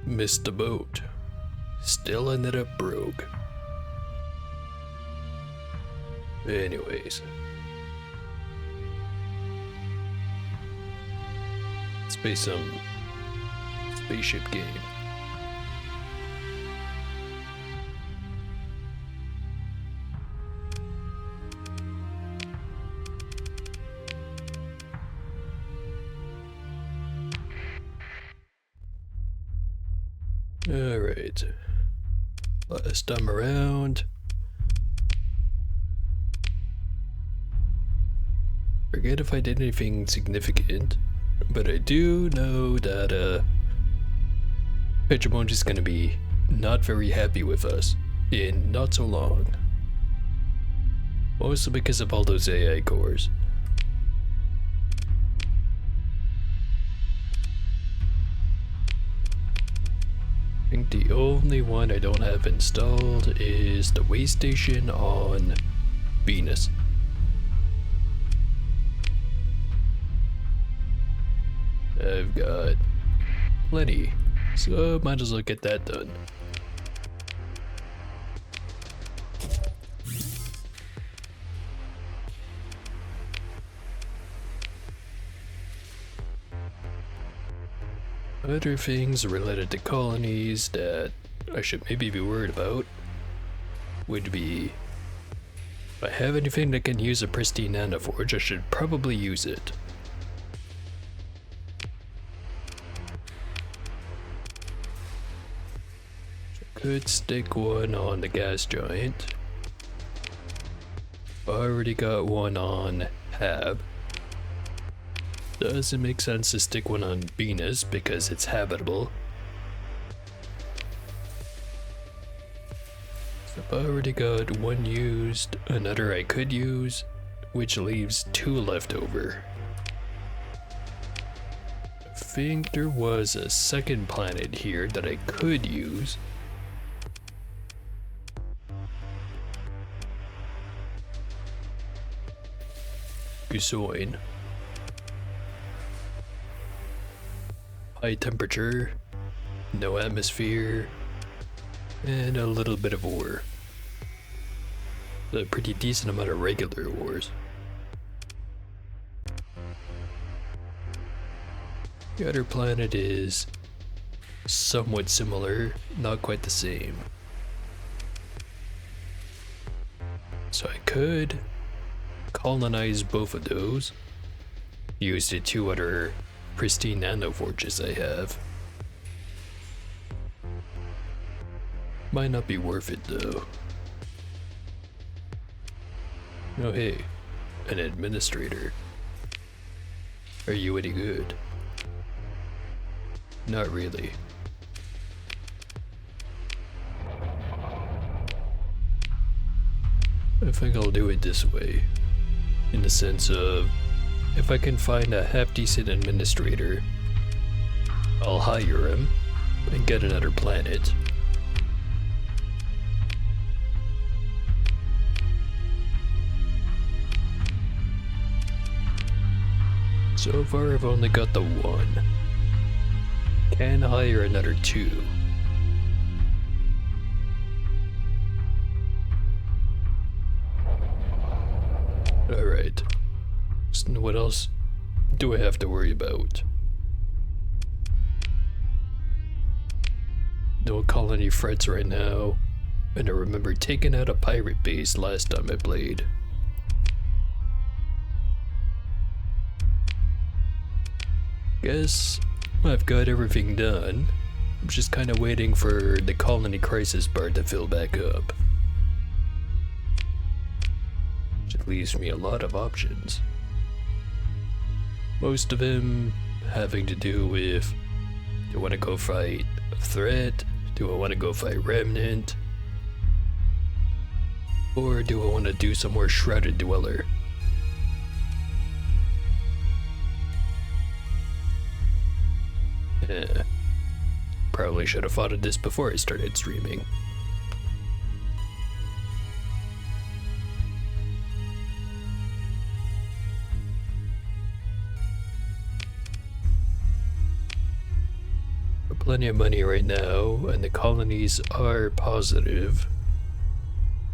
Missed the boat. Still ended up broke. Anyways. Let's play some spaceship game. Alright. Last time around. Forget if I did anything significant, but I do know that Petramon's is gonna be not very happy with us in not so long. Mostly because of all those AI cores. I think the only one I don't have installed is the way station on Venus. I've got plenty, so might as well get that done. Other things related to colonies that I should maybe be worried about would be if I have anything that can use a pristine nanoforge, I should probably use it. Could stick one on the gas giant. Already got one on Hab. Doesn't make sense to stick one on Venus because it's habitable. I've already got one used, another I could use, which leaves two left over. I think there was a second planet here that I could use. Gusoin. High temperature, no atmosphere, and a little bit of ore. A pretty decent amount of regular ores. The other planet is somewhat similar, not quite the same. So I could colonize both of those. Use the two other pristine nanoforges I have. Might not be worth it though. Oh hey, an administrator. Are you any good? Not really. I think I'll do it this way. In the sense of, if I can find a half-decent administrator, I'll hire him and get another planet. So far I've only got the one. Can hire another two. Alright. So what else do I have to worry about? No colony threats right now. And I remember taking out a pirate base last time I played. Guess I've got everything done. I'm just kinda waiting for the colony crisis bar to fill back up. Which leaves me a lot of options. Most of them having to do with, do I want to go fight a threat? Do I want to go fight Remnant? Or do I want to do some more Shrouded Dweller? Probably should have thought of this before I started streaming. plenty of money right now, and the colonies are positive.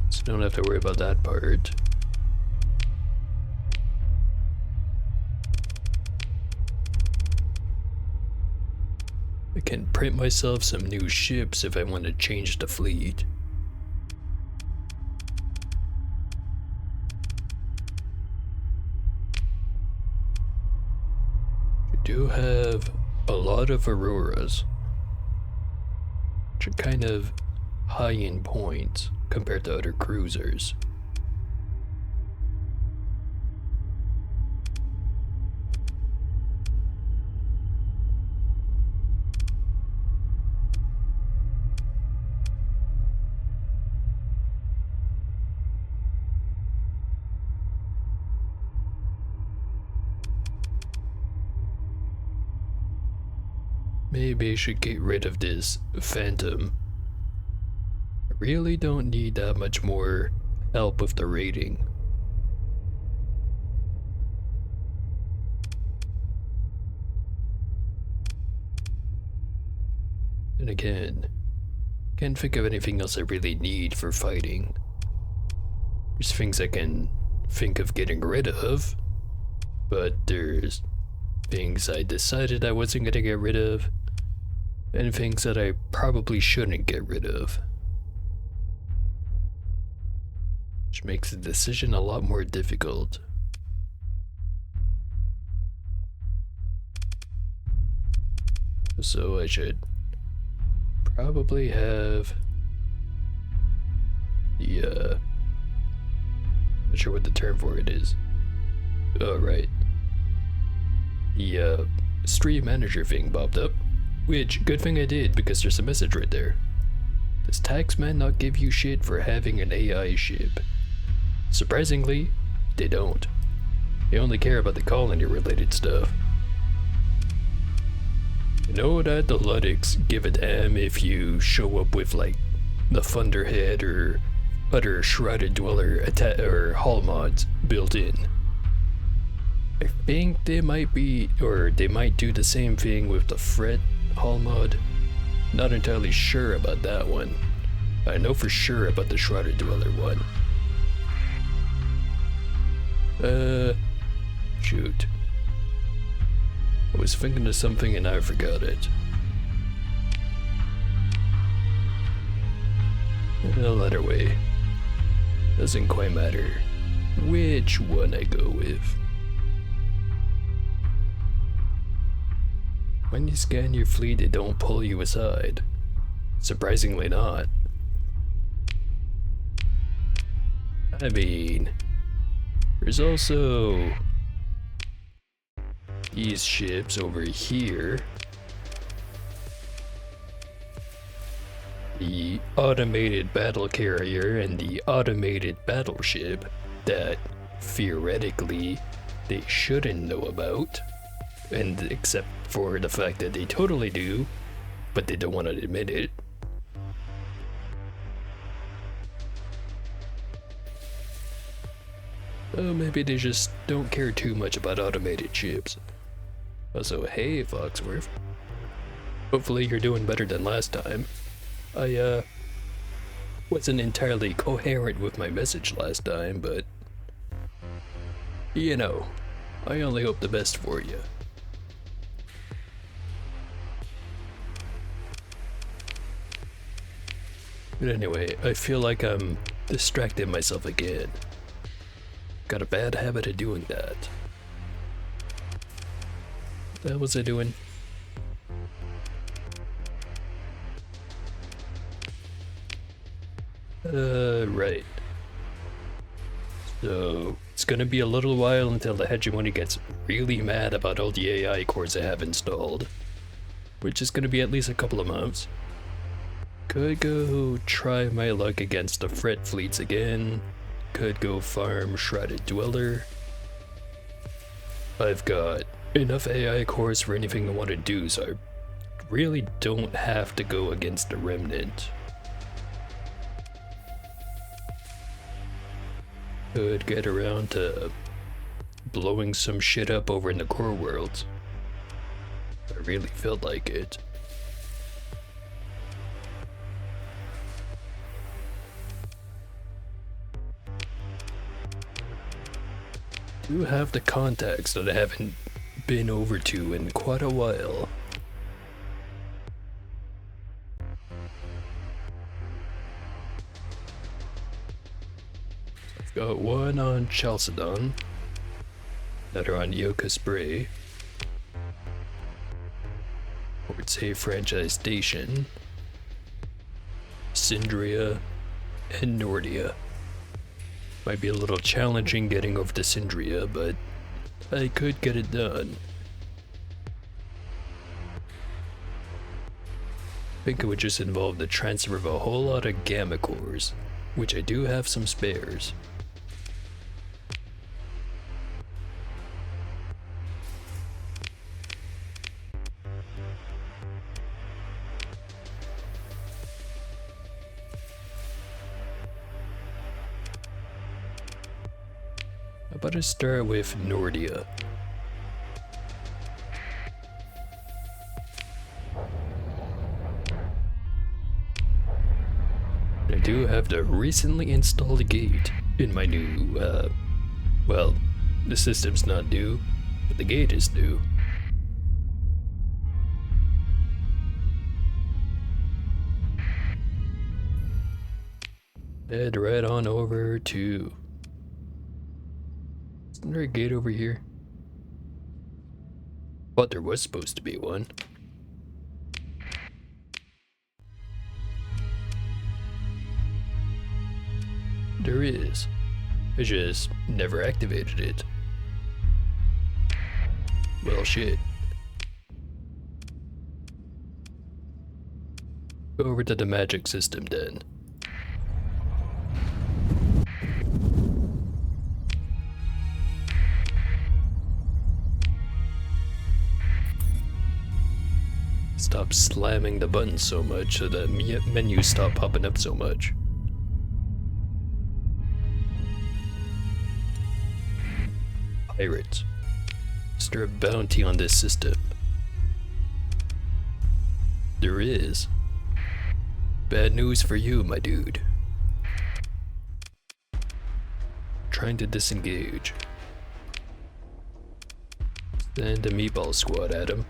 So don't have to worry about that part. I can print myself some new ships if I want to change the fleet. I do have a lot of Auroras, which are kind of high in points compared to other cruisers. Maybe I should get rid of this Phantom. I really don't need that much more help with the rating. And again, can't think of anything else I really need for fighting. There's things I can think of getting rid of, but there's things I decided I wasn't gonna get rid of, and things that I probably shouldn't get rid of. Which makes the decision a lot more difficult. So I should probably have the, not sure what the term for it is. Oh, right. The, stream manager thing popped up. Which, good thing I did, because there's a message right there. Does Taxman not give you shit for having an AI ship? Surprisingly, they don't. They only care about the colony-related stuff. You know that the Luddites give a damn if you show up with, like, the Thunderhead or other Shrouded Dweller or hull mods built in. I think they might be, or they might do the same thing with the Fret hull mod. Not entirely sure about that one. I know for sure about the Shrouded Dweller one. Shoot. I was thinking of something and I forgot it. Well, either way, doesn't quite matter which one I go with. When you scan your fleet, it don't pull you aside. Surprisingly not. I mean, there's also these ships over here. The automated battle carrier and the automated battleship that theoretically they shouldn't know about. And except for the fact that they totally do, but they don't want to admit it. Oh, maybe they just don't care too much about automated ships. Also, hey Foxworth. Hopefully you're doing better than last time. I wasn't entirely coherent with my message last time, but you know, I only hope the best for you. But anyway, I feel like I'm distracting myself again. Got a bad habit of doing that. What the hell was I doing? Right. So, it's gonna be a little while until the hegemony gets really mad about all the AI cores I have installed. Which is gonna be at least a couple of months. Could go try my luck against the Fret fleets again. Could go farm Shrouded Dweller. I've got enough AI cores for anything I want to do, so I really don't have to go against the Remnant. Could get around to blowing some shit up over in the core worlds. I really felt like it. You have the contacts that I haven't been over to in quite a while. I've got one on Chalcedon, another on Yoka Spray, I would say Franchise Station, Syndria, and Nordia. Might be a little challenging getting over to Syndria, but I could get it done. I think it would just involve the transfer of a whole lot of gamma cores, which I do have some spares. How about I start with Nordia? I do have the recently installed gate in my new, well, the system's not new, but the gate is new. Head right on over to... Isn't there a gate over here? Thought there was supposed to be one. There is. I just never activated it. Well, shit. Go over to the magic system then. Stop slamming the buttons so much so the menus stop popping up so much. Pirates. Is there a bounty on this system? There is. Bad news for you, my dude. Trying to disengage. Send a meatball squad at him.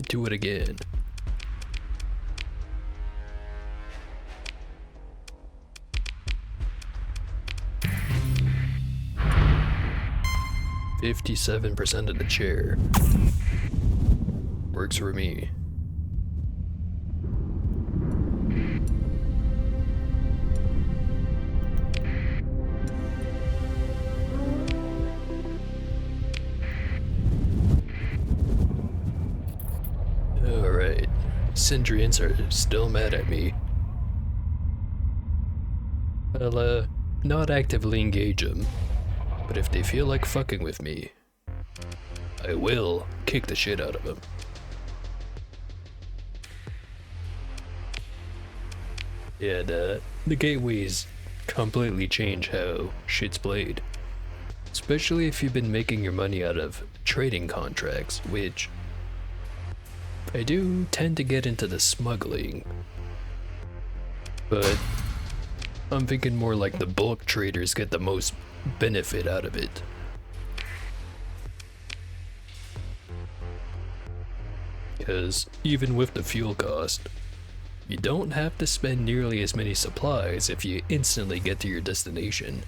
Do it again. $57% of the chair. Works for me. Alright. Syndrians are still mad at me. I'll, not actively engage them. But if they feel like fucking with me, I will kick the shit out of them. Yeah, the gateways completely change how shit's played. Especially if you've been making your money out of trading contracts, which I do tend to get into the smuggling. But I'm thinking more like the bulk traders get the most benefit out of it. Because even with the fuel cost, you don't have to spend nearly as many supplies if you instantly get to your destination.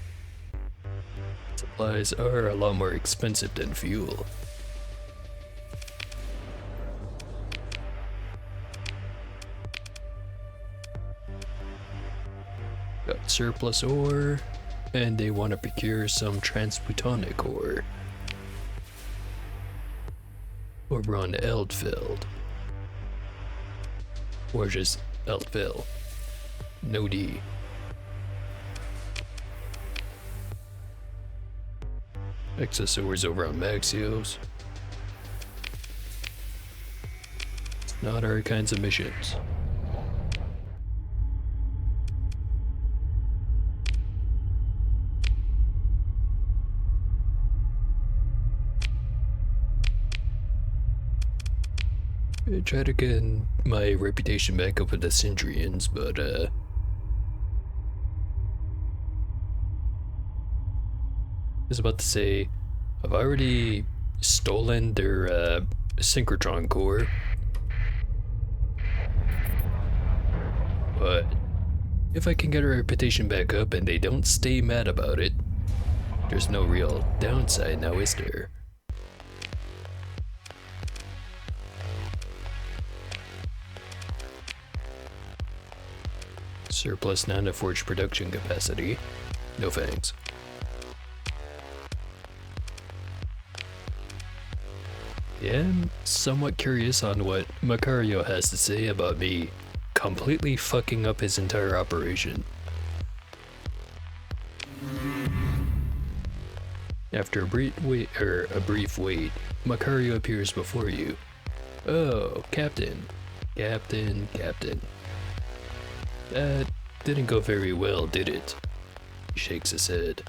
Supplies are a lot more expensive than fuel. Got surplus ore, and they want to procure some transplutonic ore. Over on Eldfeld. Or just Eldfell. No D. Excess ores over on Maxios. It's not our kinds of missions. I try to get my reputation back up with the Syndrians, but I was about to say, I've already stolen their synchrotron core, but if I can get a reputation back up and they don't stay mad about it, there's no real downside now, is there? Surplus nanoforge production capacity. No thanks. Yeah, I'm somewhat curious on what Macario has to say about me completely fucking up his entire operation. After a brief wait, Macario appears before you. Oh, Captain. Captain. That didn't go very well, did it? He shakes his head.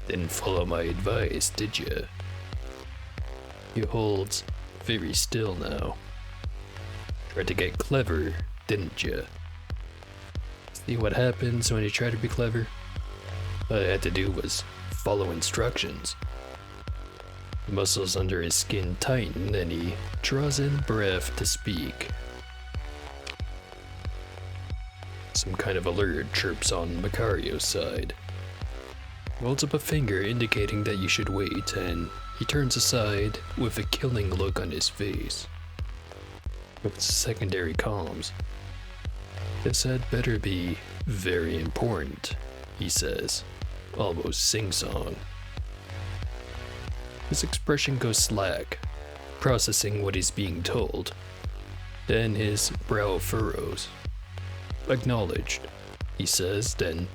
Didn't follow my advice, did ya? He holds very still now. Tried to get clever, didn't ya? See what happens when you try to be clever? All I had to do was follow instructions. The muscles under his skin tighten and he draws in breath to speak. Some kind of alert chirps on Macario's side. Holds up a finger indicating that you should wait, and he turns aside with a killing look on his face. With secondary comms. This had better be very important, he says, almost sing-song. His expression goes slack, processing what he's being told. Then his brow furrows. Acknowledged, he says, then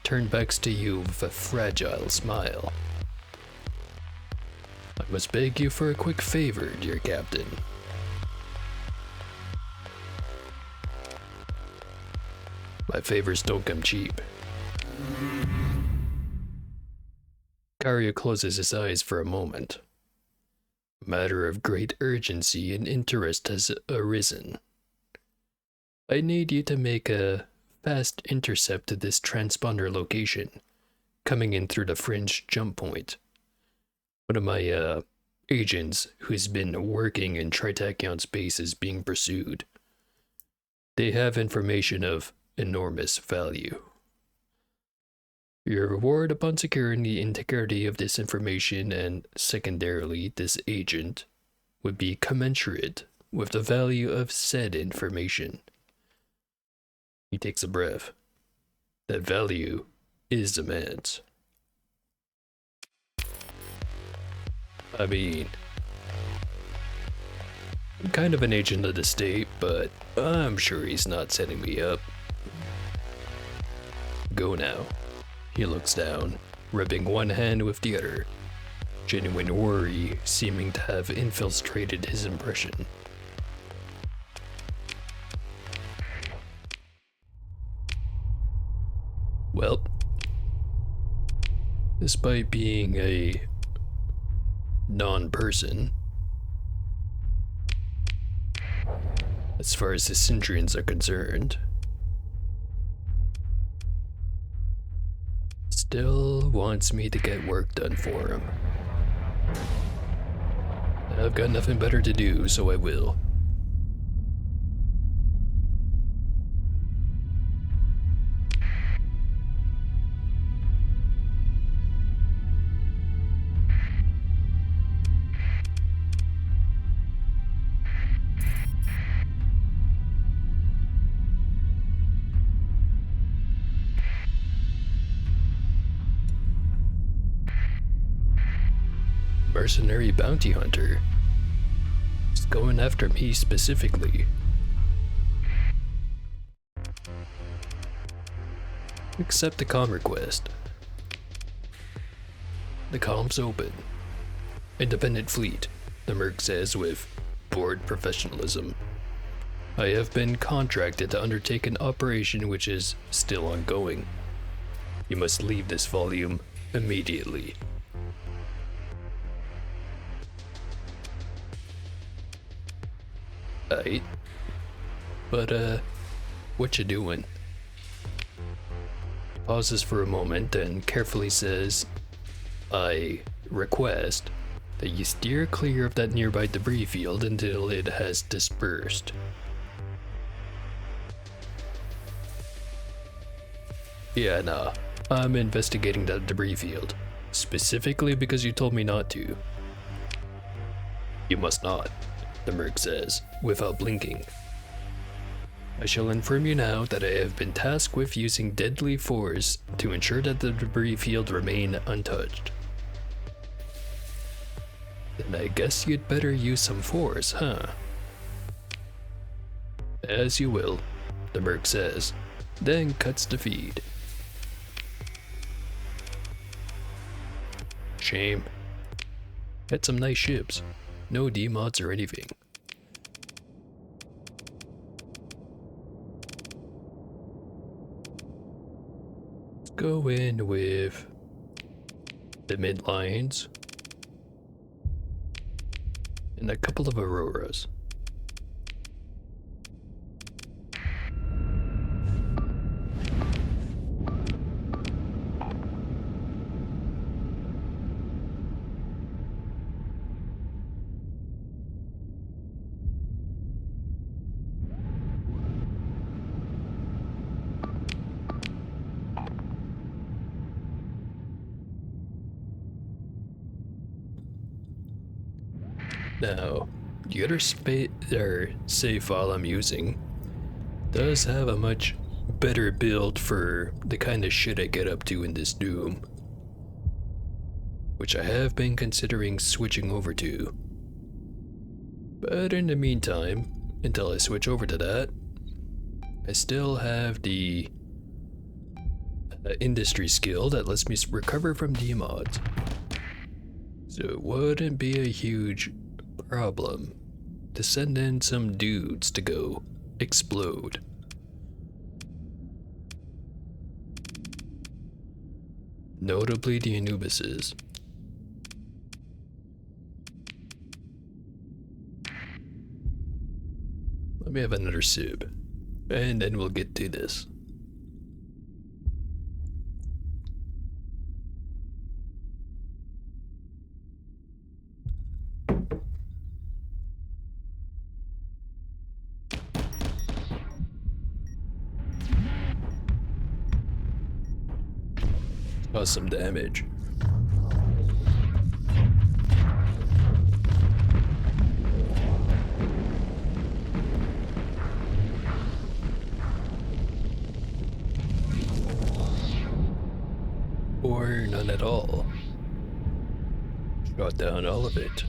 turn backs to you with a fragile smile. I must beg you for a quick favor, dear Captain. My favors don't come cheap. Macario closes his eyes for a moment. A matter of great urgency and interest has arisen. I need you to make a fast intercept to this transponder location, coming in through the fringe jump point. One of my agents who's been working in Tritachyon space is being pursued. They have information of enormous value. Your reward upon securing the integrity of this information and, secondarily, this agent, would be commensurate with the value of said information. He takes a breath. That value is immense. I mean, I'm kind of an agent of the state, but I'm sure he's not setting me up. Go now. He looks down, rubbing one hand with the other, genuine worry seeming to have infiltrated his impression. Well, despite being a non-person, as far as the Syndrians are concerned, still wants me to get work done for him. I've got nothing better to do, so I will. Mercenary bounty hunter. He's going after me specifically. Accept the comm request. The comm's open. Independent fleet, the Merc says with bored professionalism. I have been contracted to undertake an operation which is still ongoing. You must leave this volume immediately. Aight. But, what you doing? Pauses for a moment and carefully says, I request that you steer clear of that nearby debris field until it has dispersed. Yeah, nah. I'm investigating that debris field. Specifically because you told me not to. You must not, the merc says, without blinking. I shall inform you now that I have been tasked with using deadly force to ensure that the debris field remain untouched. Then I guess you'd better use some force, huh? As you will, the merc says, then cuts the feed. Shame. Had some nice ships. No demods or anything. Let's go in with the midlines and a couple of auroras. Now, the other save file I'm using does have a much better build for the kind of shit I get up to in this Doom, which I have been considering switching over to. But in the meantime, until I switch over to that, I still have the industry skill that lets me recover from demods. So it wouldn't be a huge problem to send in some dudes to go explode. Notably the Anubises. Let me have another sip, and then we'll get to this. Cause some damage. Or none at all. Shot down all of it.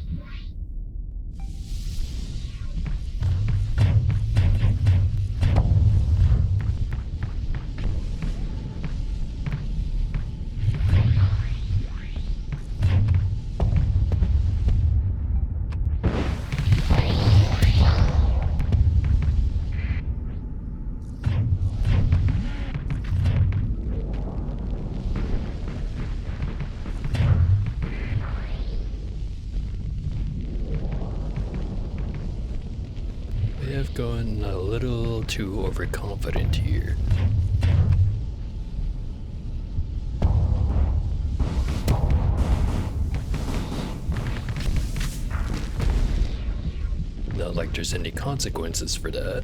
I've gone a little too overconfident here. Not like there's any consequences for that.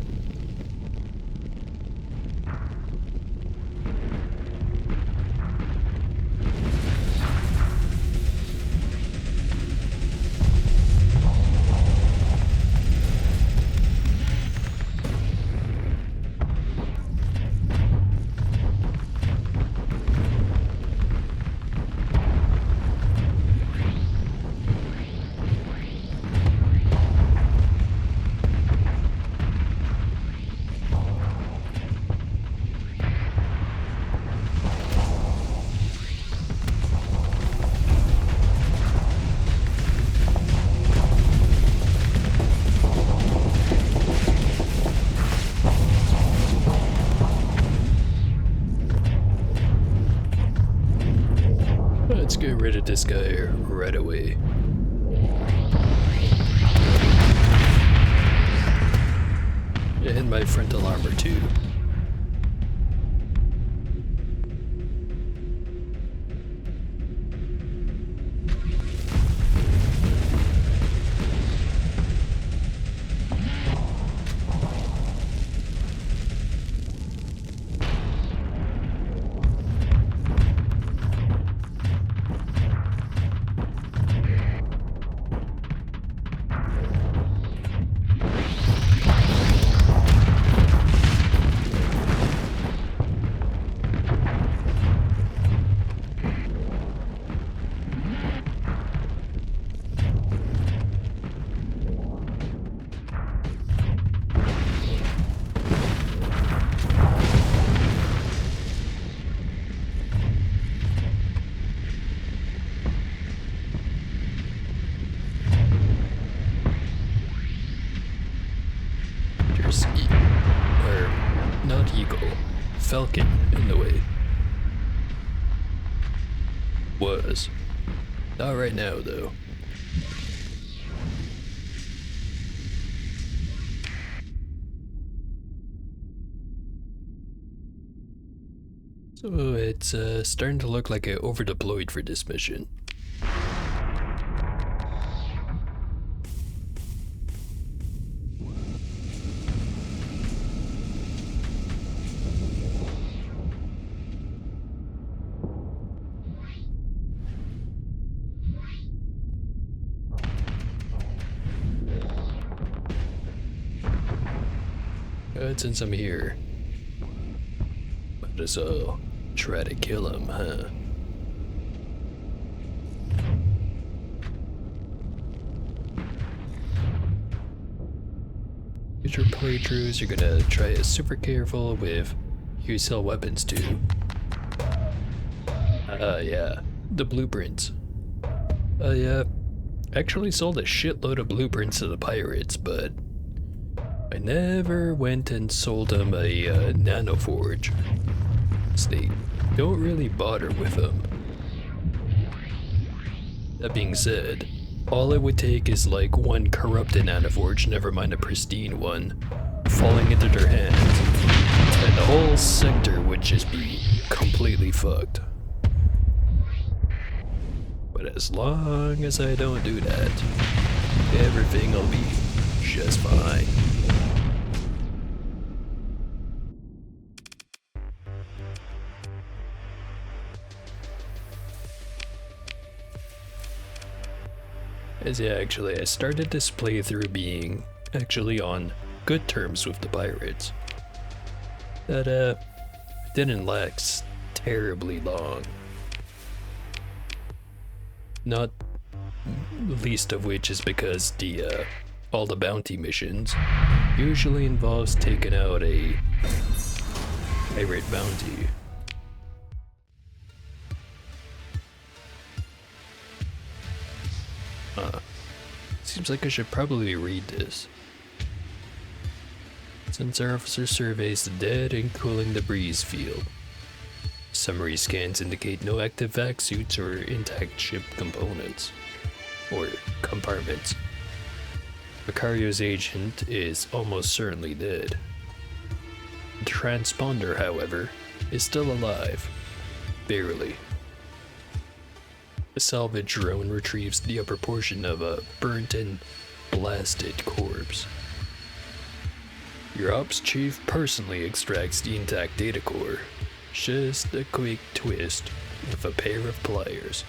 Let's get rid of this guy right away. my frontal armor too. Falcon in the way. Was. Not right now, though. So it's starting to look like I over-deployed for this mission. Since I'm here, might as well try to kill him, huh? Future playthroughs, you're gonna try it super careful with who you sell weapons to. Yeah, the blueprints. Yeah, actually sold a shitload of blueprints to the pirates, but I never went and sold them a nanoforge. So they don't really bother with them. That being said, all it would take is like one corrupted nanoforge, never mind a pristine one, falling into their hands, and the whole sector would just be completely fucked. But as long as I don't do that, everything will be just fine. As actually, I started this playthrough being actually on good terms with the pirates. That didn't last terribly long. Not least of which is because the all the bounty missions usually involves taking out a pirate bounty. Seems like I should probably read this. Sensor officer surveys the dead and cooling debris field. Summary scans indicate no active vac suits or intact ship components. Or compartments. Macario's agent is almost certainly dead. The transponder, however, is still alive. Barely. A salvage drone retrieves the upper portion of a burnt and blasted corpse. Your ops chief personally extracts the intact data core. Just a quick twist with a pair of pliers.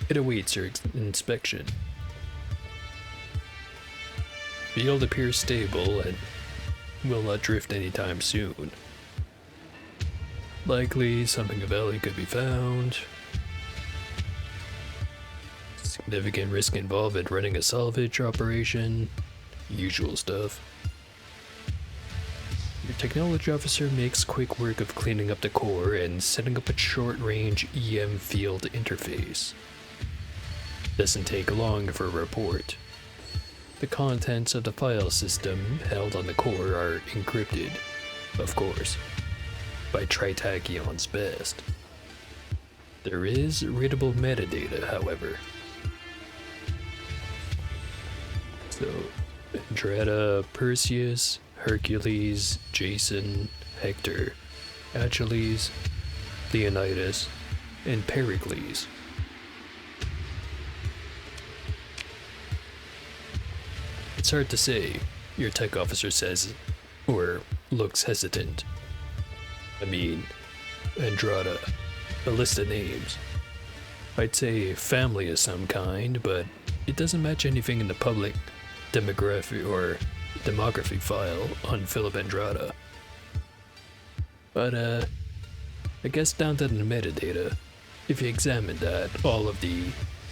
It awaits your inspection. Field appears stable and will not drift anytime soon. Likely something of value could be found. Significant risk involved in running a salvage operation. Usual stuff. Your technology officer makes quick work of cleaning up the core and setting up a short-range EM field interface. Doesn't take long for a report. The contents of the file system held on the core are encrypted, of course, by Tritachion's best. There is readable metadata, however. So, Andretta, Perseus, Hercules, Jason, Hector, Achilles, Leonidas, and Pericles. It's hard to say, your tech officer says, or looks hesitant. I mean, Andrada, a list of names. I'd say family of some kind, but it doesn't match anything in the public demography file on Philip Andrada. But I guess down to the metadata, if you examine that, all of the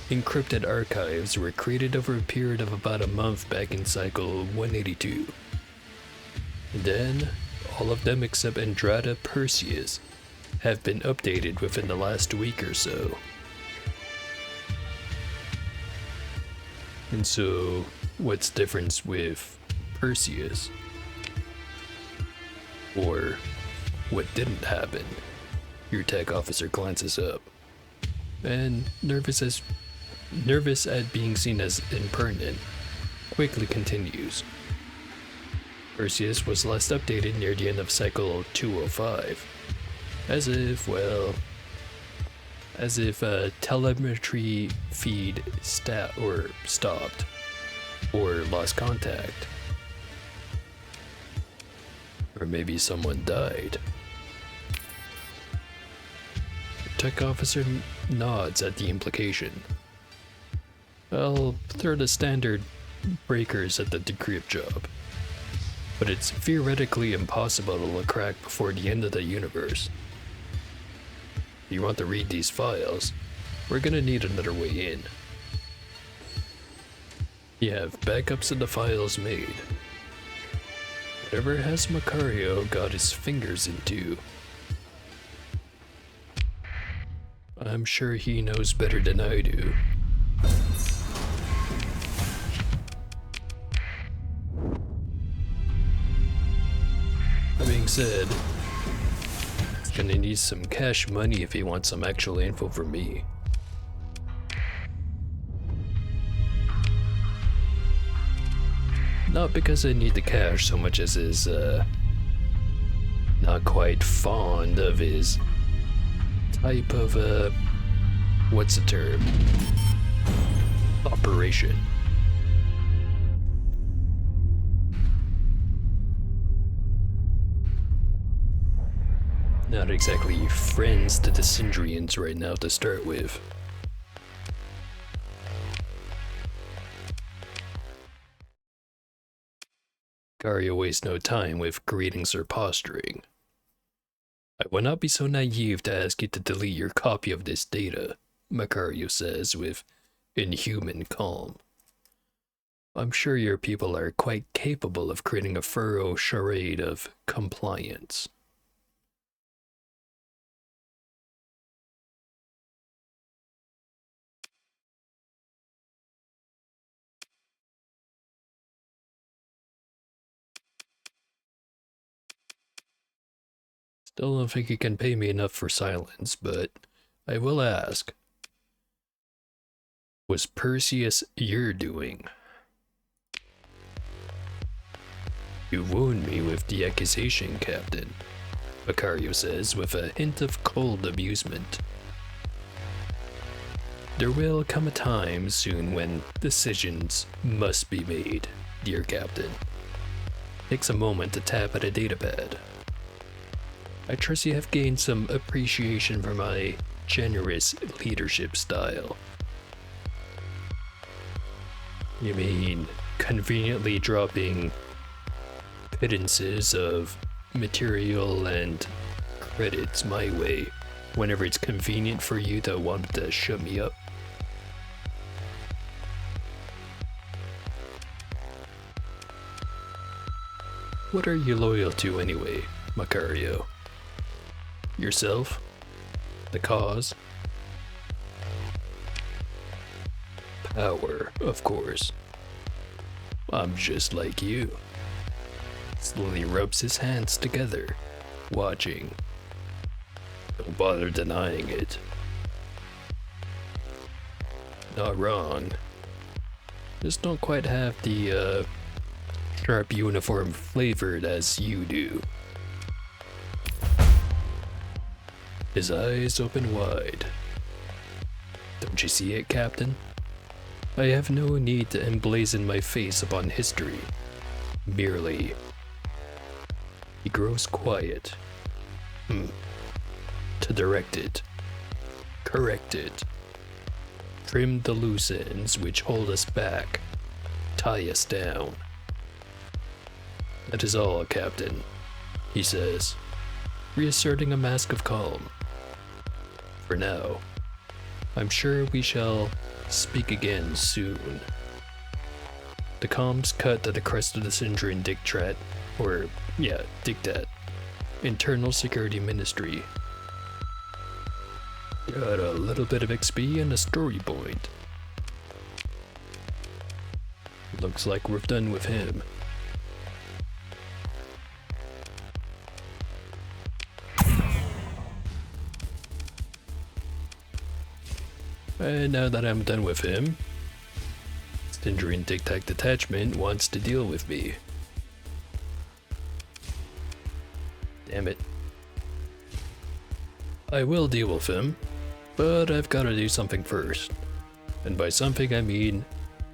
encrypted archives were created over a period of about a month back in cycle 182. And then, all of them except Andrada Perseus have been updated within the last week or so. And so, what's the difference with Perseus? Or what didn't happen? Your tech officer glances up, and nervous at being seen as impertinent, quickly continues. Perseus was last updated near the end of cycle 205, as if a telemetry feed stopped, or lost contact. Or maybe someone died. The tech officer nods at the implication. I'll throw the standard breakers at the decrypt job, but it's theoretically impossible to crack before the end of the universe. If you want to read these files, we're gonna need another way in. You have backups of the files made. Whatever has Macario got his fingers into, I'm sure he knows better than I do. That being said, he's gonna need some cash money if he wants some actual info from me. Not because I need the cash so much as is, not quite fond of his type of, what's the term? Operation. Not exactly friends to the Syndrians right now to start with. Macario wastes no time with greetings or posturing. I would not be so naive to ask you to delete your copy of this data, Macario says with inhuman calm. I'm sure your people are quite capable of creating a thorough charade of compliance. Still don't think you can pay me enough for silence, but I will ask. Was Perseus your doing? You wound me with the accusation, Captain, Macario says with a hint of cold amusement. There will come a time soon when decisions must be made, dear Captain. Takes a moment to tap at a datapad. I trust you have gained some appreciation for my generous leadership style. You mean conveniently dropping pittances of material and credits my way whenever it's convenient for you to want to shut me up? What are you loyal to anyway, Macario? Yourself? The cause? Power, of course. I'm just like you. Slowly rubs his hands together, watching. Don't bother denying it. Not wrong. Just don't quite have the, sharp uniform flavored as you do. His eyes open wide. Don't you see it, Captain? I have no need to emblazon my face upon history. Merely. He grows quiet. To direct it. Correct it. Trim the loose ends which hold us back. Tie us down. That is all, Captain, he says, reasserting a mask of calm. For now, I'm sure we shall speak again soon. The comms cut to the crest of the Syndrian Dictat, Dictat, Internal Security Ministry. Got a little bit of XP and a story point. Looks like we're done with him. And now that I'm done with him, Syndrian Dictat Detachment wants to deal with me. Damn it. I will deal with him, but I've gotta do something first. And by something I mean,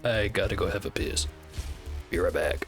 I gotta go have a piss. Be right back.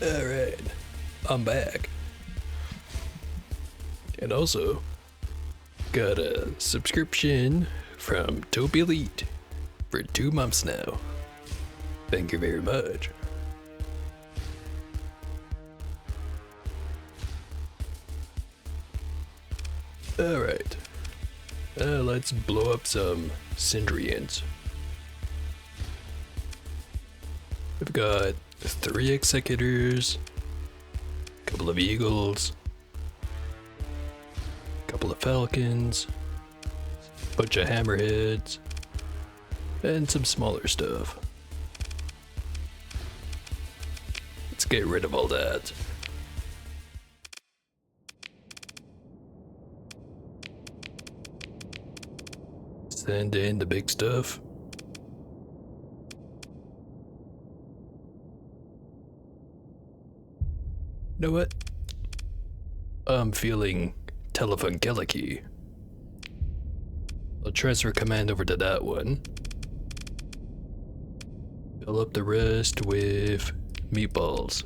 Alright, I'm back. And also, got a subscription from Toby Elite for 2 months now. Thank you very much. Alright, Let's blow up some Syndrians. We've got 3 Executors, a couple of Eagles, a couple of Falcons, a bunch of Hammerheads, and some smaller stuff. Let's get rid of all that. Send in the big stuff. You know what? I'm feeling Telefunkeliki. I'll transfer command over to that one. Fill up the rest with meatballs.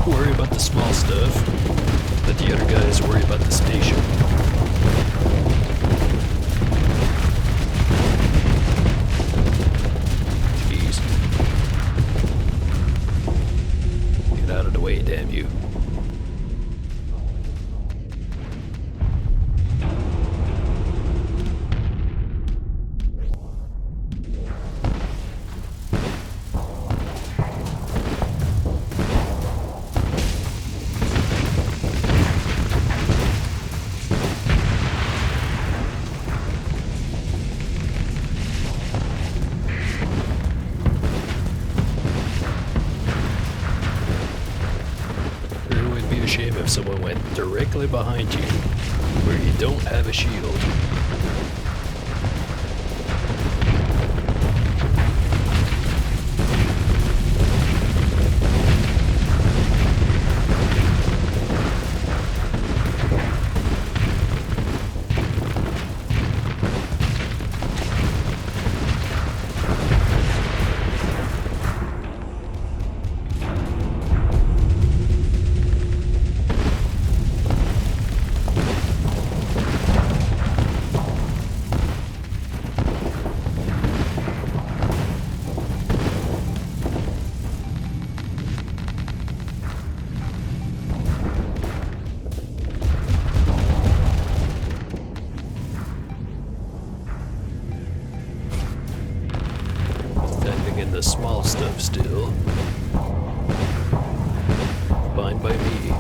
Worry about the small stuff. Let the other guys worry about the station. Jeez. Get out of the way, damn you. Shame if someone went directly behind you where you don't have a shield. The small stuff still. Fine by me.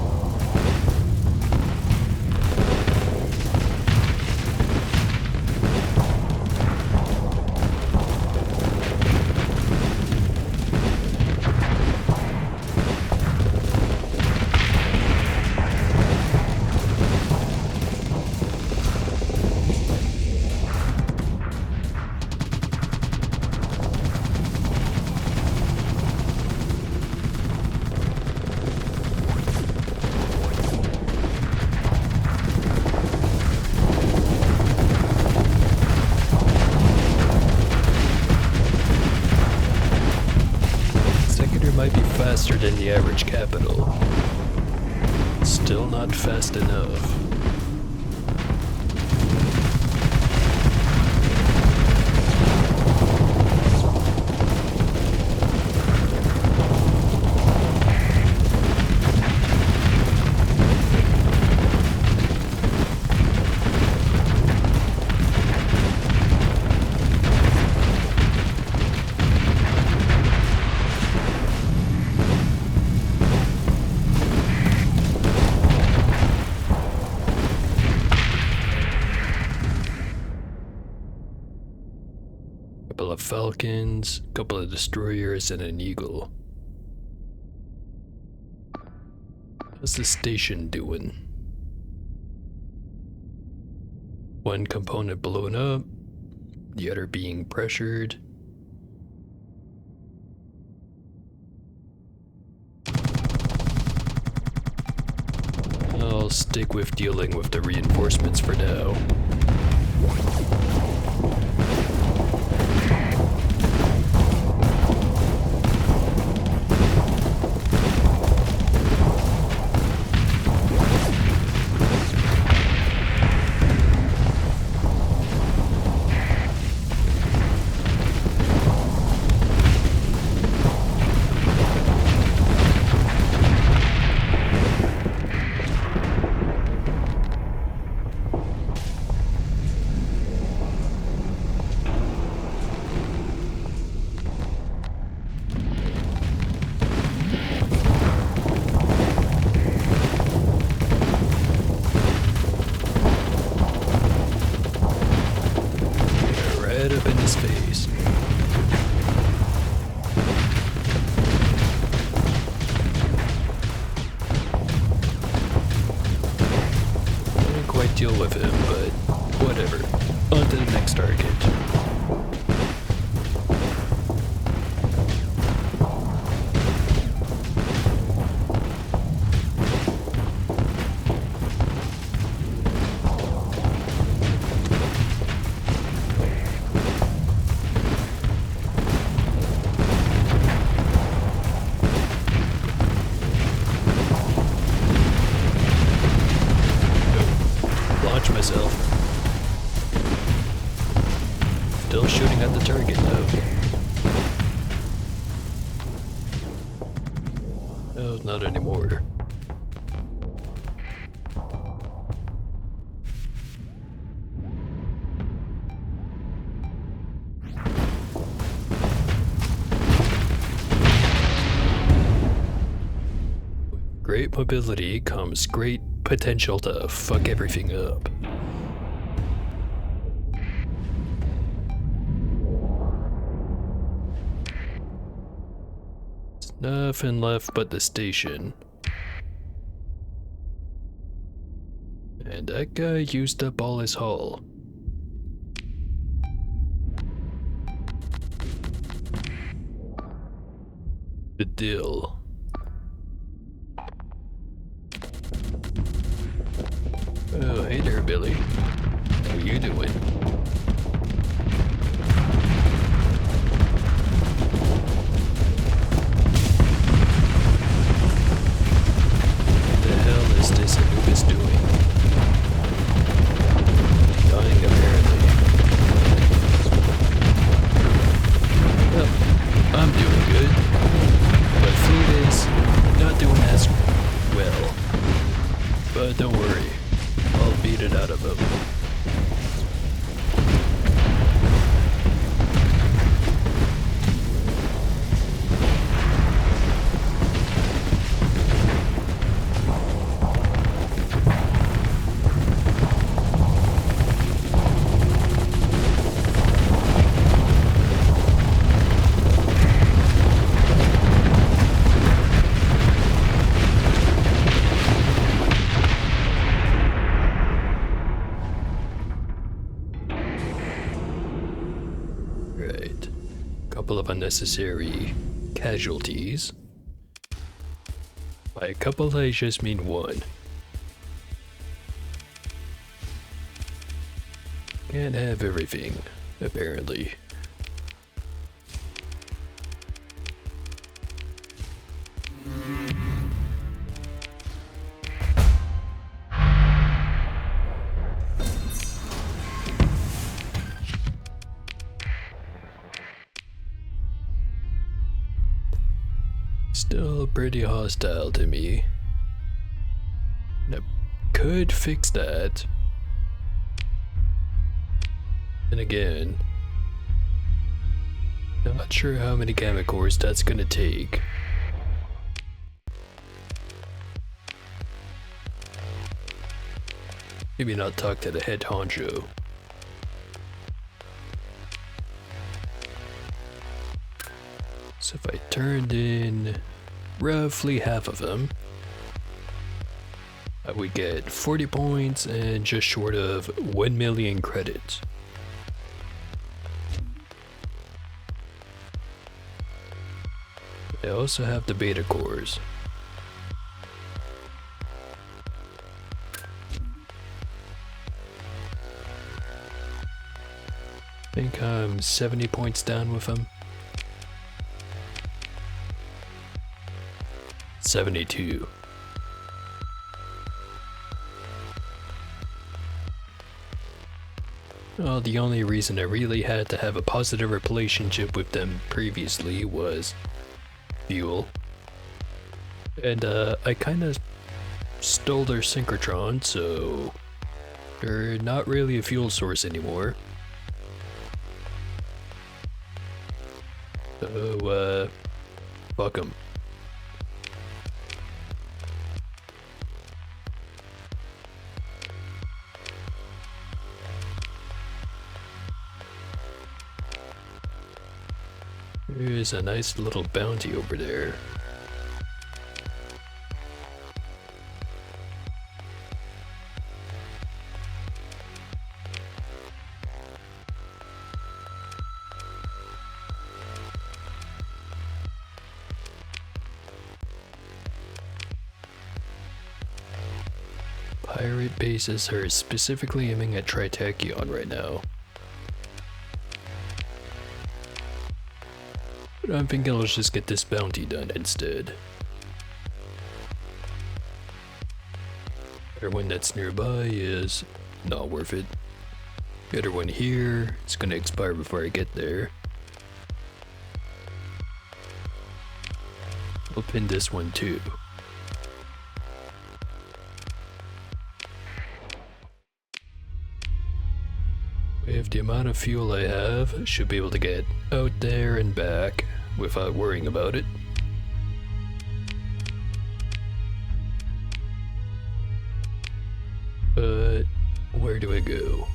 Might be faster than the average capital. Still not fast enough. Couple of Falcons, couple of Destroyers, and an Eagle. How's the station doing? One component blown up, the other being pressured. I'll stick with dealing with the reinforcements for now. Right up in his face. Didn't quite deal with him, but whatever. On to the next target. Launch myself. Still shooting at the target though. No, not anymore. Great mobility comes great potential to fuck everything up. There's nothing left but the station. And that guy used up all his hull. The deal. Oh, hey there, Billy. How you doing? What the hell is this Anubis doing? Dying, apparently. Well, I'm doing good. But food is not doing as well. But don't worry. I'll beat it out of him. Right. Couple of unnecessary casualties. By a couple, I just mean one. Can't have everything, apparently. Still pretty hostile to me. I could fix that. And again, not sure how many gamma cores that's gonna take. Maybe not talk to the head honcho. So if I turned in roughly half of them, I would get 40 points and just short of 1 million credits. I also have the beta cores. think I'm 70 points down with him. 72. Well, the only reason I really had to have a positive relationship with them previously was fuel. And I kinda stole their synchrotron, so they're not really a fuel source anymore. So, fuck them. There's a nice little bounty over there. Pirate bases are specifically aiming at Tritachyon right now. But I'm thinking let's just get this bounty done instead. Other one that's nearby is not worth it. The other one here, it's gonna expire before I get there. We'll pin this one too. With the amount of fuel I have, I should be able to get out there and back without worrying about it. But where do I go?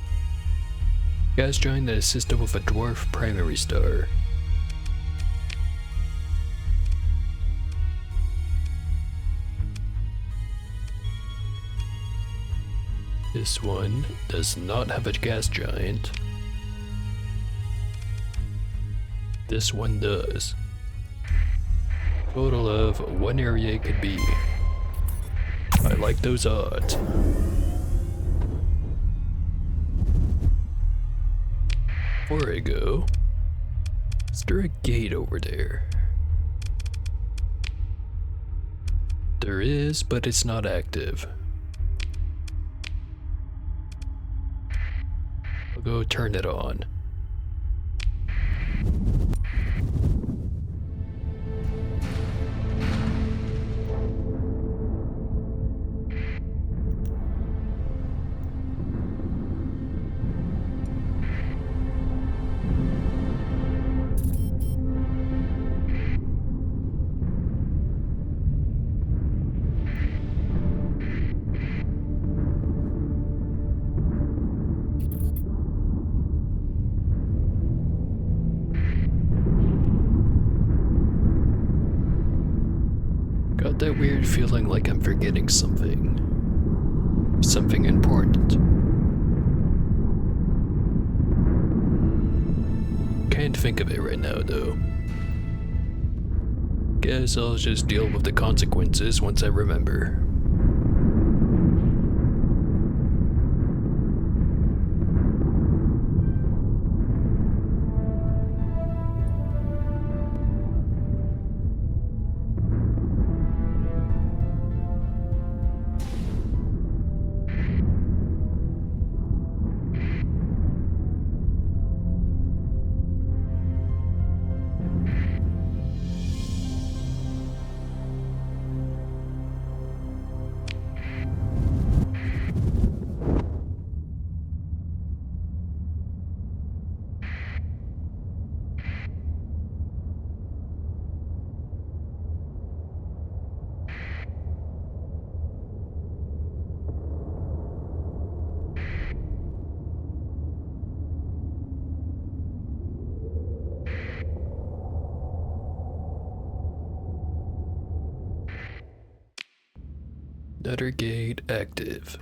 Gas giant that is assisted with a dwarf primary star. This one does not have a gas giant. This one does. Total of one area it could be. I like those odds. Before I go, is there a gate over there? There is, but it's not active. I'll go turn it on. Got that weird feeling like I'm forgetting something. Something important. Can't think of it right now though. Guess I'll just deal with the consequences once I remember. Another gate active.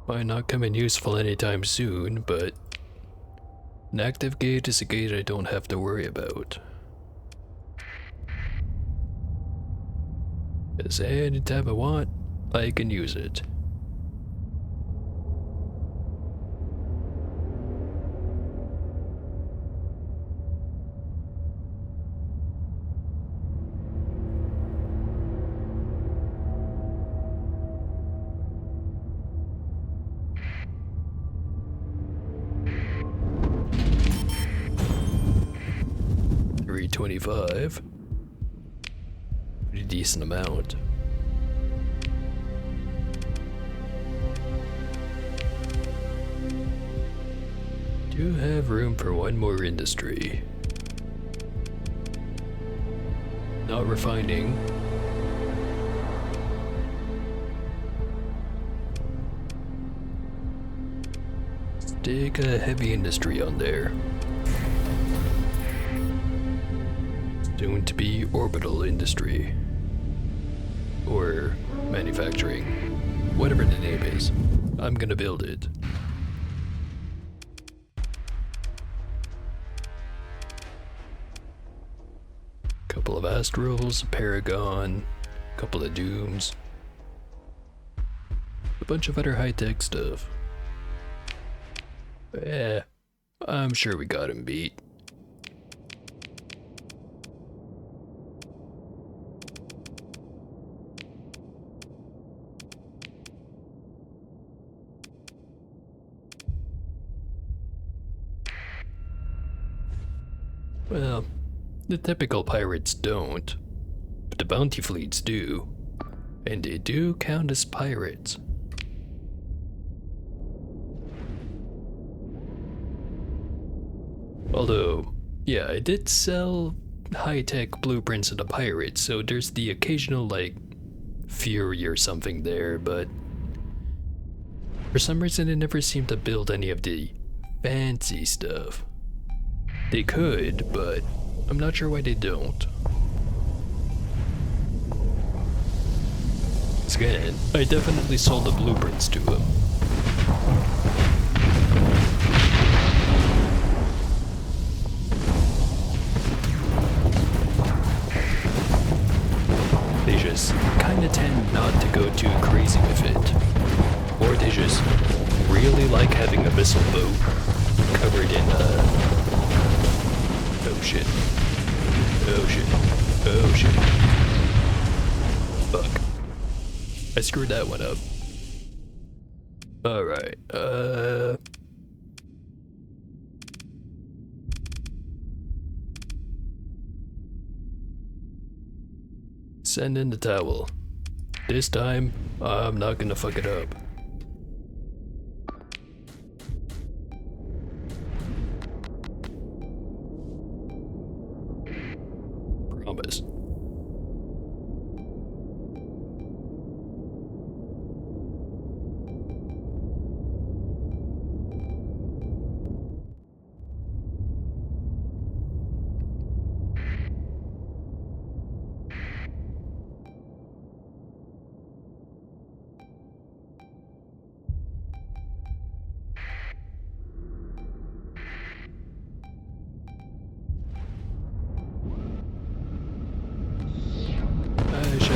Might not come in useful anytime soon, but an active gate is a gate I don't have to worry about. Because anytime I want, I can use it. 25. Pretty decent amount. Do have room for one more industry. Not refining. Stick a heavy industry on there. Soon to be orbital industry. Or manufacturing. Whatever the name is. I'm gonna build it. Couple of Astrals, a Paragon, couple of Dooms. A bunch of other high-tech stuff. I'm sure we got him beat. Well, the typical pirates don't, but the bounty fleets do, and they do count as pirates. Although, yeah, I did sell high-tech blueprints to the pirates, so there's the occasional, like, fury or something there, but for some reason they never seem to build any of the fancy stuff. They could, but I'm not sure why they don't. Again, I definitely sold the blueprints to him. They just kinda tend not to go too crazy with it. Or they just really like having a missile boat covered in, oh shit. Oh shit. Oh shit. Fuck. I screwed that one up. Alright, send in the towel. This time, I'm not gonna fuck it up. Promise.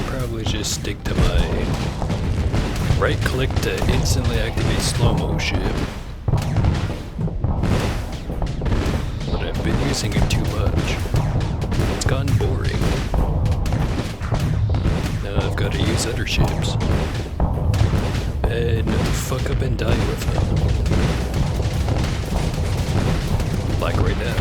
Probably just stick to my right click to instantly activate slow-mo ship. But I've been using it too much. It's gotten boring. Now I've got to use other ships. And fuck up and die with them. Like right now.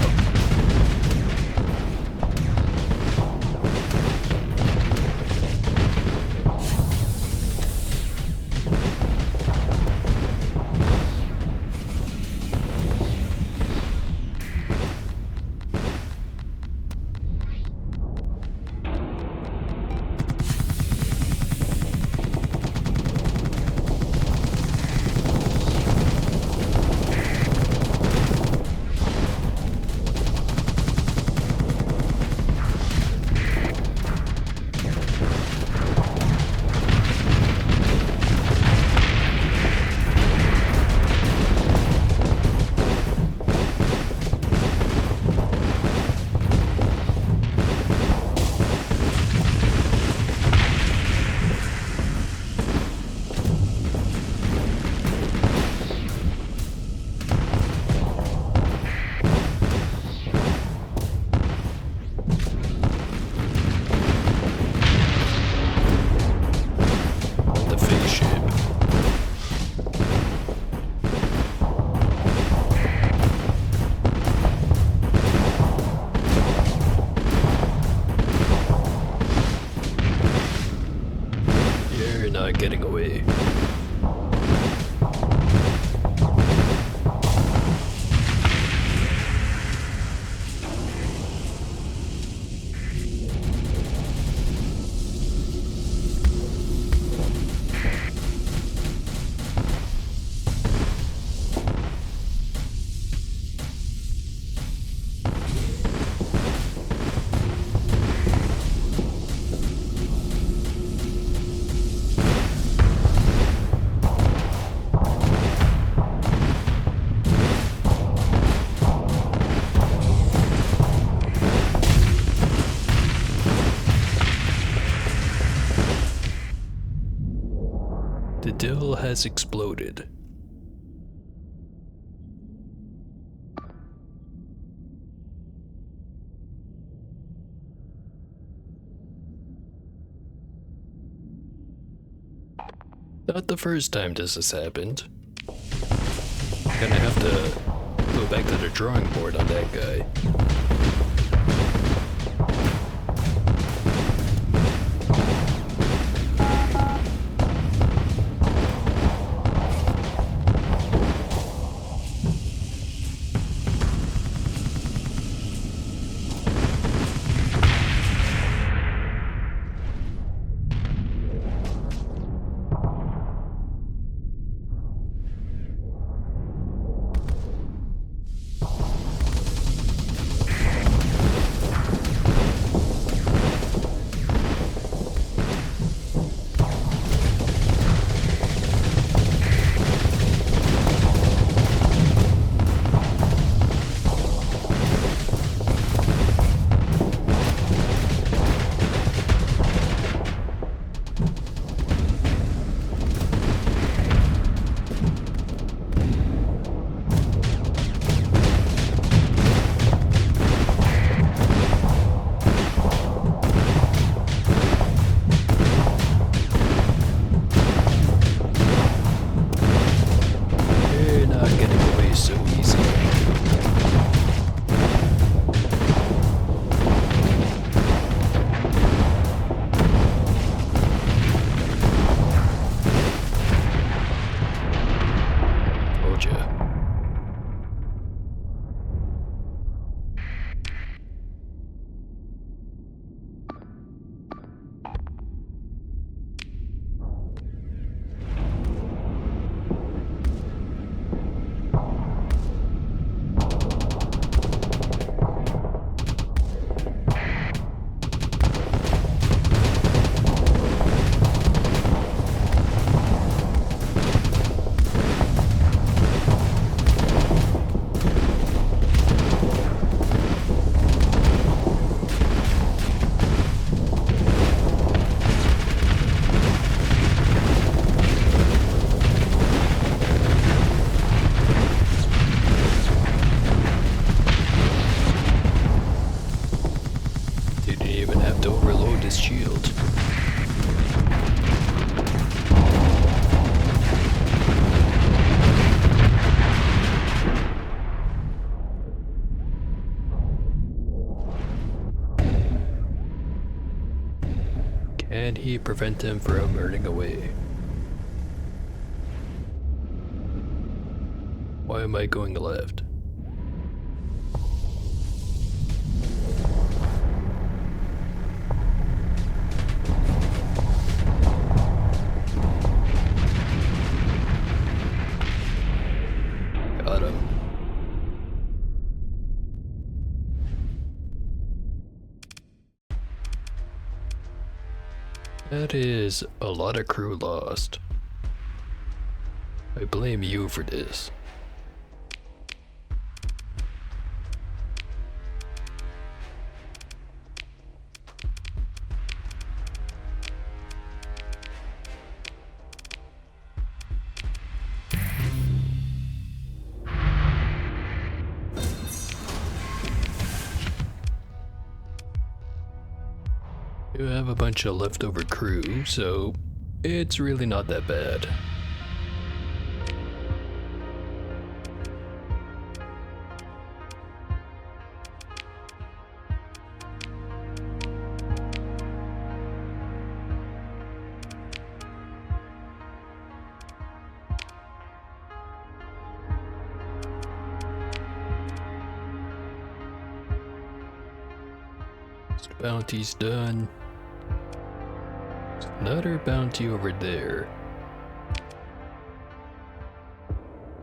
portal has exploded. Not the first time this has happened. Gonna have to go back to the drawing board on that guy. Can he prevent him from running away? Why am I going left? Got him. That is a lot of crew lost. I blame you for this. You have a bunch of leftover crew, so it's really not that bad. Bounty's done. Another bounty over there.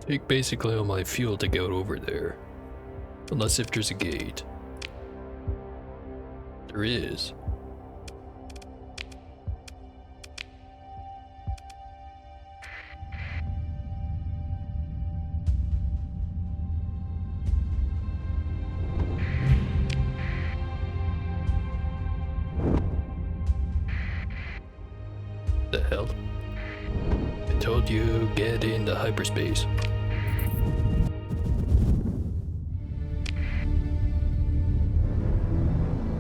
Take basically all my fuel to get over there. Unless if there's a gate. There is. The hell? I told told you, get into hyperspace.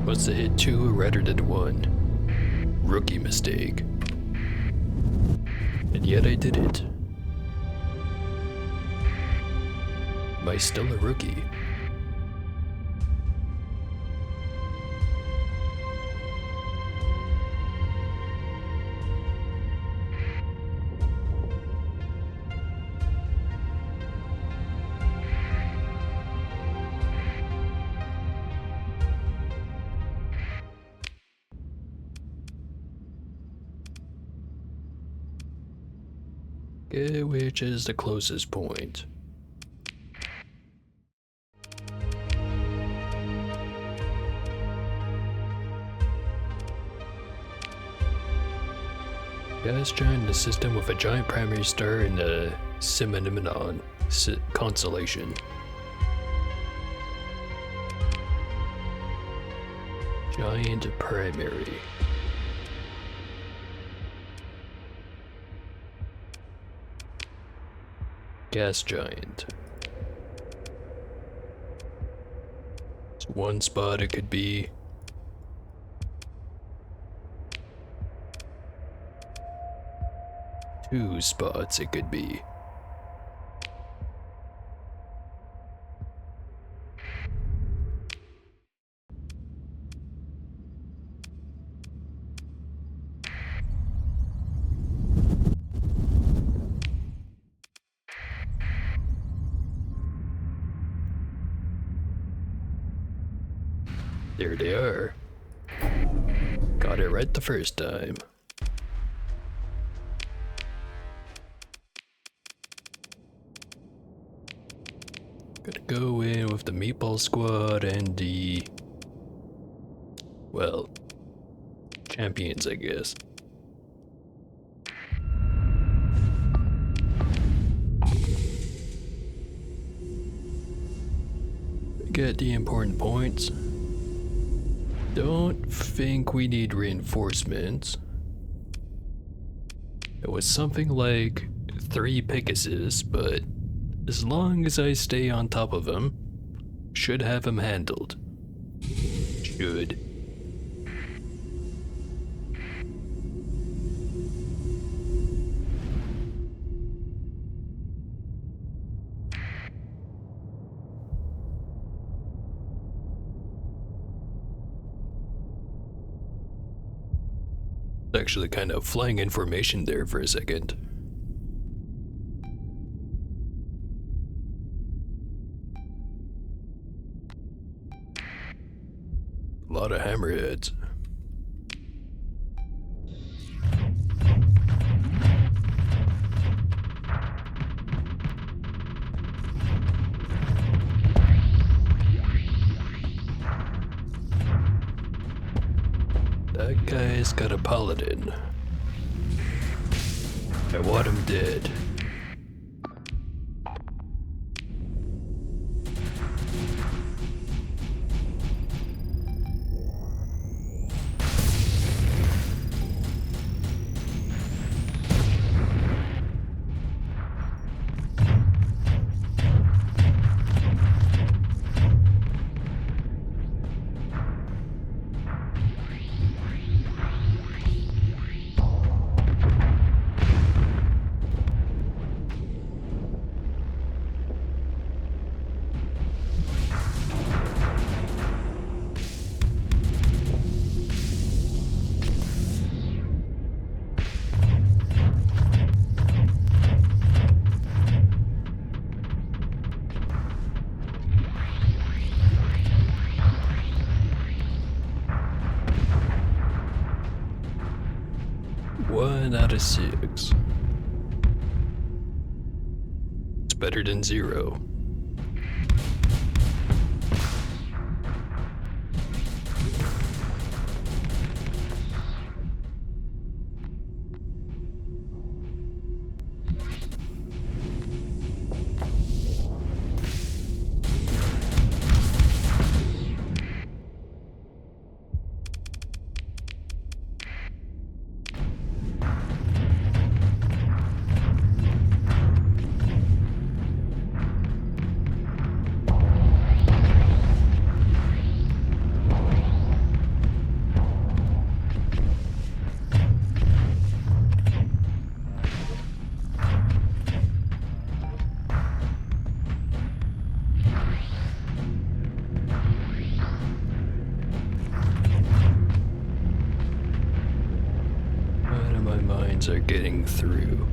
Must have hit 2 rather than 1. Rookie mistake. And yet I did it. Am I still a rookie? Okay, which is the closest point? Gas giant in the system with a giant primary star in the Seminomenon constellation. Giant primary. Gas giant. It's one spot it could be. Two spots it could be. There they are. Got it right the first time. Gotta go in with the meatball squad and the... well, champions, I guess. Get the important points. Don't think we need reinforcements. It was something like 3 Pegasus, but as long as I stay on top of him, should have him handled. Should. Actually kind of flying information there for a second. A lot of hammerheads. That guy's got a paladin. I want him dead. One out of 6. It's better than 0. are getting through.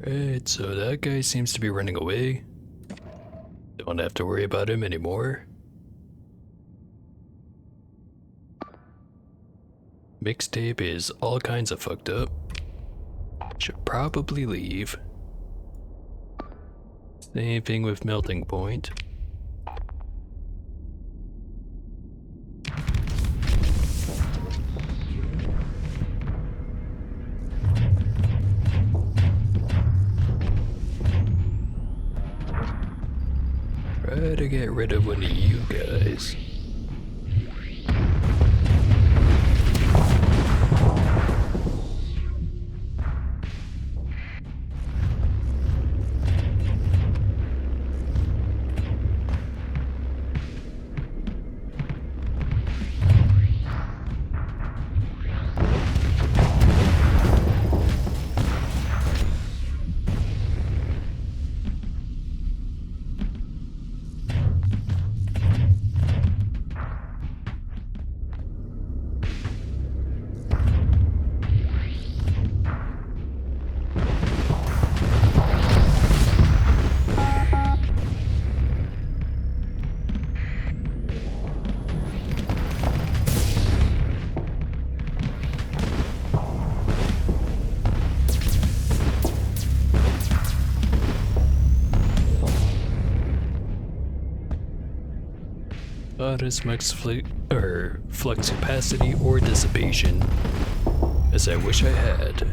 Right, so that guy seems to be running away. Don't have to worry about him anymore. Mixtape is all kinds of fucked up. Should probably leave. Same thing with Melting Point. Try to get rid of one of you guys. Not as much flux capacity or dissipation as I wish I had.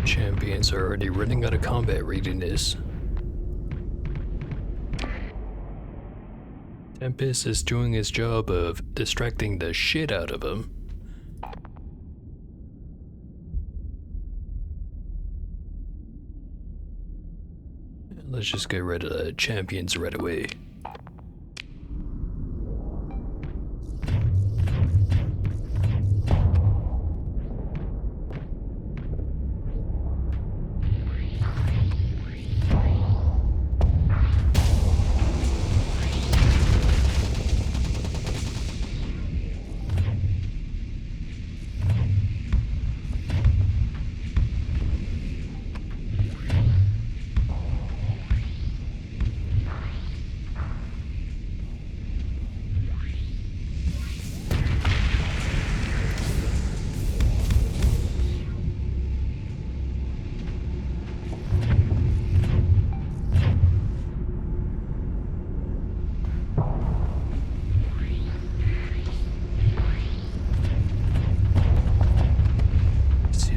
Champions are already running out of combat readiness. Tempest is doing his job of distracting the shit out of him. Let's just get rid of the champions right away.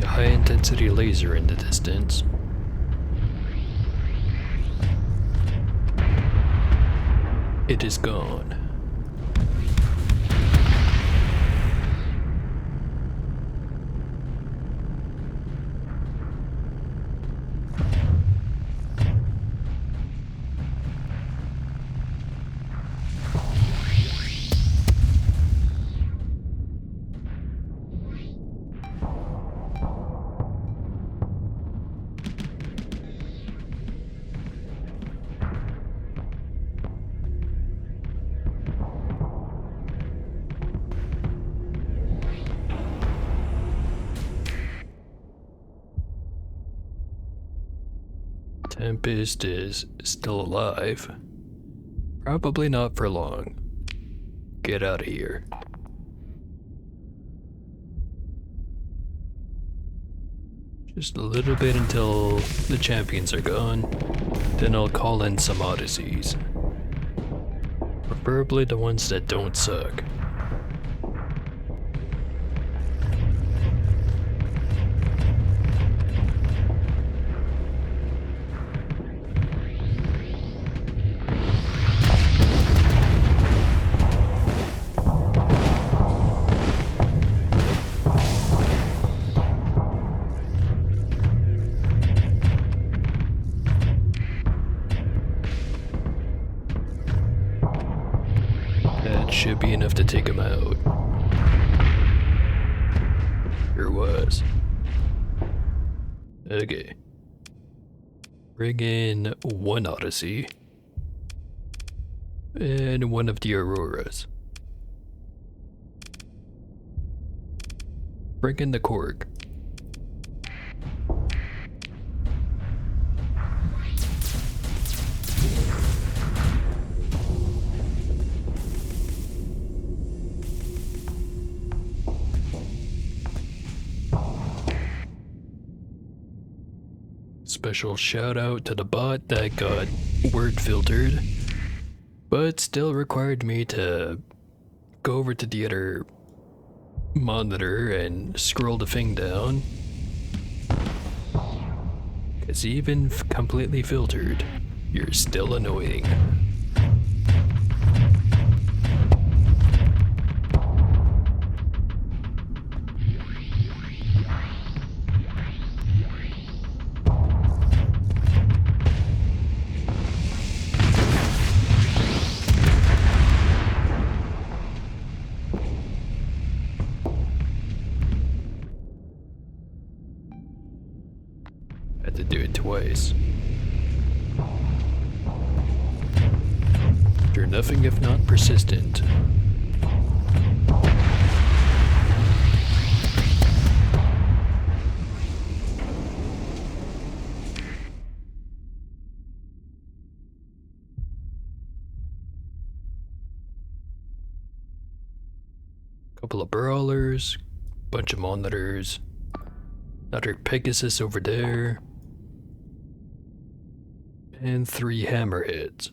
High-intensity laser in the distance. It is gone. Tempest is still alive. Probably not for long. Get out of here. Just a little bit until the champions are gone. Then I'll call in some odysseys. Preferably the ones that don't suck. Should be enough to take him out. Sure was. Okay. Bring in one Odyssey. And one of the Auroras. Bring in the Korg. Special shout out to the bot that got word filtered, but still required me to go over to the other monitor and scroll the thing down. Because even completely filtered, you're still annoying. Had to do it twice. You're nothing if not persistent. Couple of brawlers, bunch of monitors, another Pegasus over there, and 3 hammerheads.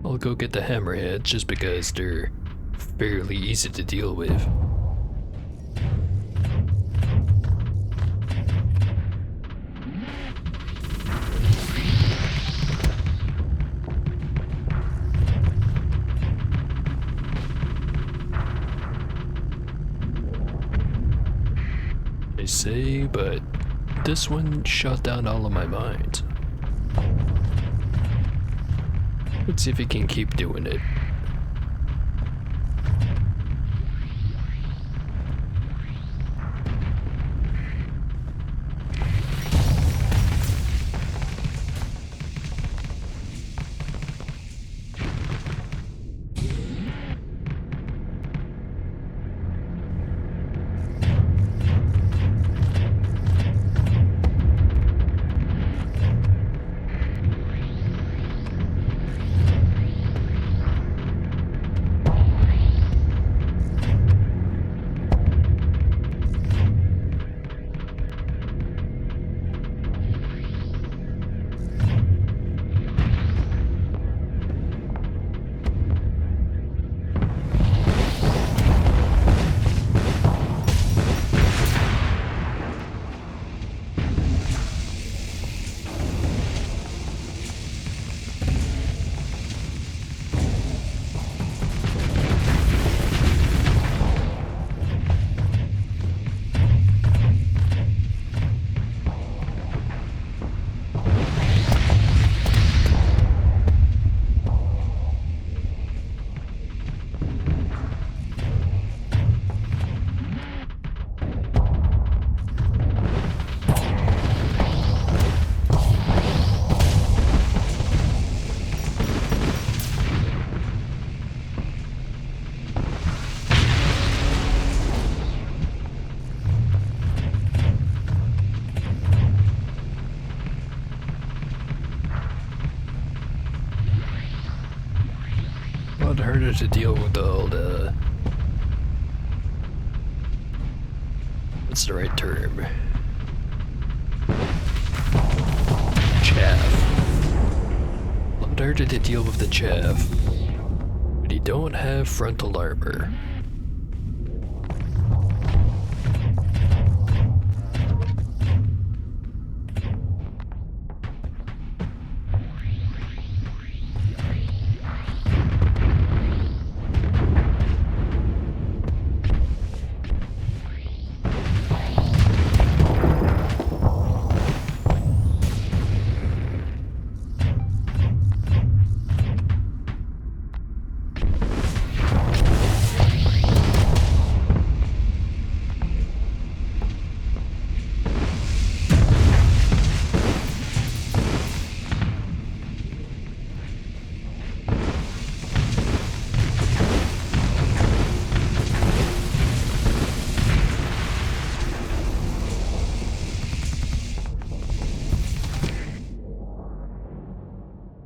I'll go get the hammerheads just because they're fairly easy to deal with. I say, but this one shot down all of my mines. Let's see if he can keep doing it. wanted to deal with all the... What's the right term? Chaff. A lot harder to deal with the chaff. But you don't have frontal armor.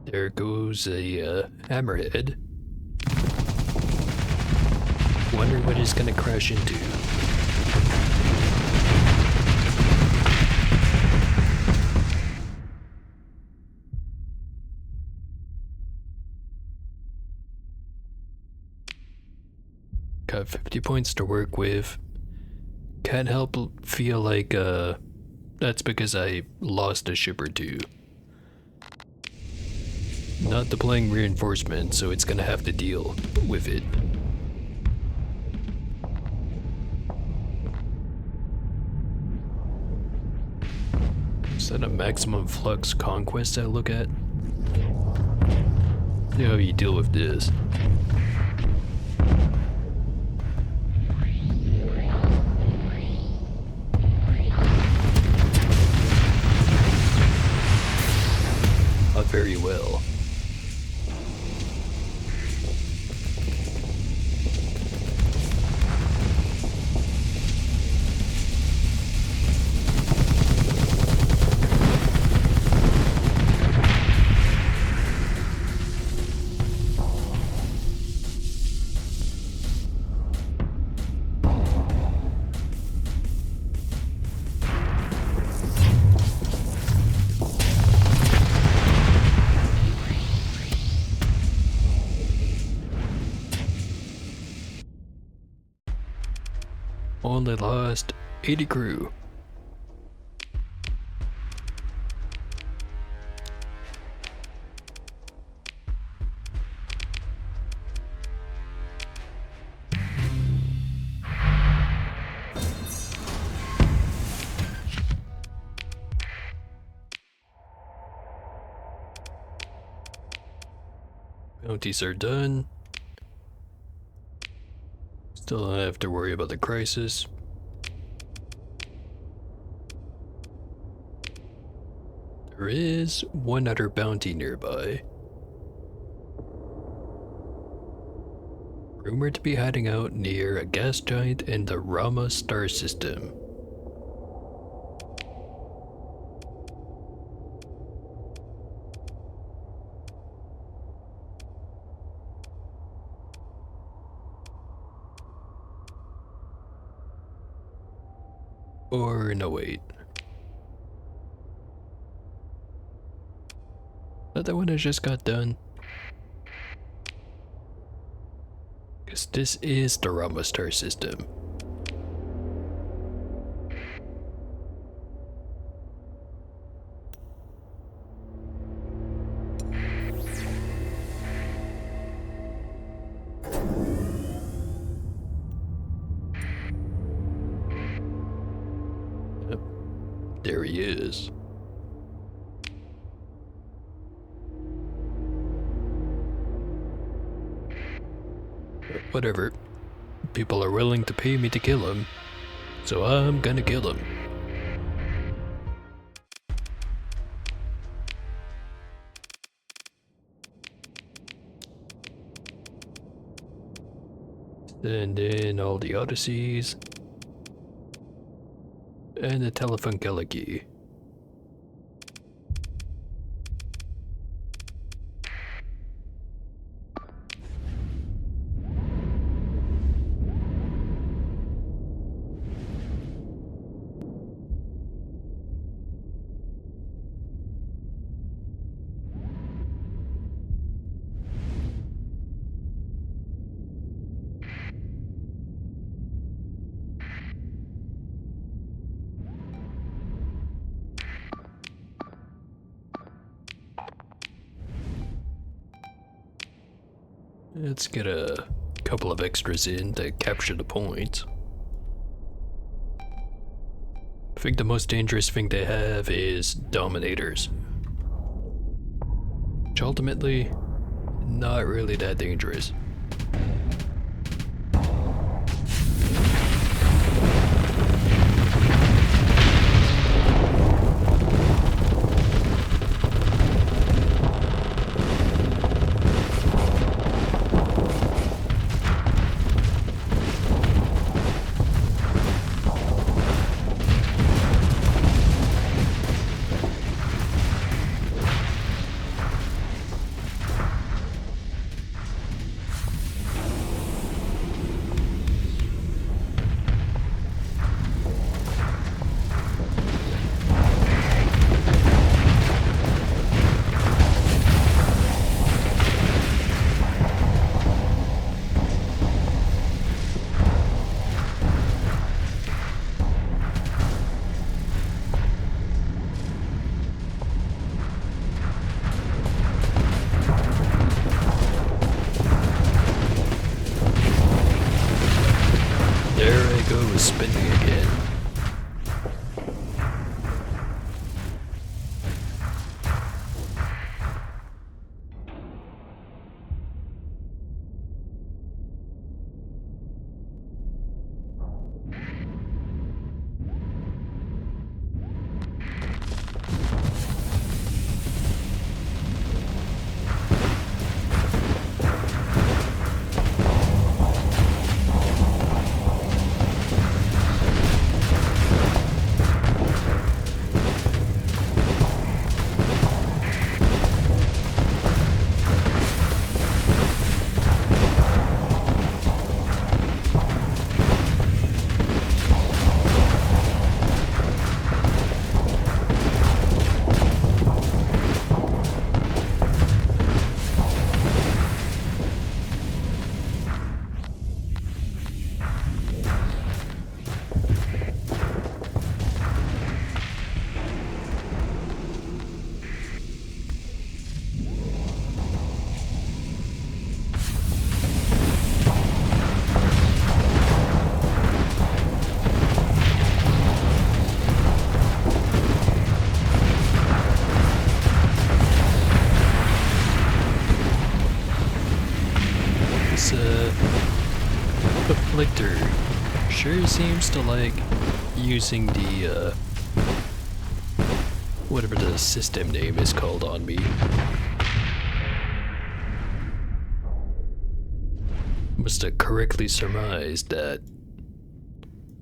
There goes a hammerhead. Wonder what it's gonna crash into. Got 50 points to work with. Can't help feel like that's because I lost a ship or two. Not deploying reinforcement, so it's gonna have to deal with it. Is that a maximum flux conquest I look at? See how you deal with this. Not very well. Only lost 80 crew. Bounties are done. Still don't have to worry about the crisis. There is one other bounty nearby. Rumored to be hiding out near a gas giant in the Rama star system. Or no, wait. That one I just got done. Because this is the Rama star system. Yep. There he is. Whatever. People are willing to pay me to kill him, so I'm gonna kill him. Send in all the Odysseys. And the telephone key. Let's get a couple of extras in to capture the point. I think the most dangerous thing they have is Dominators. Which ultimately, not really that dangerous. Spinning again. Afflictor sure seems to like using the whatever the system name is called on me. Must have correctly surmised that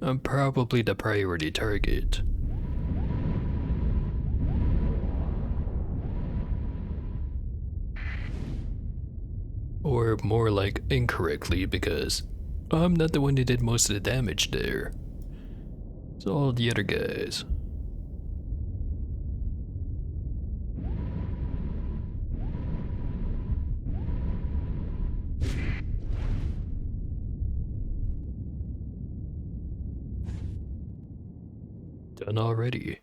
I'm probably the priority target. Or more like incorrectly, because I'm not the one who did most of the damage there. It's all the other guys. Done already.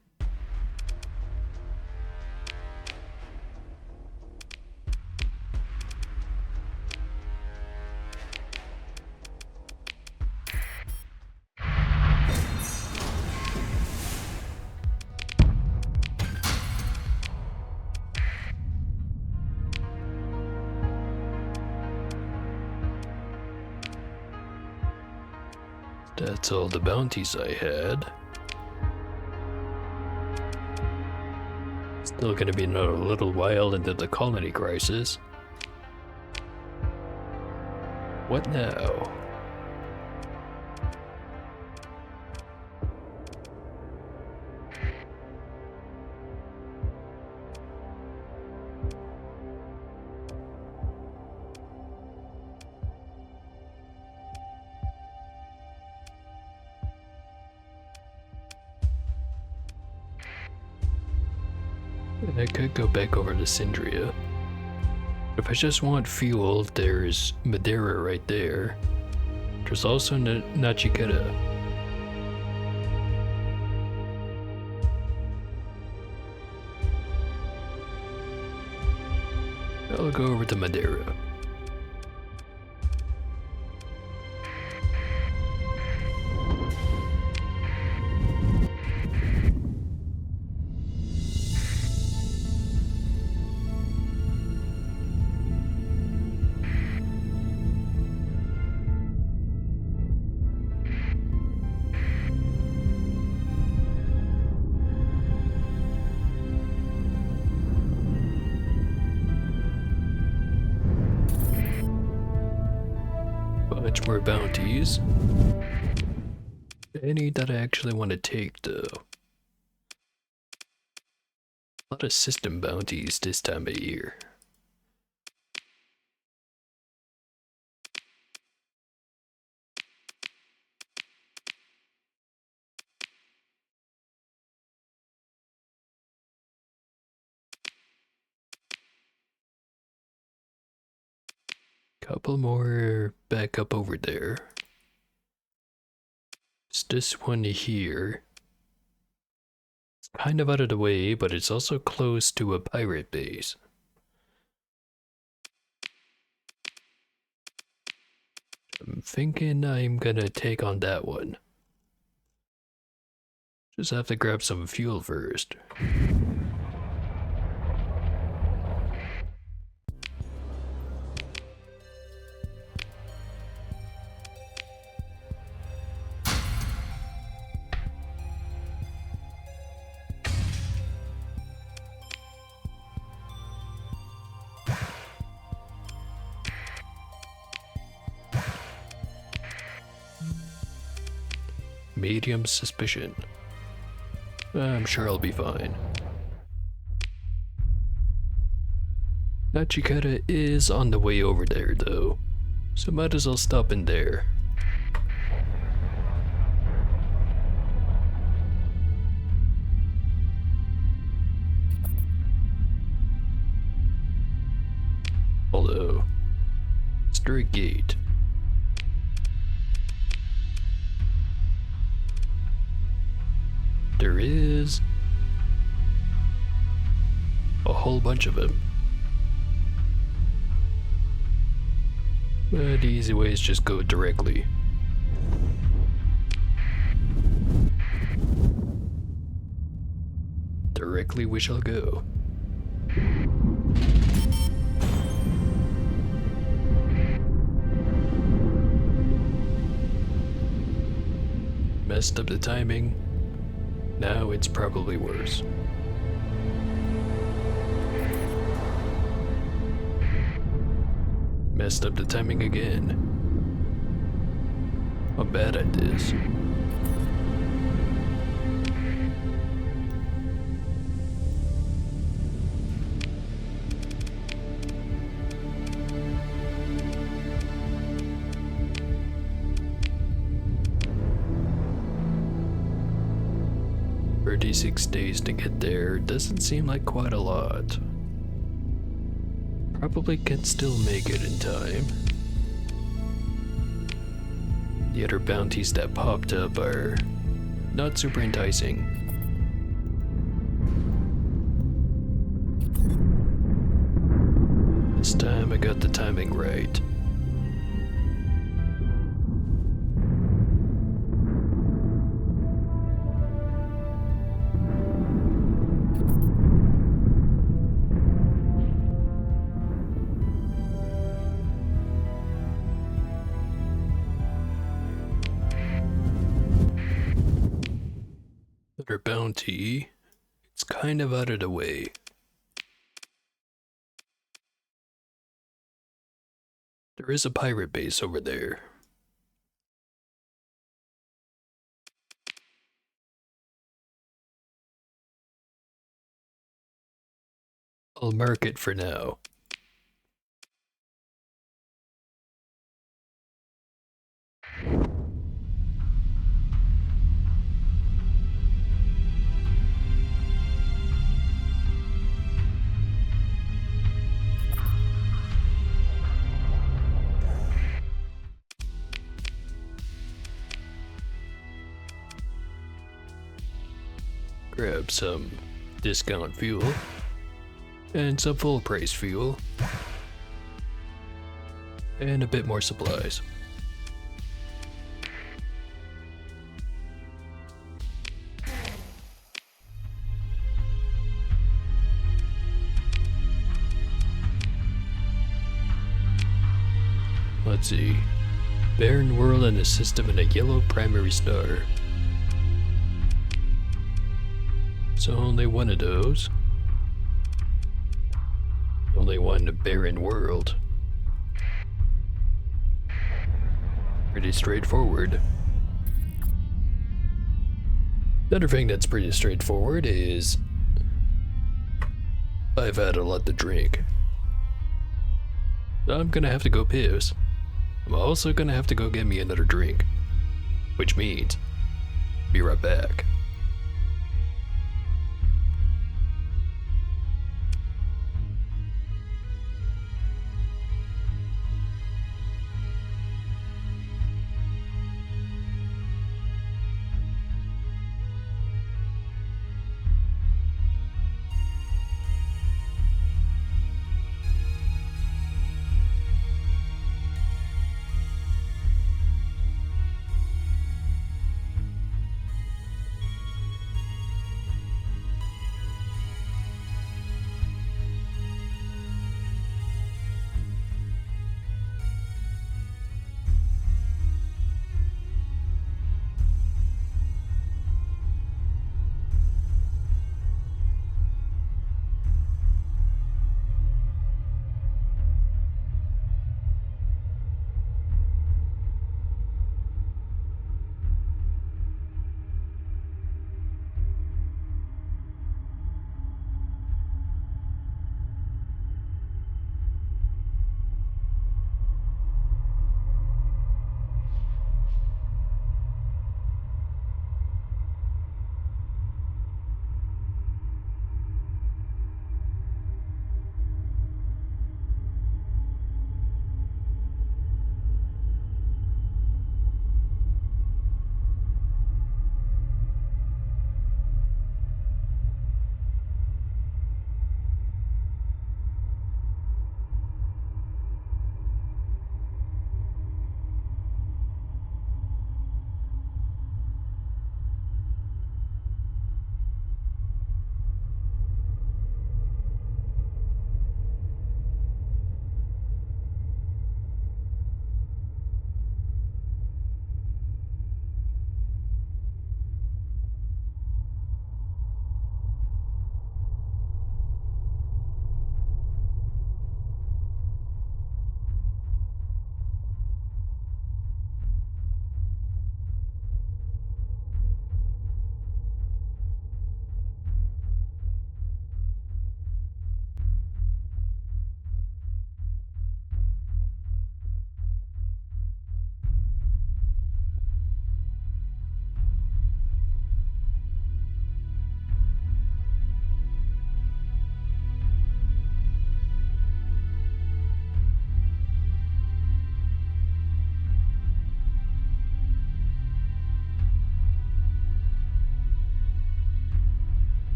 That's all the bounties I had. Still gonna be another little while into the colony crisis. What now? I could go back over to Syndria. If I just want fuel, there's Madeira right there. There's also Nachiketa. I'll go over to Madeira. bunch more bounties. Any that I actually want to take, though. A lot of system bounties this time of year. Couple more back up over there. It's this one here. It's kind of out of the way, but it's also close to a pirate base. I'm thinking I'm gonna take on that one. Just have to grab some fuel first. Medium suspicion. I'm sure I'll be fine. Nachikata is on the way over there though, so might as well stop in there. Although, is there a gate? There is a whole bunch of them. But the easy way is just go directly. Directly we shall go. Messed up the timing. Now it's probably worse. Messed up the timing again. I'm bad at this. "36 days to get there doesn't seem like quite a lot. Probably can still make it in time. The other bounties that popped up are not super enticing. This time I got the timing right. Another bounty. It's kind of out of the way. There is a pirate base over there. I'll mark it for now. Grab some discount fuel and some full price fuel and a bit more supplies. Let's see. Barren world and a system and a yellow primary star. So only one of those. Only one barren world. pretty straightforward. The other thing that's pretty straightforward is I've had a lot to drink. I'm gonna have to go piss. I'm also gonna have to go get me another drink. Which means, be right back.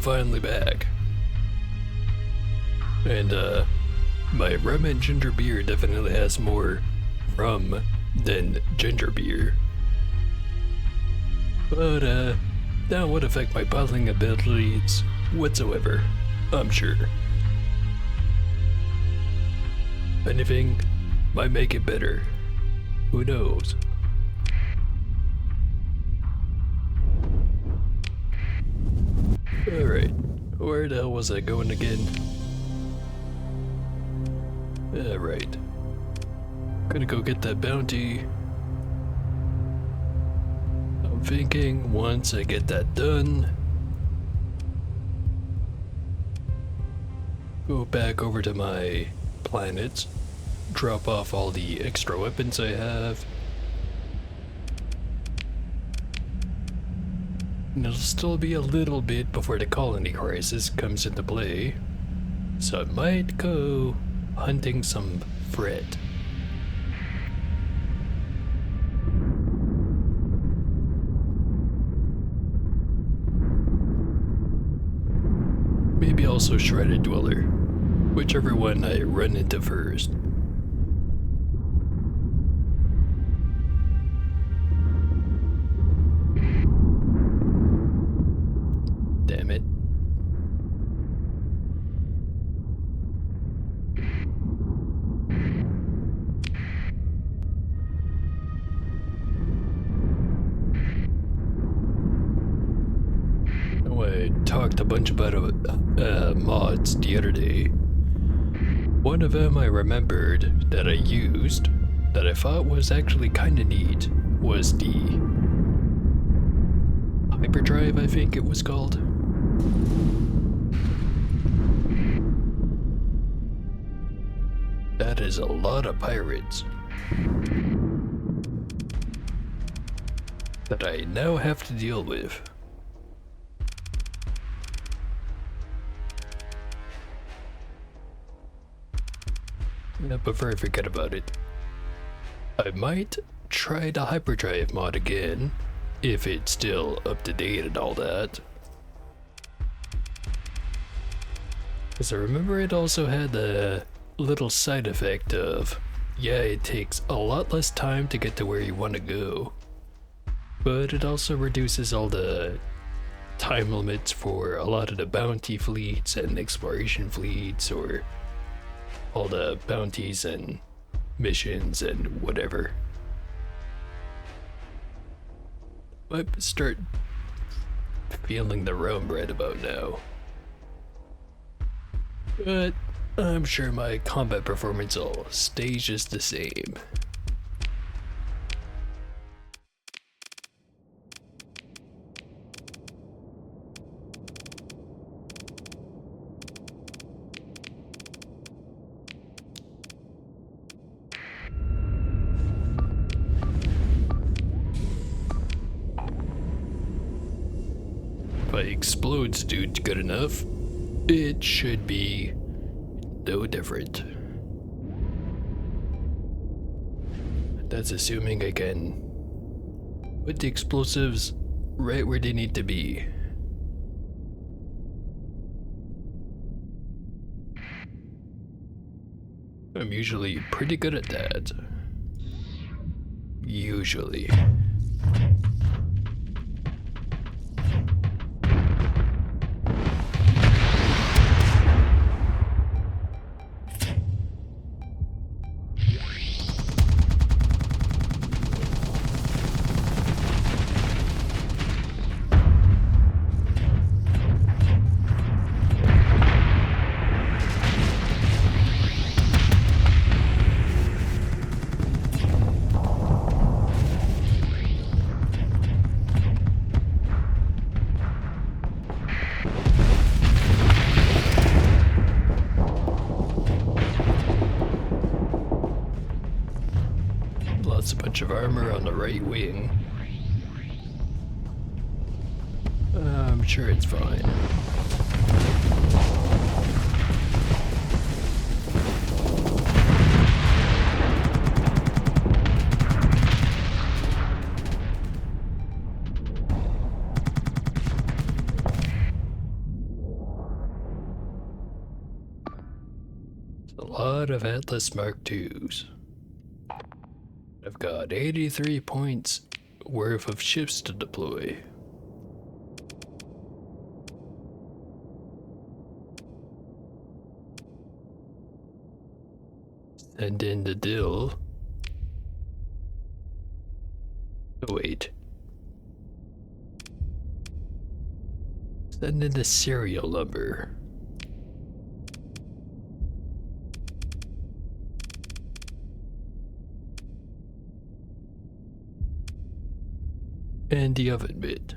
finally back. And, my rum and ginger beer definitely has more rum than ginger beer. But, that won't affect my bottling abilities whatsoever, I'm sure. If anything, might make it better. Who knows? Alright, where the hell was I going again? Alright. Gonna go get that bounty. I'm thinking once I get that done, go back over to my planet, drop off all the extra weapons I have. And it'll still be a little bit before the colony crisis comes into play, so I might go hunting some Fred. Maybe also Shredded Dweller, whichever one I run into first. Damn it. I talked a bunch about mods the other day. One of them I remembered that I used that I thought was actually kinda neat was the Hyperdrive, I think it was called. That is a lot of pirates that I now have to deal with. Before I forget about it, I might try the Hyperdrive mod again, if it's still up to date and all that. Because I remember it also had a little side effect of, yeah, it takes a lot less time to get to where you want to go, but it also reduces all the time limits for a lot of the bounty fleets and exploration fleets, or all the bounties and missions and whatever. Might start feeling the rum right about now. But I'm sure my combat performance will stay just the same. If I explodes dude good enough, it should be no different. That's assuming I can put the explosives right where they need to be. I'm usually pretty good at that. Usually. Lost a bunch of armor on the right wing. I'm sure it's fine. A lot of Atlas Mark IIs. I've got 83 points worth of ships to deploy. Send in the dill. Oh wait. Send in the serial number. And the oven mitt.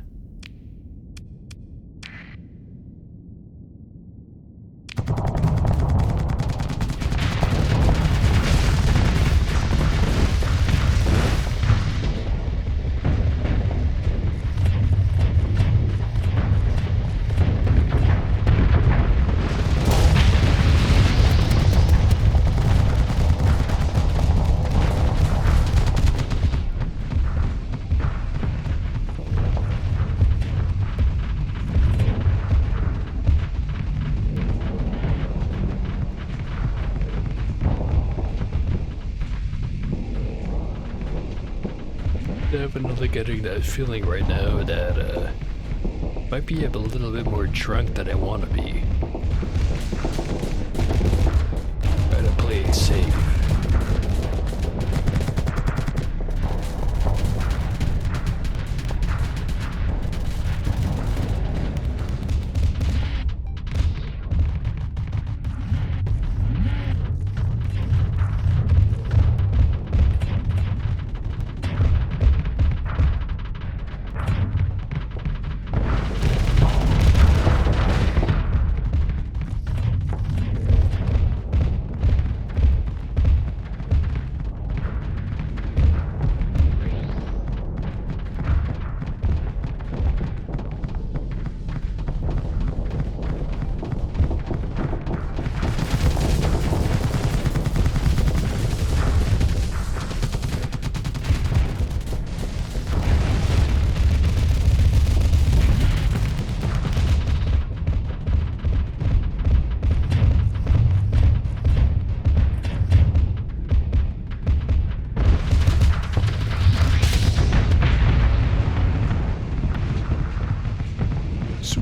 Definitely getting that feeling right now that might be a little bit more drunk than I want to be. Try to play it safe.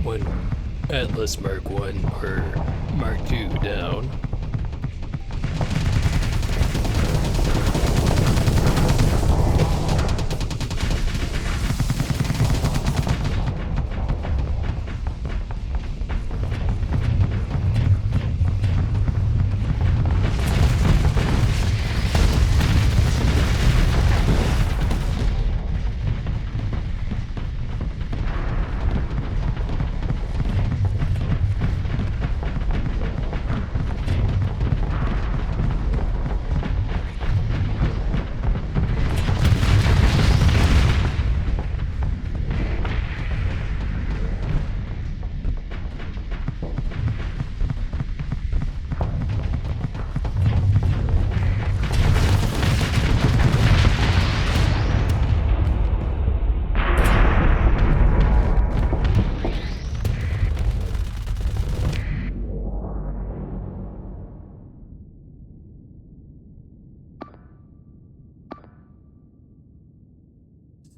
One Atlas Mark 1 or Mark 2 down.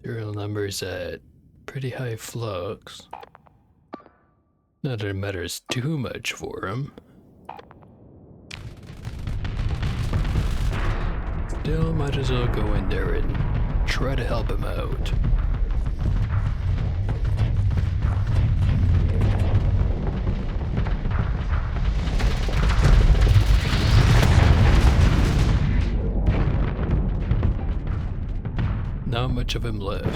Serial numbers at pretty high flux. Not that it matters too much for him. Still might as well go in there and try to help him out. Not much of him left.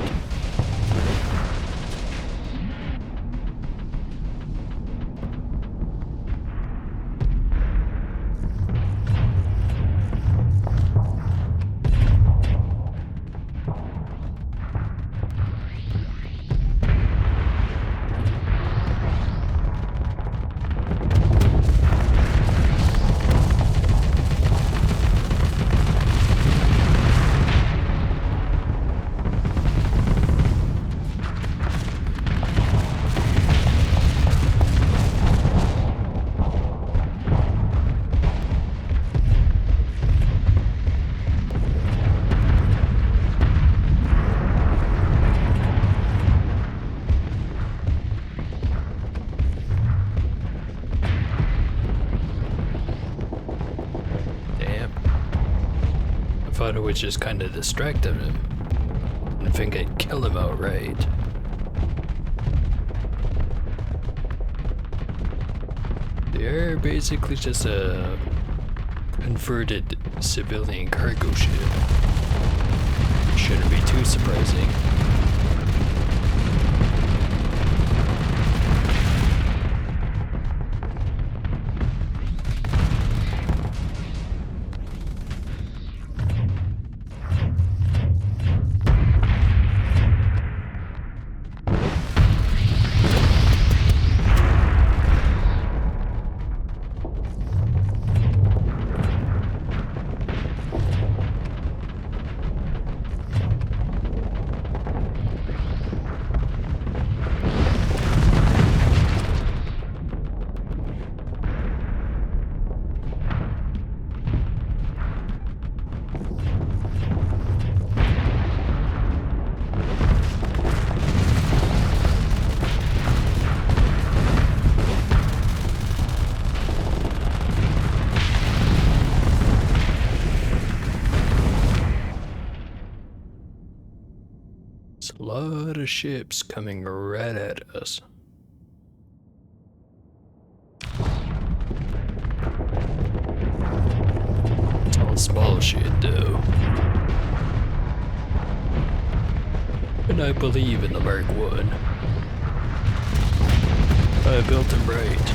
thought I was just kind of distracting him. I think I'd kill him outright. They're basically just a converted civilian cargo ship. Shouldn't be too surprising. A lot of ships coming right at us. It's all small shit though. And I believe in the Mark 1. I built him right.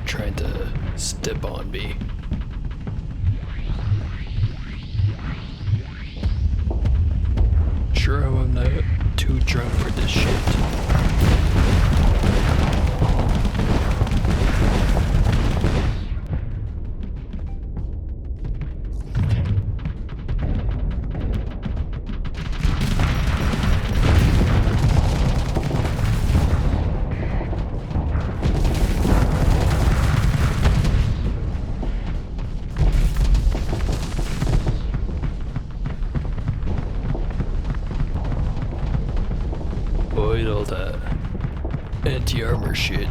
Trying to step on me. Sure, I'm not too drunk for this shit. Avoid all that anti-armor shit.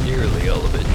Nearly all of it.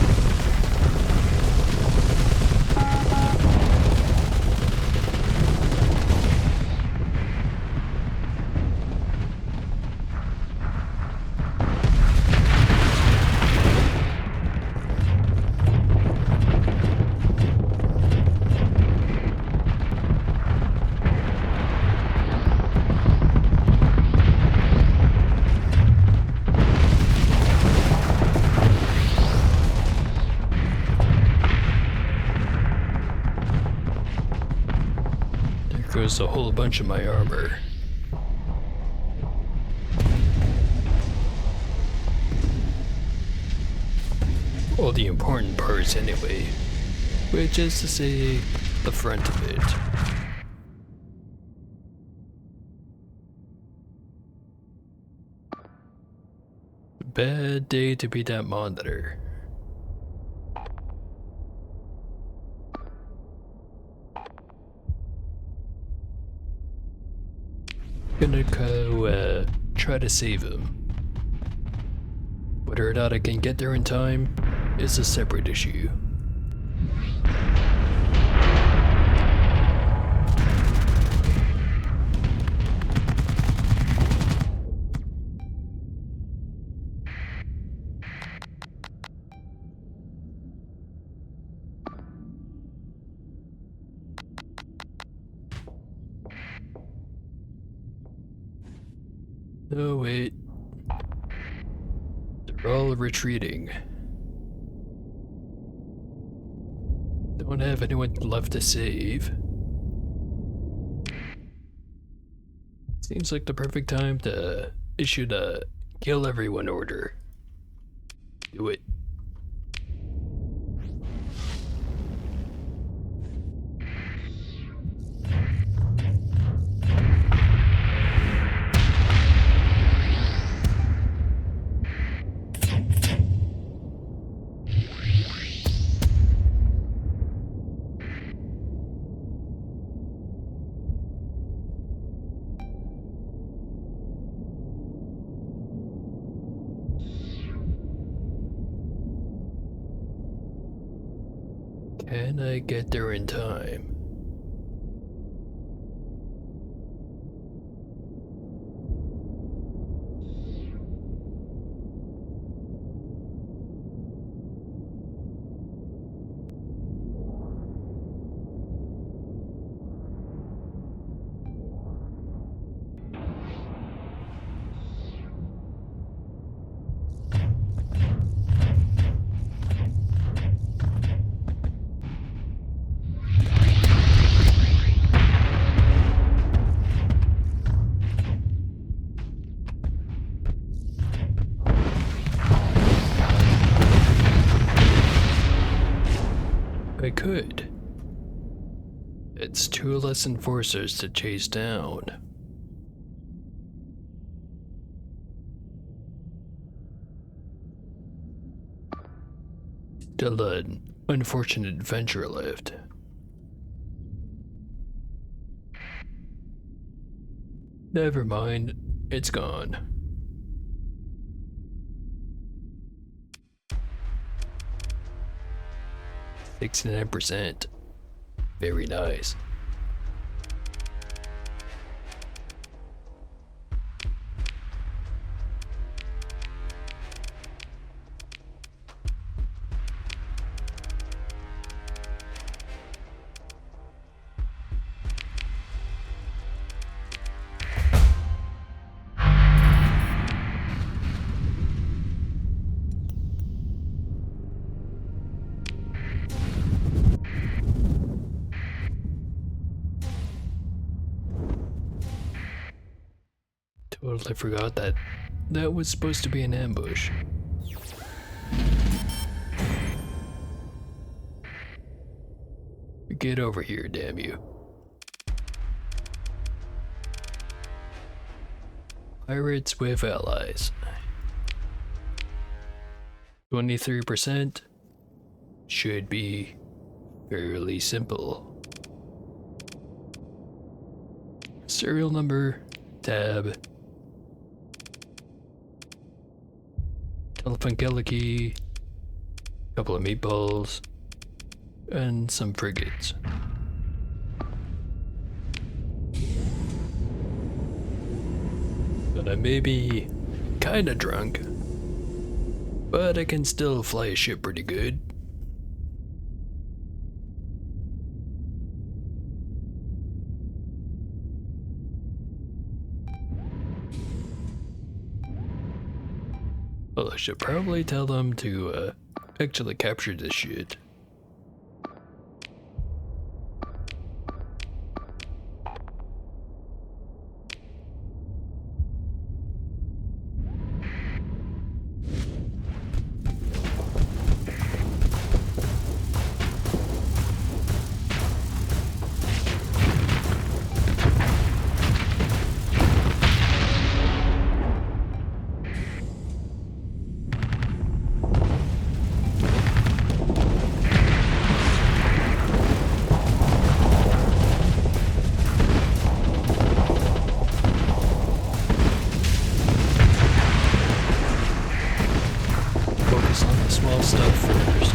Goes a whole bunch of my armor. the important parts anyway, which is to say, the front of it. Bad day to be that monitor. Gonna go try to save him. Whether or not I can get there in time is a separate issue. Oh wait. They're all retreating. Don't have anyone left to save. Seems like the perfect time to issue the kill everyone order. Do it. Can I get there in time? I could. It's two less enforcers to chase down. Still an unfortunate adventure left. Never mind, it's gone. %. Very nice. Totally forgot that was supposed to be an ambush. Get over here, damn you. Pirates with allies. 23% should be fairly simple. Serial number, tab. Elephant Gillicky, couple of meatballs, and some frigates. And I may be kinda drunk, but I can still fly a ship pretty good. Well, I should probably tell them to actually capture this shit. stuff first.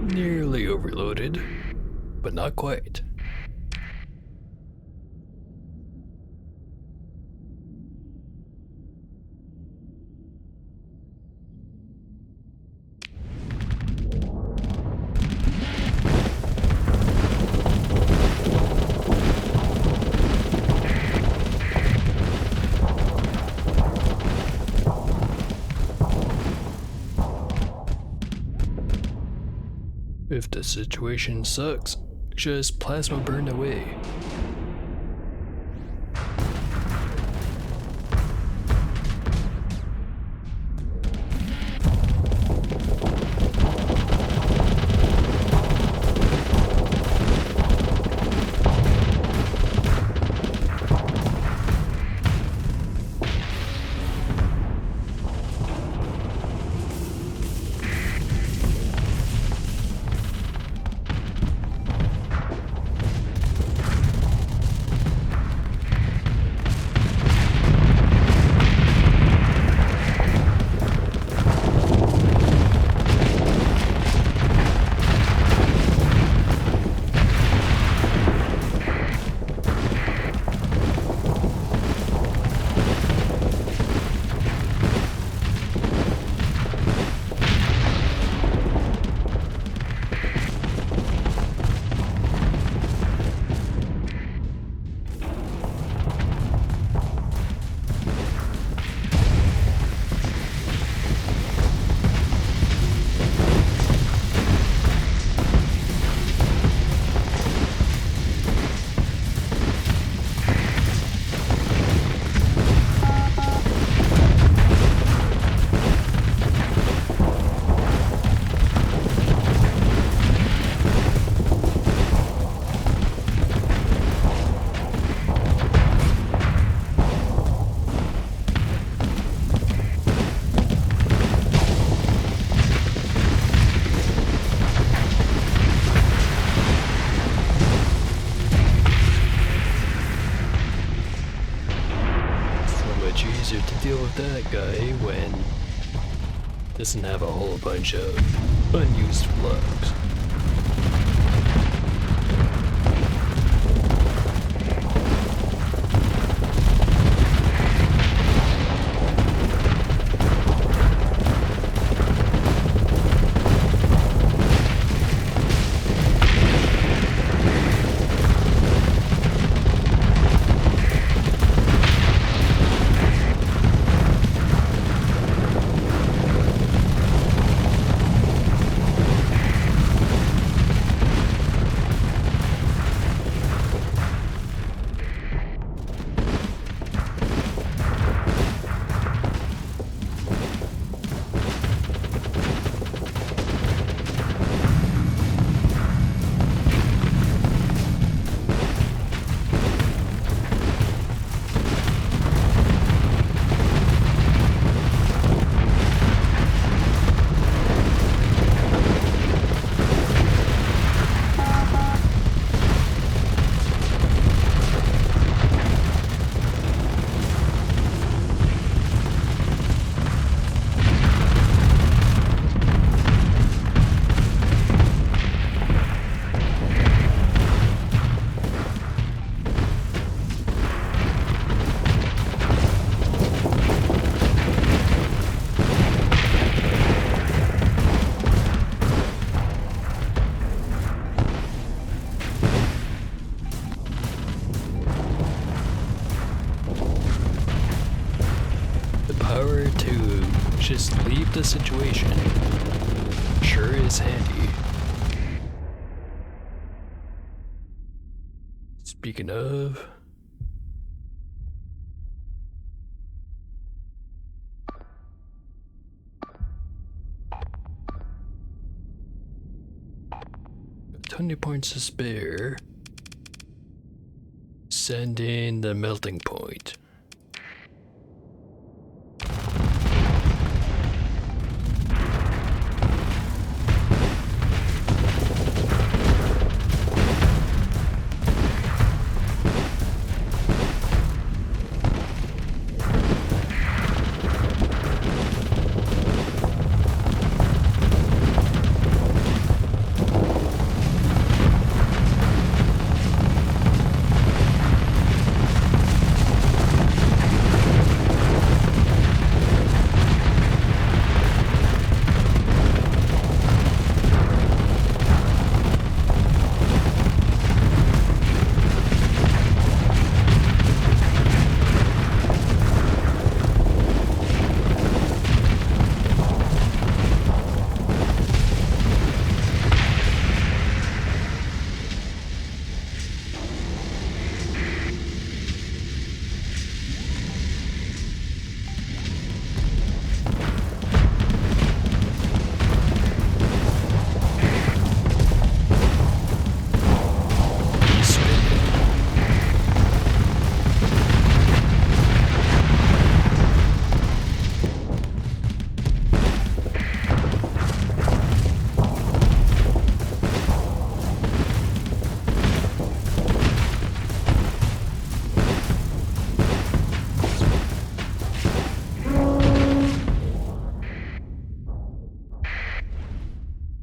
Nearly overloaded, but not quite. If the situation sucks, just plasma burn away. Easier to deal with that guy when doesn't have a whole bunch of unused plugs. leave the situation. Sure is handy. Speaking of... got 20 points to spare. Send in the melting point.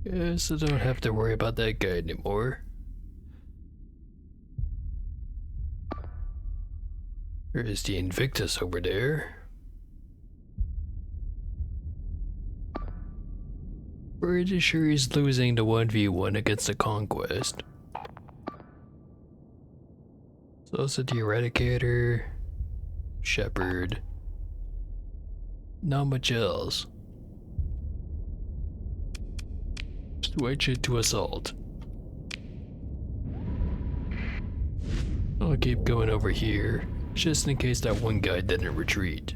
Guess I don't have to worry about that guy anymore. There's the Invictus over there. Pretty sure he's losing the 1v1 against the Conquest. So also the Eradicator, Shepherd. Not much else. Switch it to Assault. I'll keep going over here, just in case that one guy didn't retreat.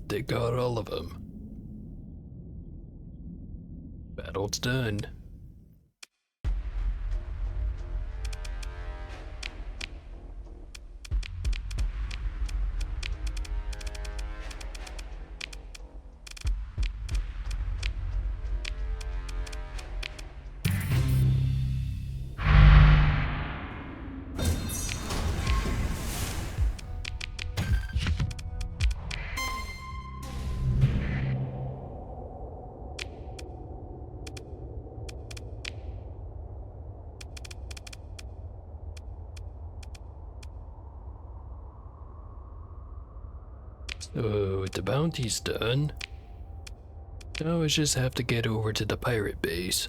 They got all of them. Battle's done. So, the bounty's done. Now I just have to get over to the pirate base.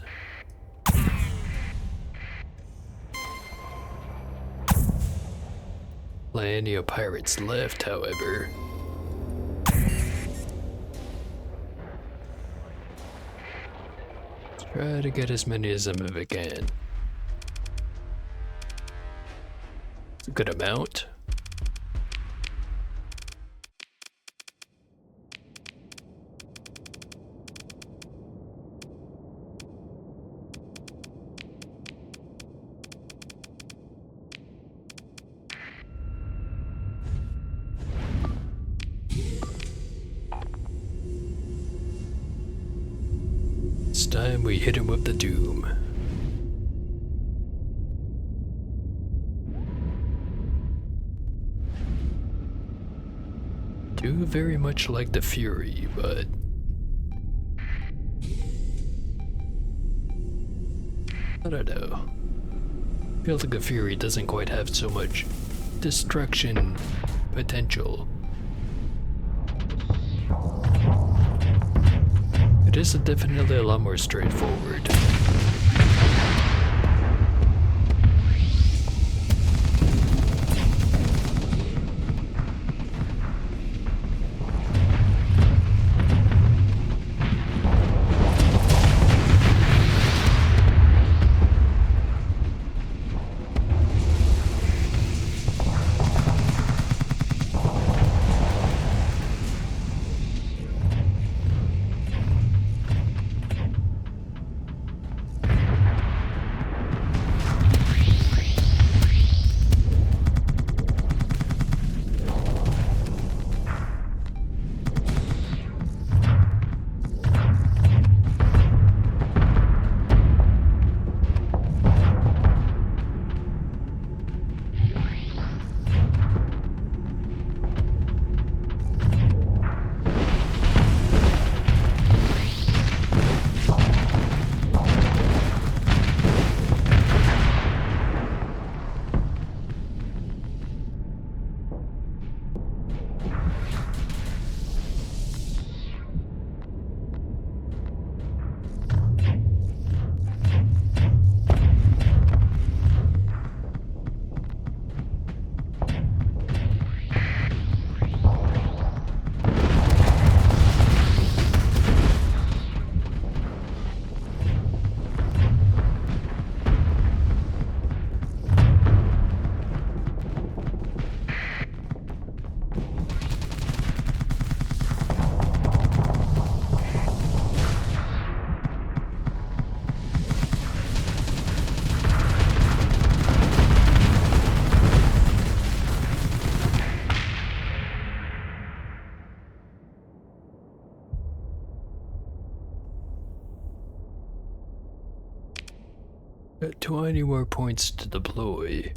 Plenty of pirates left, however. Try to get as many as them if I can. It's a good amount. It's time we hit him with the doom. do very much like the Fury, but I don't know. Feels like the Fury doesn't quite have so much destruction potential. It is definitely a lot more straightforward. Got 20 more points to deploy.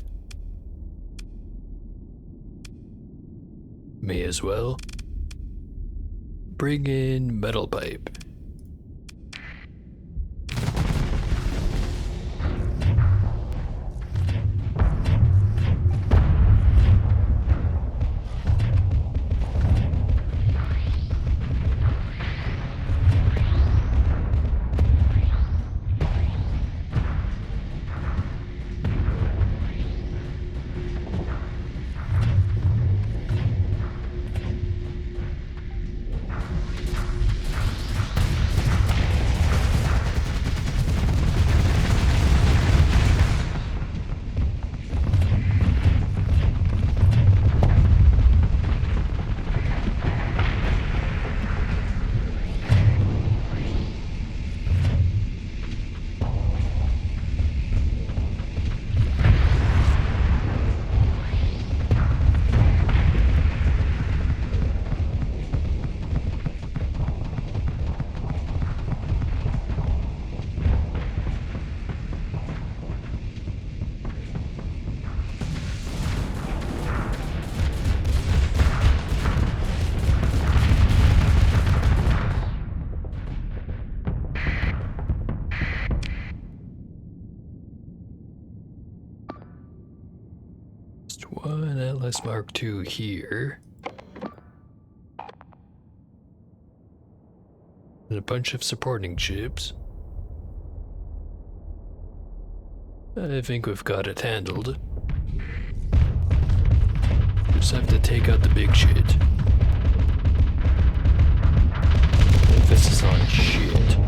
May as well bring in metal pipe. One Atlas Mark II here. And a bunch of supporting ships. I think we've got it handled. Just have to take out the big shit. Emphasis on shit.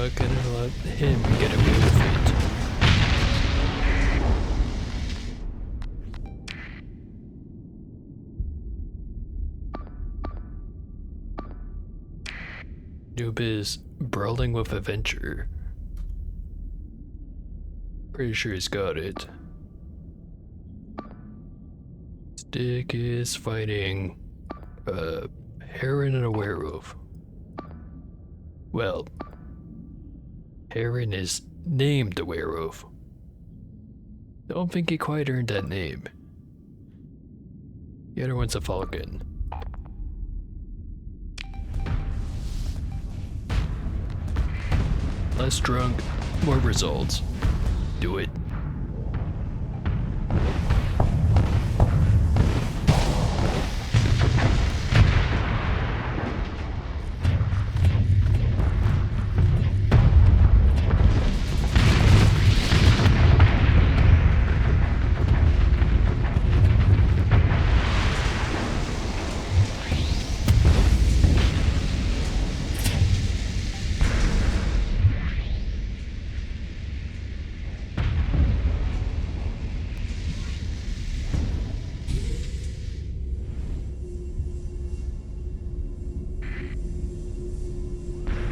not gonna let him get away with it. Noob is brawling with adventure. Pretty sure he's got it. Stick is fighting a heron and a werewolf. Well, heron is named the werewolf. Don't think he quite earned that name. The other one's a falcon. Less drunk, more results. Do it.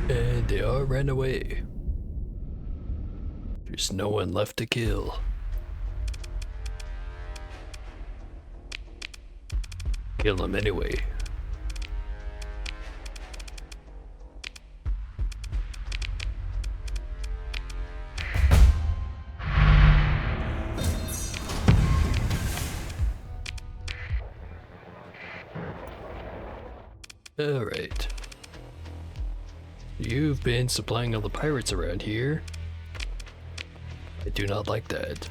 And they all ran away. There's no one left to kill. Kill them anyway. Alright. You've been supplying all the pirates around here. I do not like that.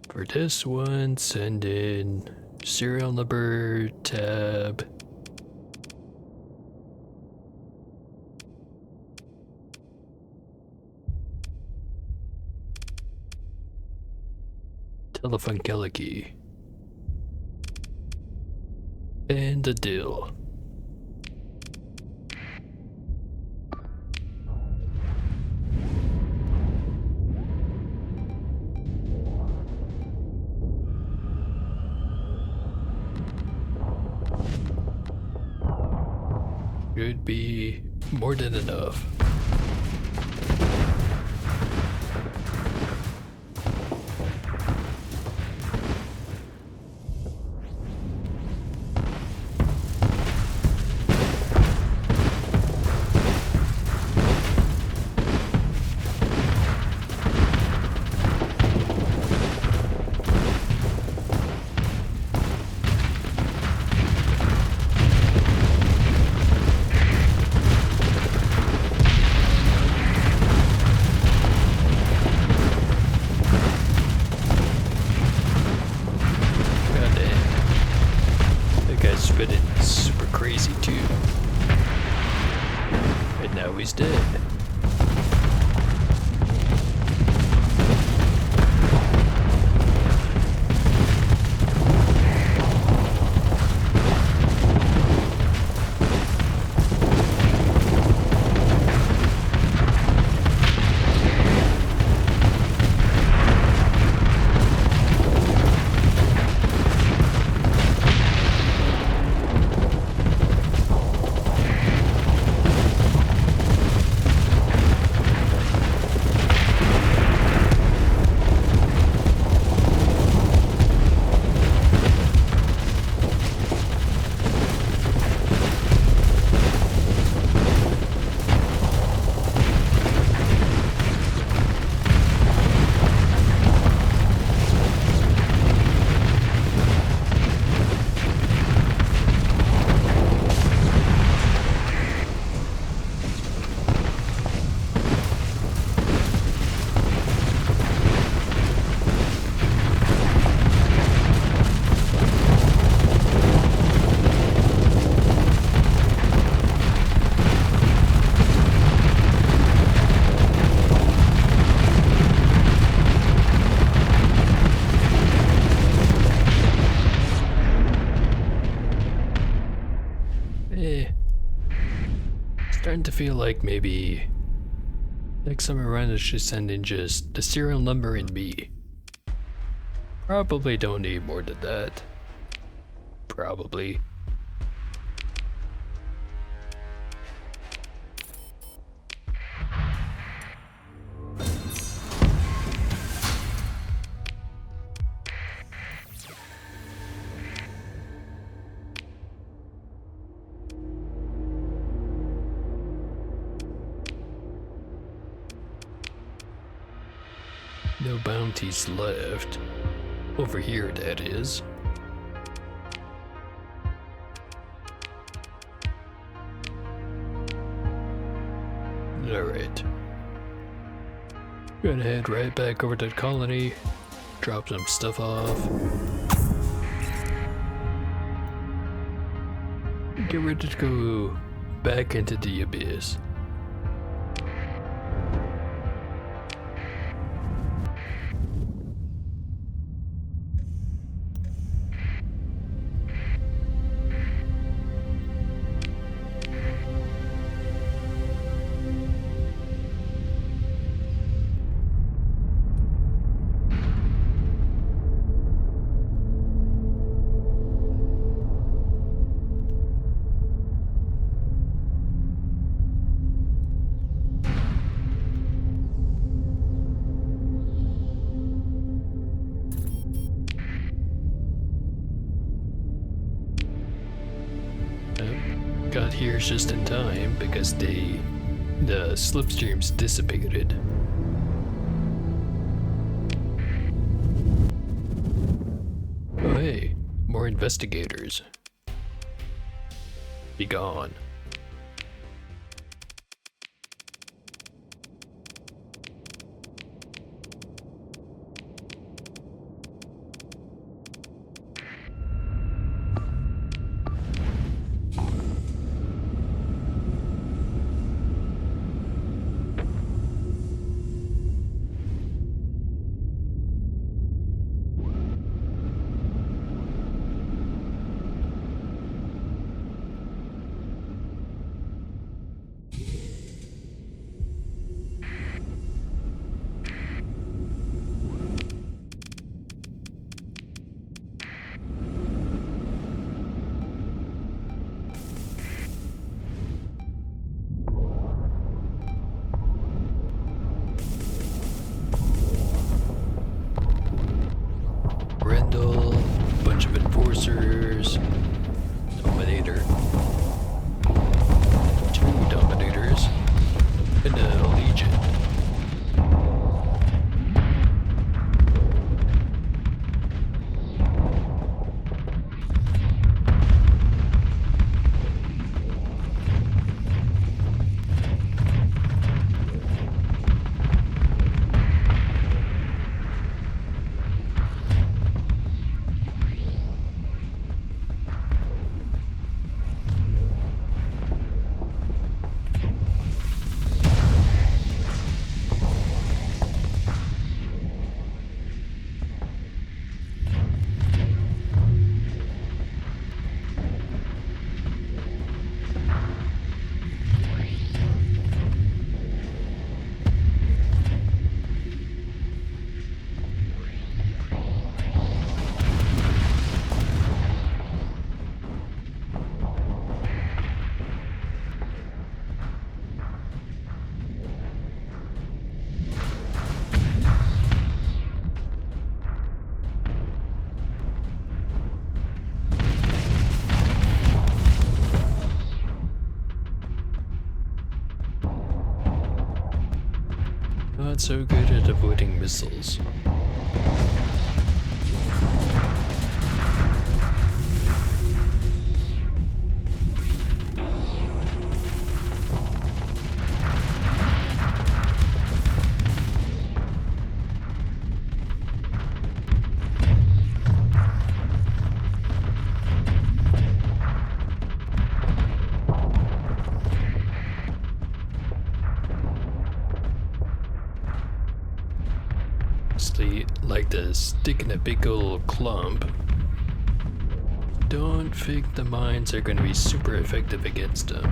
For this one, send in serial number, tab. Telefunkeliki. And the dill. Should be more than enough. Spinning super crazy too. And now he's dead. Starting to feel like maybe next time around I should send in just the serial number and me. Probably don't need more than that. Probably. No bounties left. Over here, that is. Alright. Gonna head right back over to the colony, drop some stuff off. Get ready to go back into the abyss. Got here just in time because the slipstreams dissipated. Oh hey, more investigators. Be gone. Bunch of enforcers, Dominator, 2 Dominators, and a Legion. Not so good at avoiding missiles. Like to stick in a big old clump. Don't think the mines are going to be super effective against them.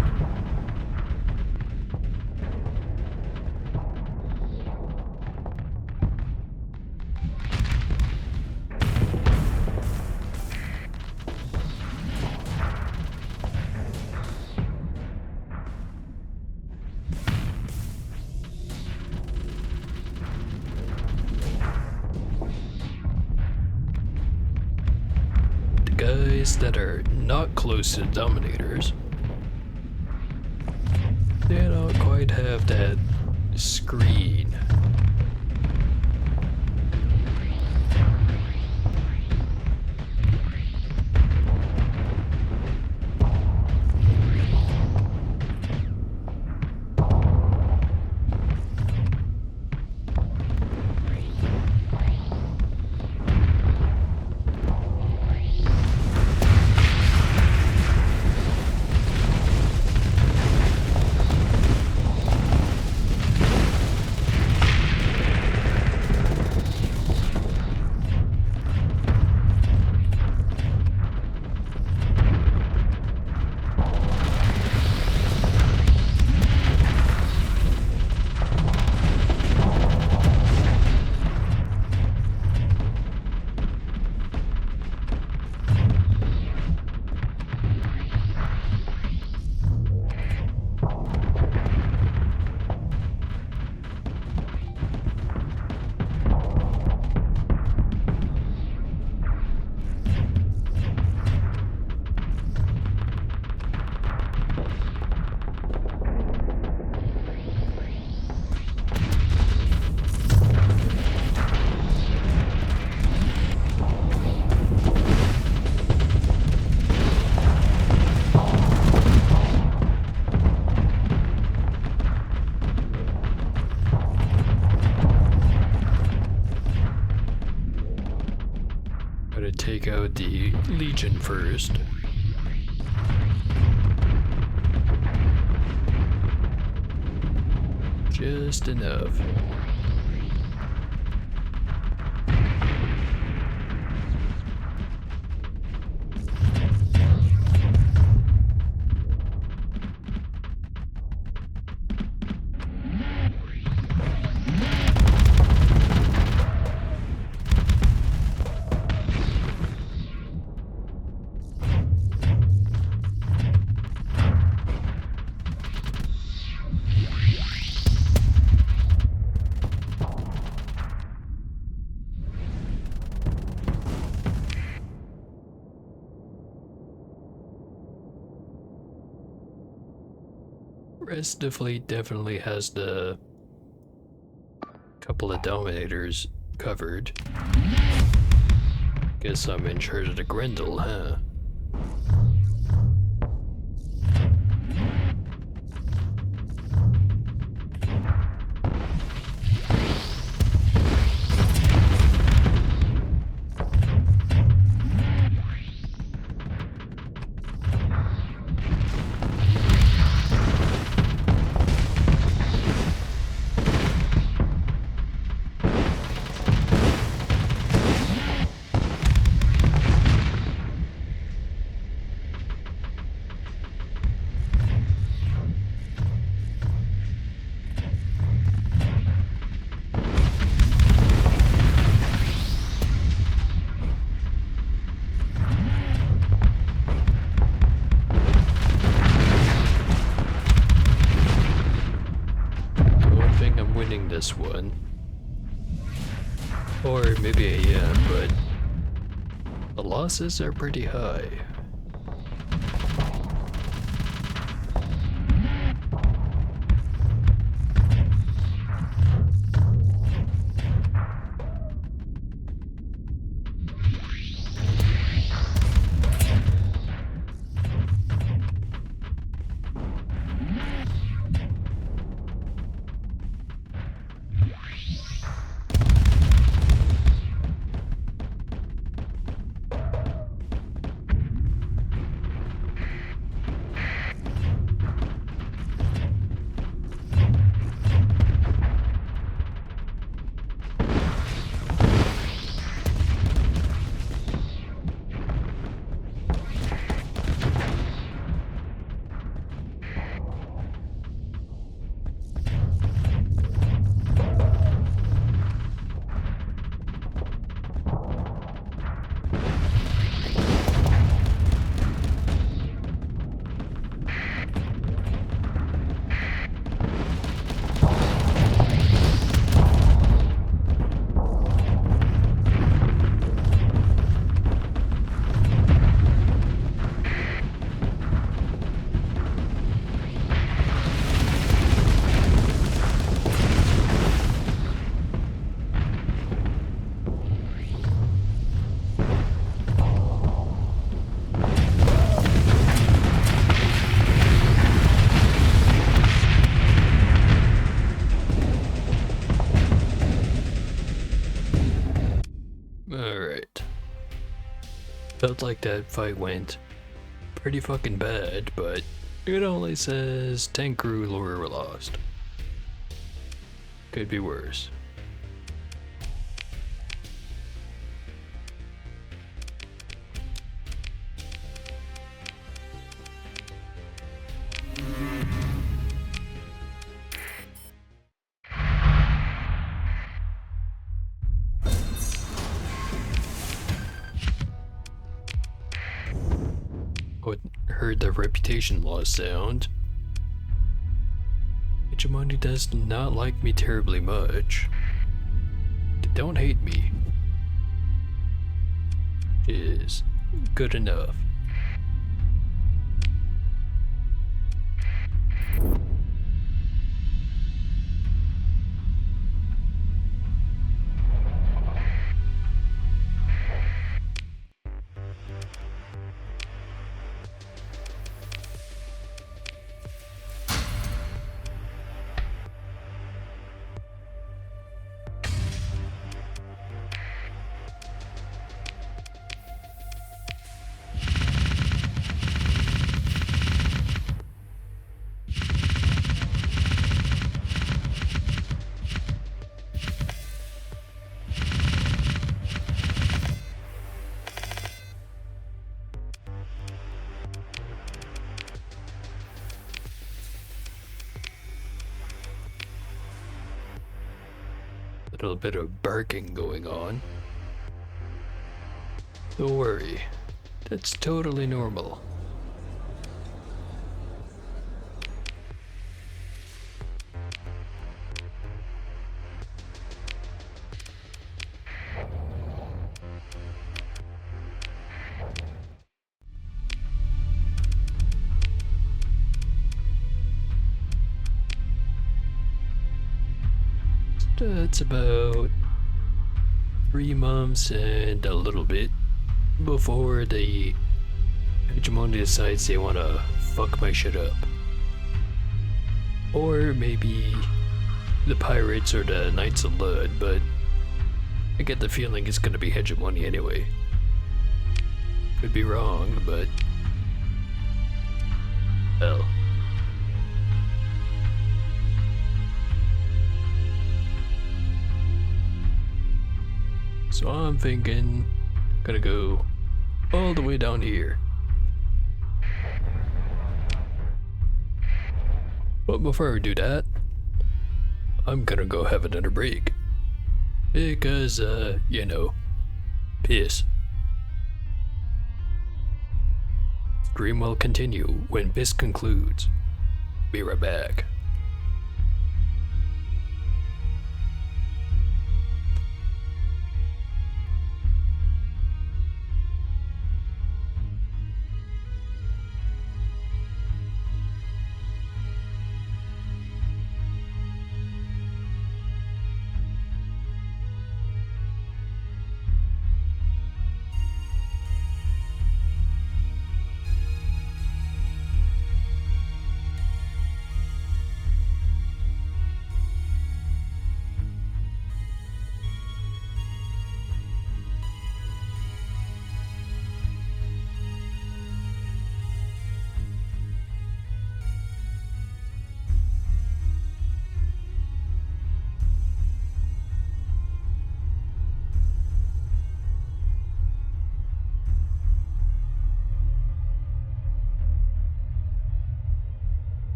place that are not close to the Dominators. They don't quite have that screen. Gotta take out the Legion first. Just enough. Rest of the fleet definitely has the couple of Dominators covered. Guess I'm in charge of the Grendel, huh? This one. Or maybe I am, but the losses are pretty high. Felt like that fight went pretty fucking bad, but it only says 10 crew were lost. Could be worse. Heard the reputation loss sound. Hegemony does not like me terribly much. They don't hate me. Is good enough. Little bit of barking going on. Don't worry, that's totally normal. It's about 3 months and a little bit before the Hegemony decides they want to fuck my shit up. Or maybe the Pirates or the Knights of Lud, but I get the feeling it's gonna be Hegemony anyway. Could be wrong, but hell. So I'm thinking, gonna go all the way down here. But before we do that, I'm gonna go have another break. Because, you know, piss. Stream will continue when piss concludes. Be right back.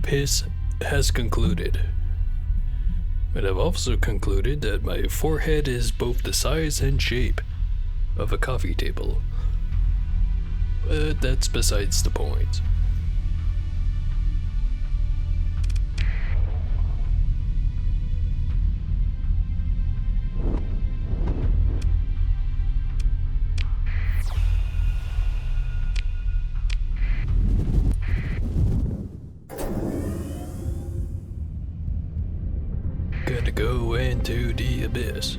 piss has concluded. And I've also concluded that my forehead is both the size and shape of a coffee table. But that's besides the point. Gonna go into the abyss.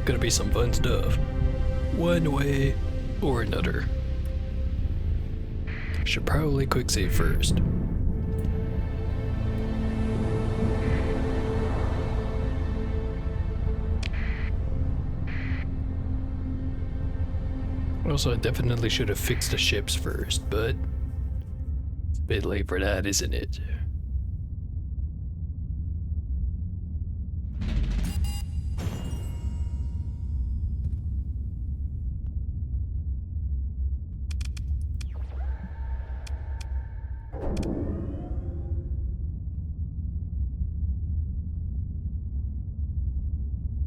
Gonna be some fun stuff. One way or another. Should probably quick save first. Also, I definitely should have fixed the ships first, but it's a bit late for that, isn't it?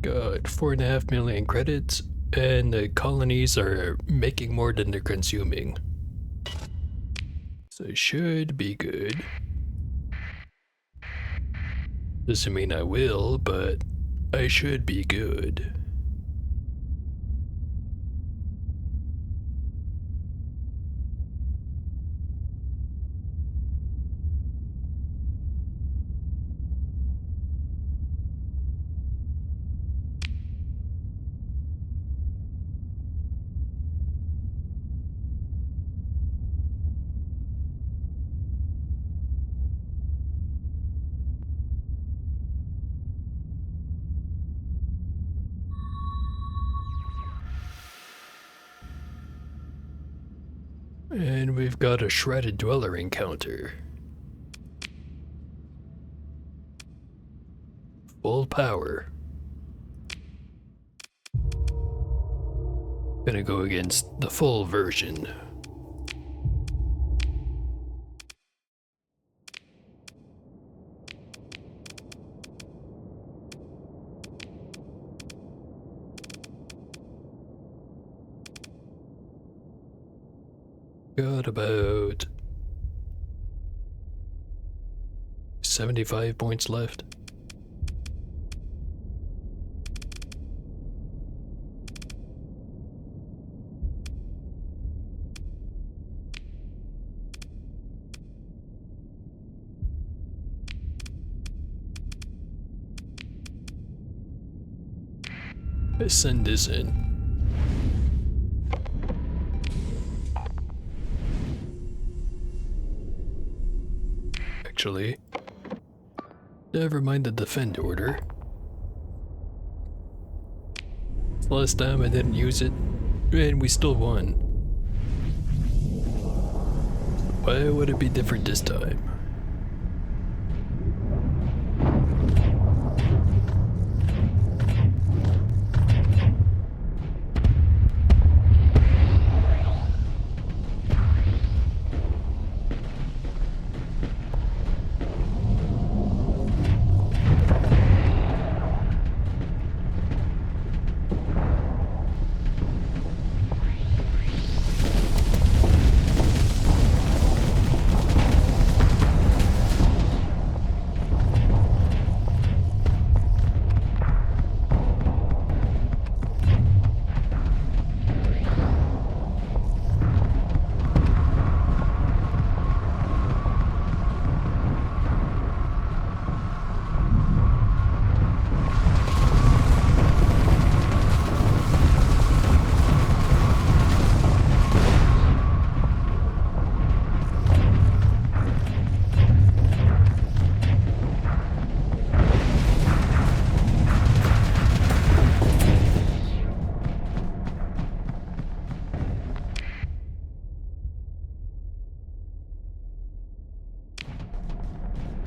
Got 4.5 million credits, and the colonies are making more than they're consuming. So it should be good. Doesn't mean I will, but I should be good. And we've got a shredded dweller encounter. Full power. Gonna go against the full version. Got about 75 points left. Let's send this in. Actually, never mind the defend order. Last time I didn't use it, and we still won. Why would it be different this time?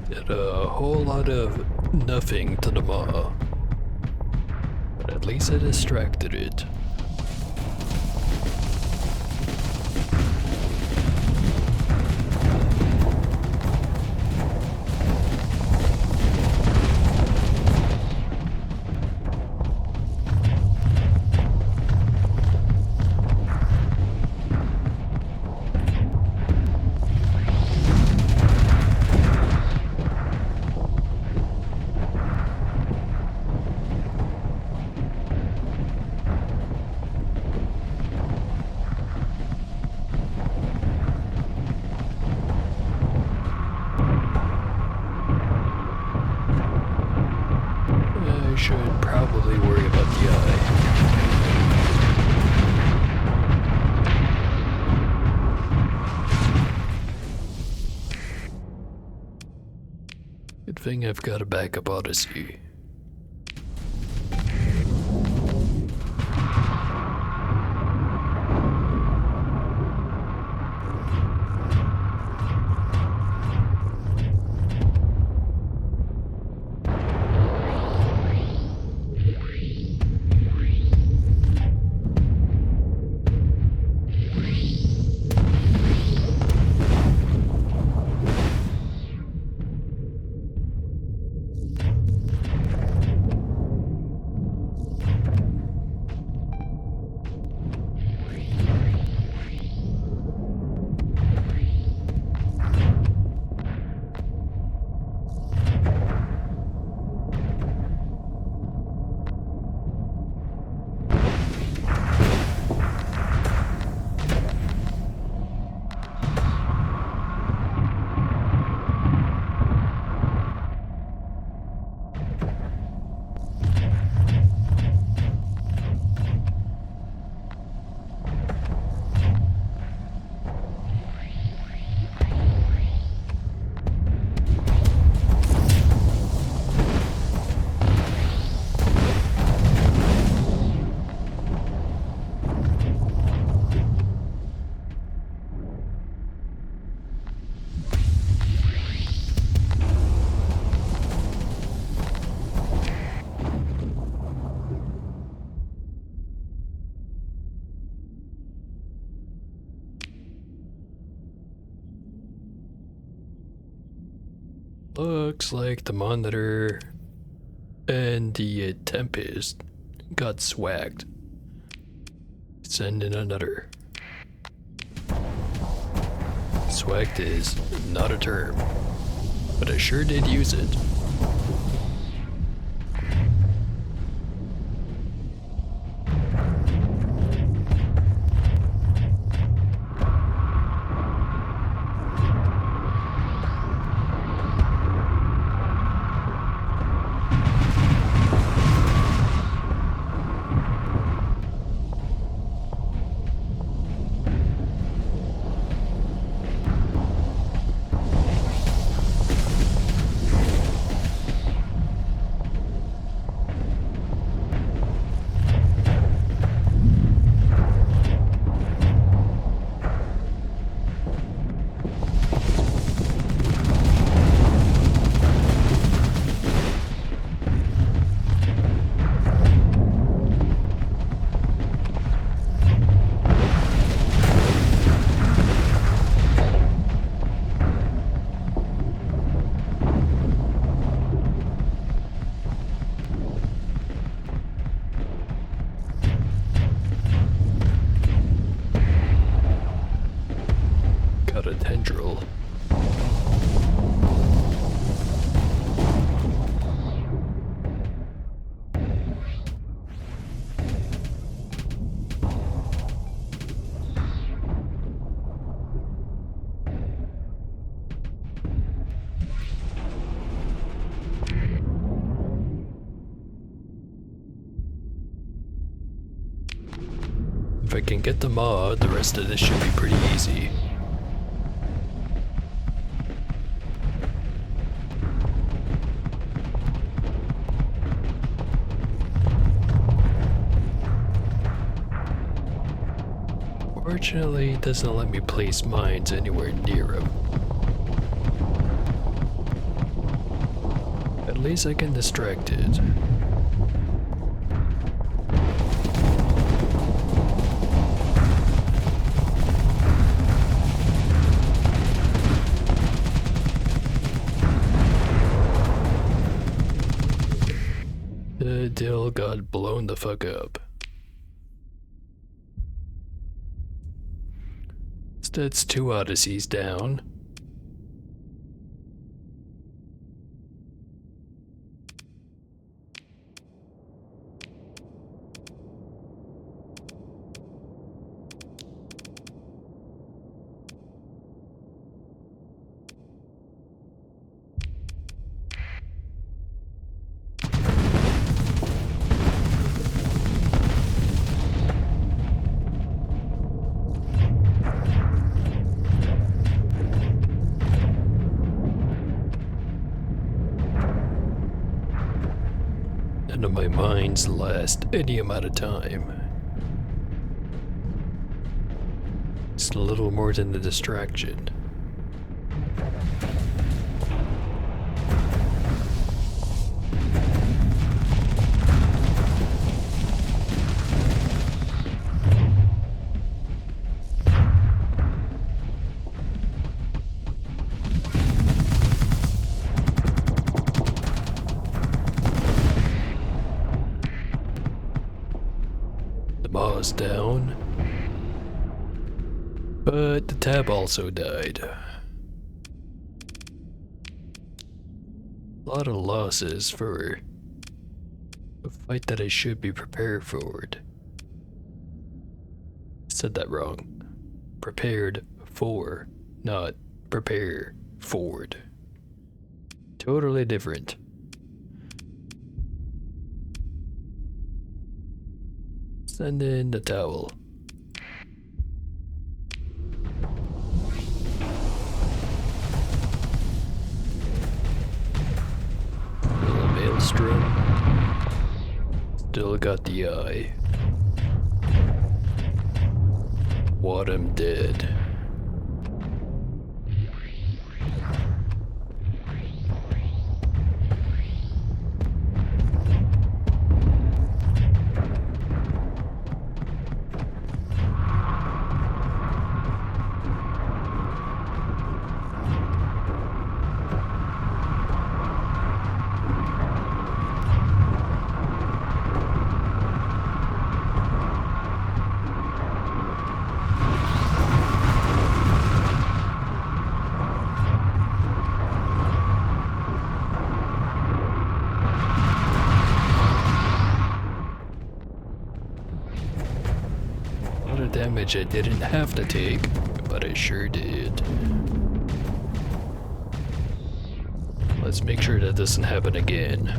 Did a whole lot of nothing to the maw. But at least I distracted it. probably worry about the eye. Good thing I've got a backup Odyssey. Looks like the monitor and the Tempest got swagged. Send in another. Swagged is not a term, but I sure did use it. Got a tendril. If I can get the mod, the rest of this should be pretty easy. Fortunately, it doesn't let me place mines anywhere near him. At least I can distract it. The deal got blown the fuck up. That's 2 Odysseys down. mines last any amount of time. It's a little more than a distraction. Maw's down, but the tab also died. A lot of losses for a fight that I should be prepared for. Said that wrong. Prepared for, not prepare forward. Totally different. Send in the towel. Maelstrom. Still got the eye. Want him dead. Damage I didn't have to take, but I sure did. Let's make sure that doesn't happen again.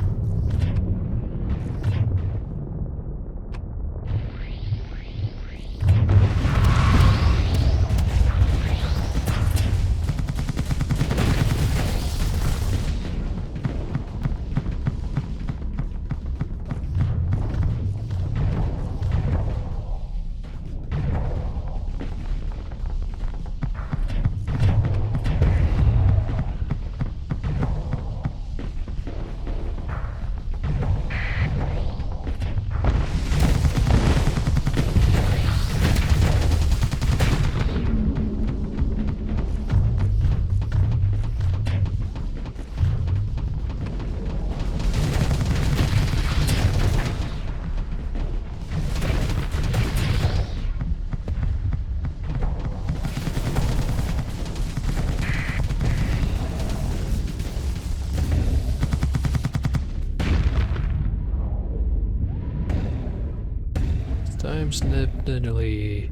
Time's definitely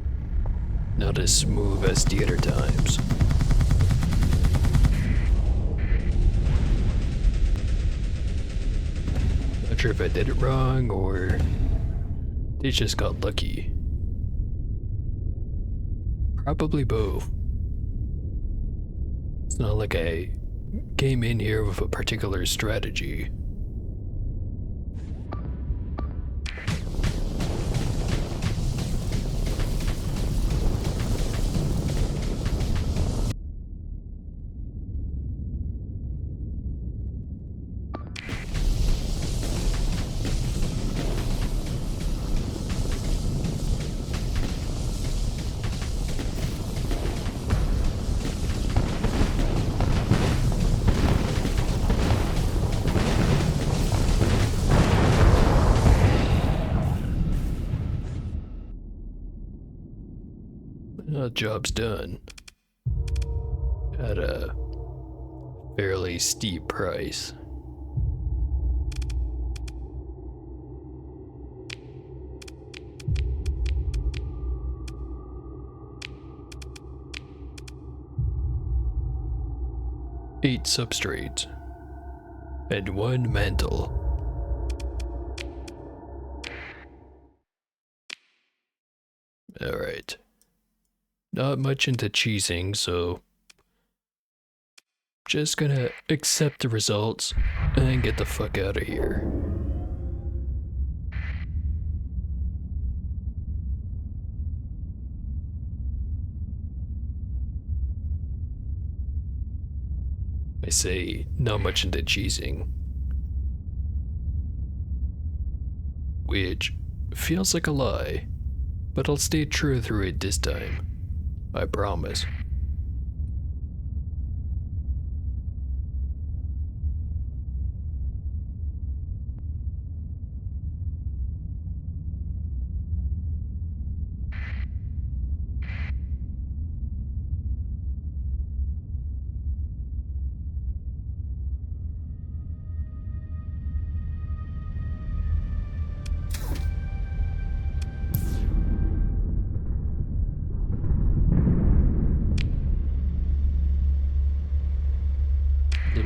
not as smooth as the other times. Not sure if I did it wrong or they just got lucky. Probably both. It's not like I came in here with a particular strategy. Job's done at a fairly steep price. Eight substrates and one mantle. All right. Not much into cheesing, so just gonna accept the results and get the fuck out of here. I say, not much into cheesing. Which feels like a lie, but I'll stay true through it this time. I promise.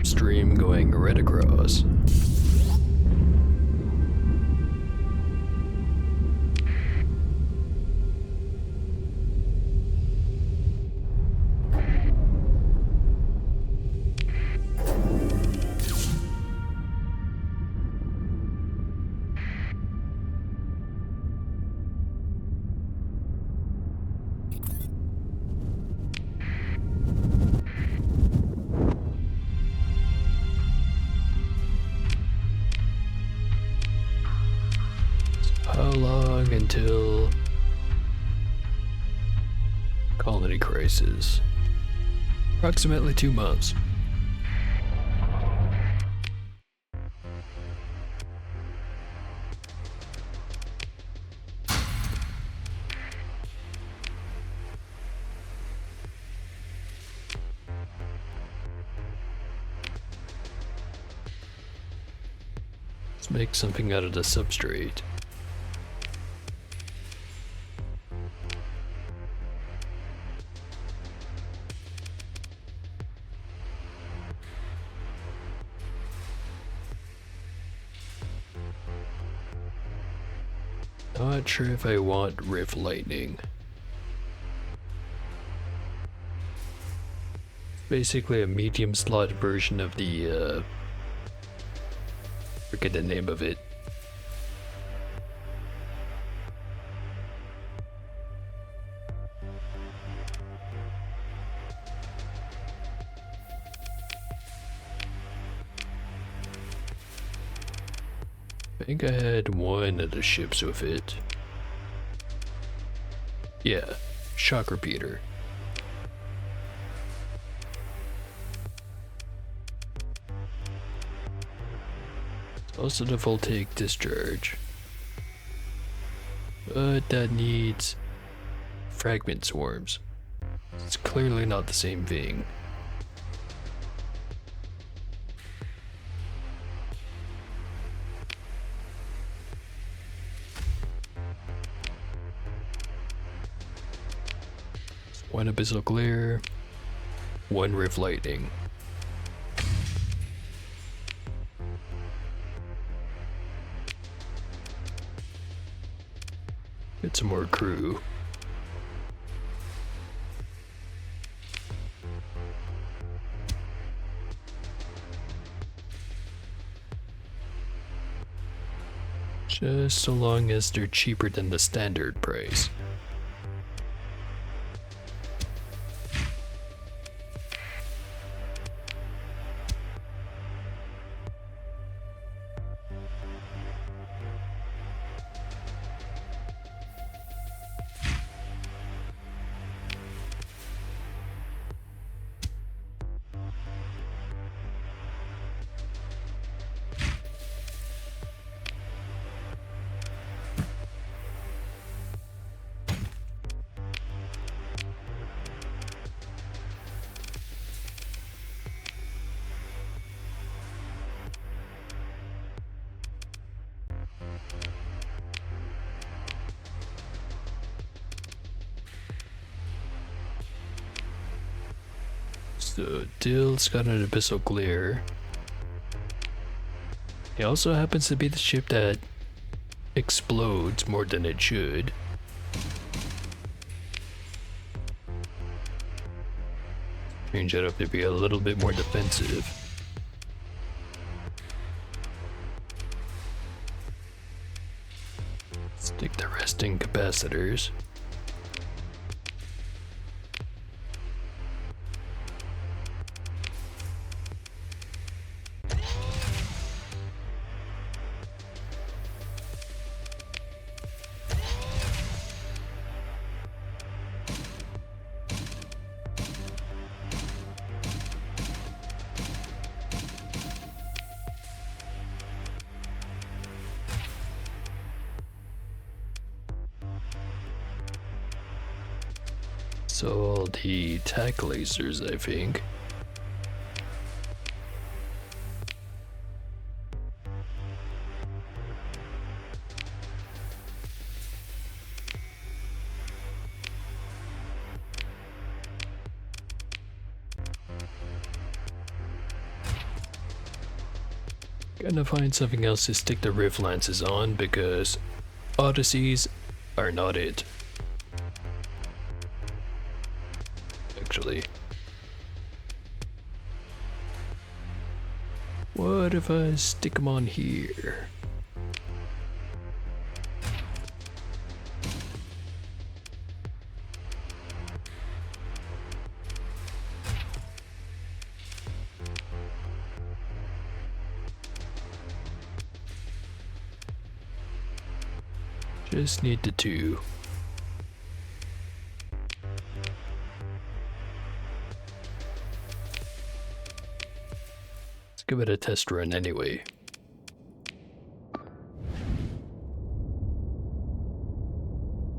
Slipstream going right across. How long until colony crisis? Approximately 2 months. Let's make something out of the substrate. Not sure if I want Rift Lightning. Basically a medium slot version of the forget the name of it. I think I had one of the ships with it. Yeah, shock repeater. Also the voltaic discharge. But that needs fragment swarms. It's clearly not the same thing. One abyssal glare, one rift lightning. Get some more crew. Just so long as they're cheaper than the standard price. So Dill's got an abyssal glare. He also happens to be the ship that explodes more than it should. Change that up to be a little bit more defensive. Stick the rest in capacitors. So all the tac lasers, I think. Gonna find something else to stick the rift lances on because Odysseys are not it. Actually, what if I stick them on here? Just need the two. Let's give it a test run anyway.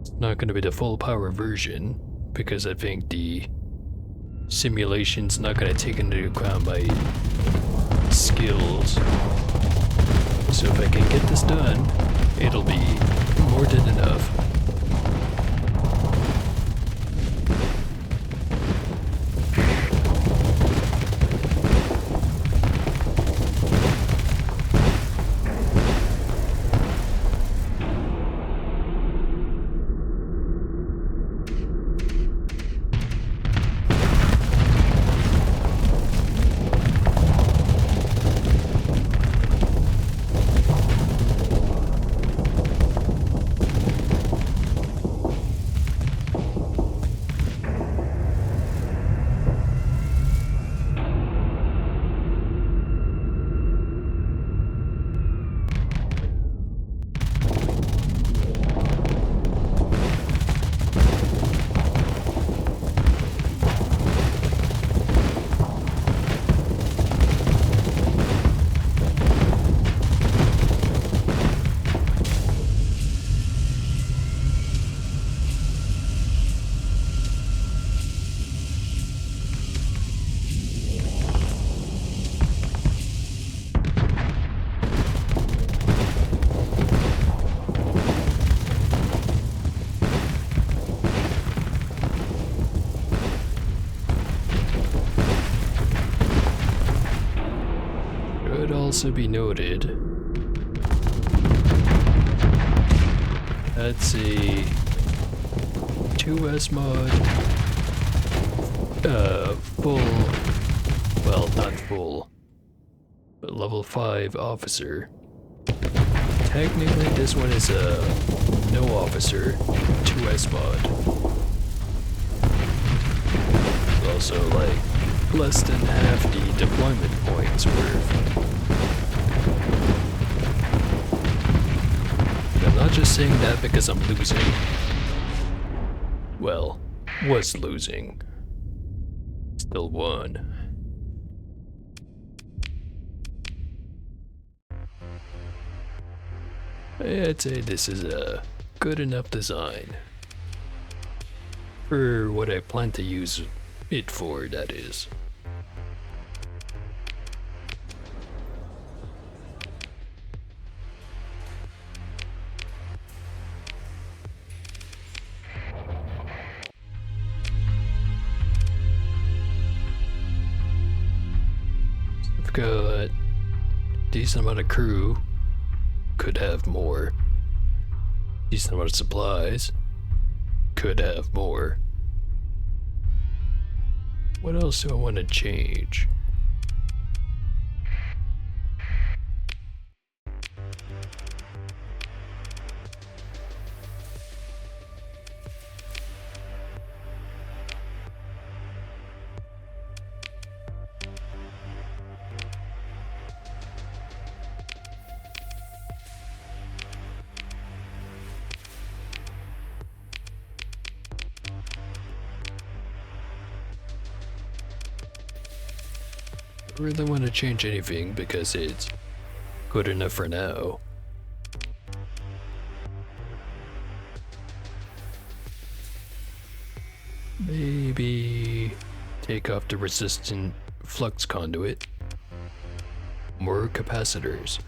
It's not going to be the full power version because I think the simulation's not going to take into account my skills. So if I can get this done, it'll be more than enough. Should also be noted, that's a 2S mod, full, well, not full, but level 5 officer. Technically this one is a no officer 2S mod. It's also like less than half the deployment points worth. I'm not just saying that because I'm losing. Well, was losing. Still won. I'd say this is a good enough design. For what I plan to use it for, that is. I've got decent amount of crew, could have more. Decent amount of supplies, could have more. What else do I want to change? I don't really want to change anything because it's good enough for now. Maybe take off the resistant flux conduit. More capacitors.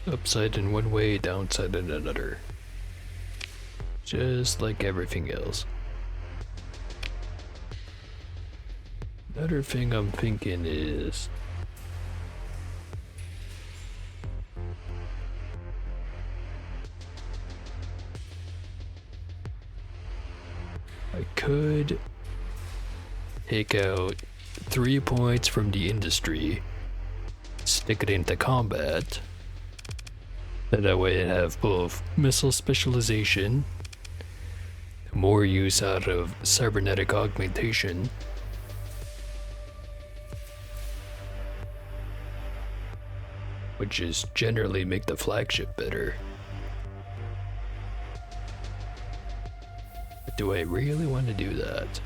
Upside in one way, downside in another. Just like everything else. Another thing I'm thinking is... I could take out 3 points from the industry, stick it into combat, and that way I have both missile specialization, more use out of cybernetic augmentation, which is generally make the flagship better. But do I really want to do that?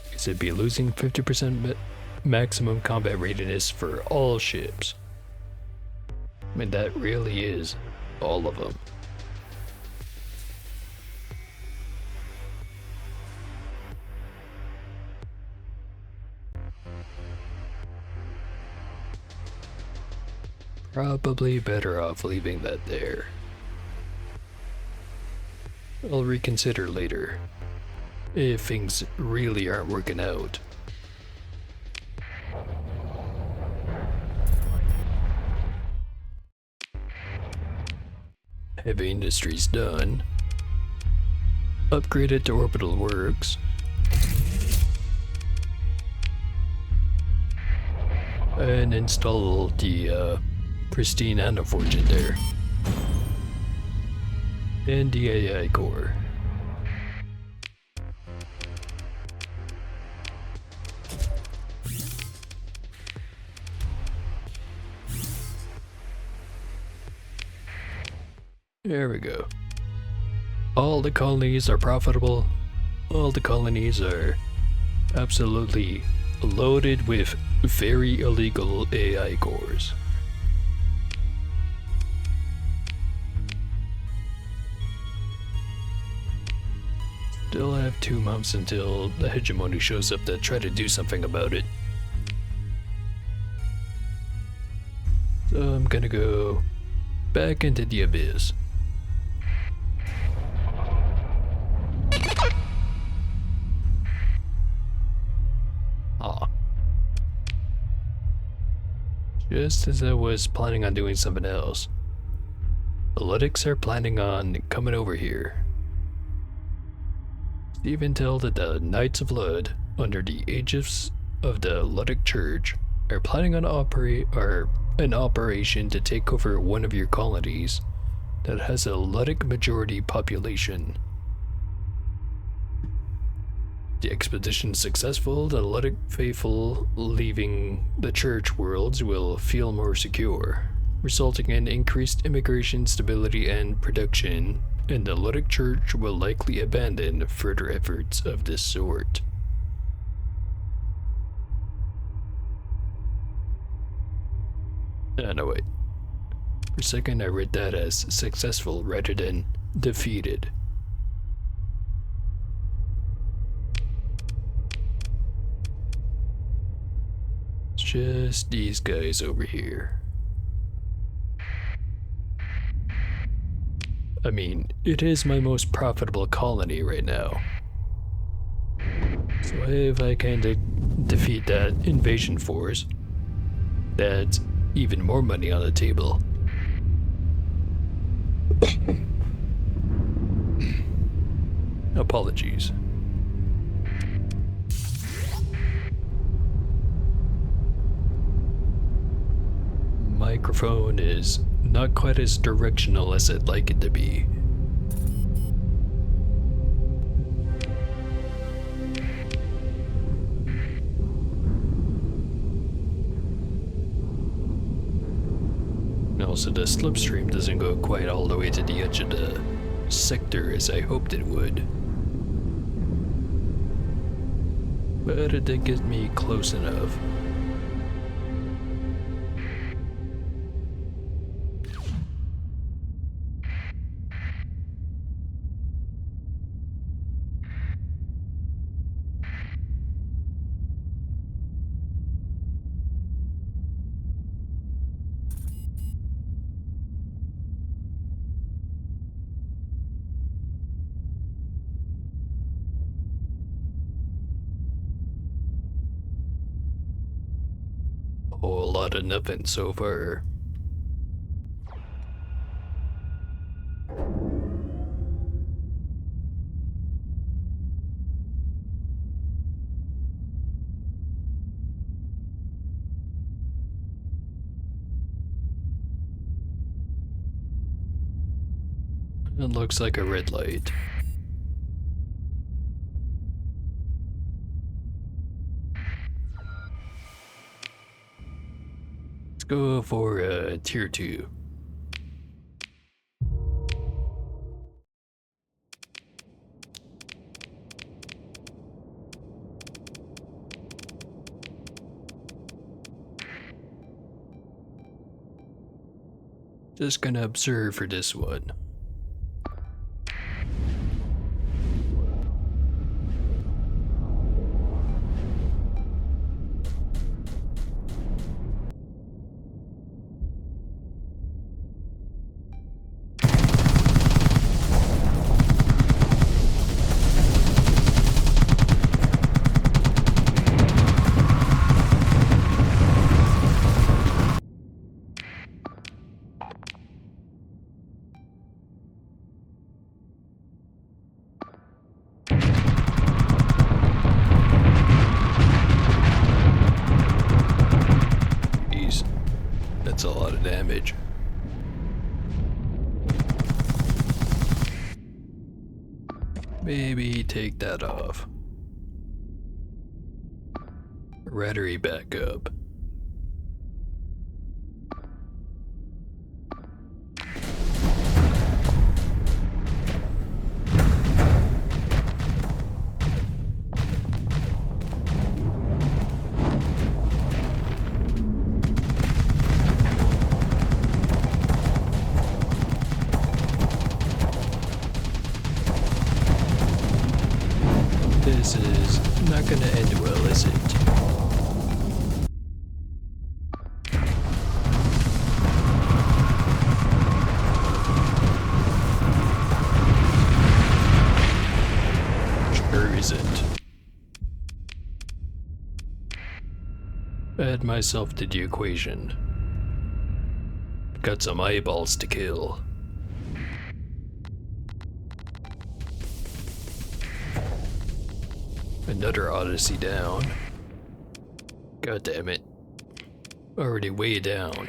Because it'd be losing 50% maximum combat readiness for all ships. I mean, that really is all of them. Probably better off leaving that there. I'll reconsider later, if things really aren't working out. Heavy industry's done. Upgraded to orbital works. And install the pristine nanoforge in there. And the AI core. There we go. All the colonies are profitable. All the colonies are absolutely loaded with very illegal AI cores. Still have 2 months until the hegemony shows up to try to do something about it. So I'm gonna go back into the abyss. Just as I was planning on doing something else, the Luddics are planning on coming over here. Even tell that the Knights of Lud, under the aegis of the Luddic Church, are planning on an operation to take over one of your colonies that has a Luddic majority population. The expedition successful, the Luddic faithful leaving the church worlds will feel more secure, resulting in increased immigration stability and production, and the Luddic church will likely abandon further efforts of this sort. No wait. For a second I read that as successful rather than defeated. Just these guys over here. I mean, it is my most profitable colony right now. So if I kinda defeat that invasion force, that's even more money on the table. Apologies. Microphone is not quite as directional as I'd like it to be. Also, the slipstream doesn't go quite all the way to the edge of the sector as I hoped it would. But it did get me close enough. whole lot of nothing so far. It looks like a red light. Let's go for tier 2. Just gonna observe for this one. That's a lot of damage. Maybe take that off. Battery back up. This is not gonna end well, is it? Sure isn't. Add myself to the equation. Got some eyeballs to kill. Another Odyssey down. God damn it. Already way down.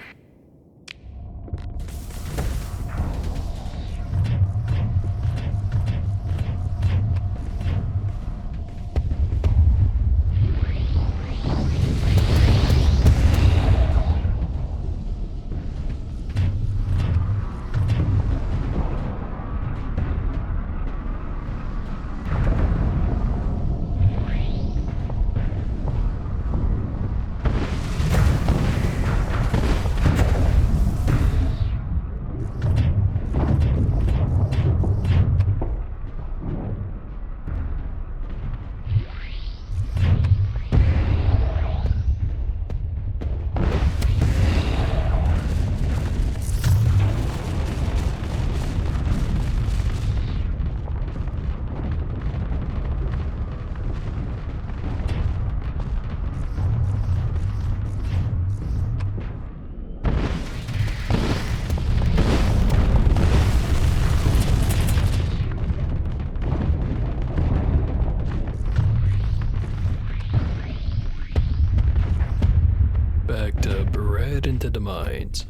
Backed up right into the mines.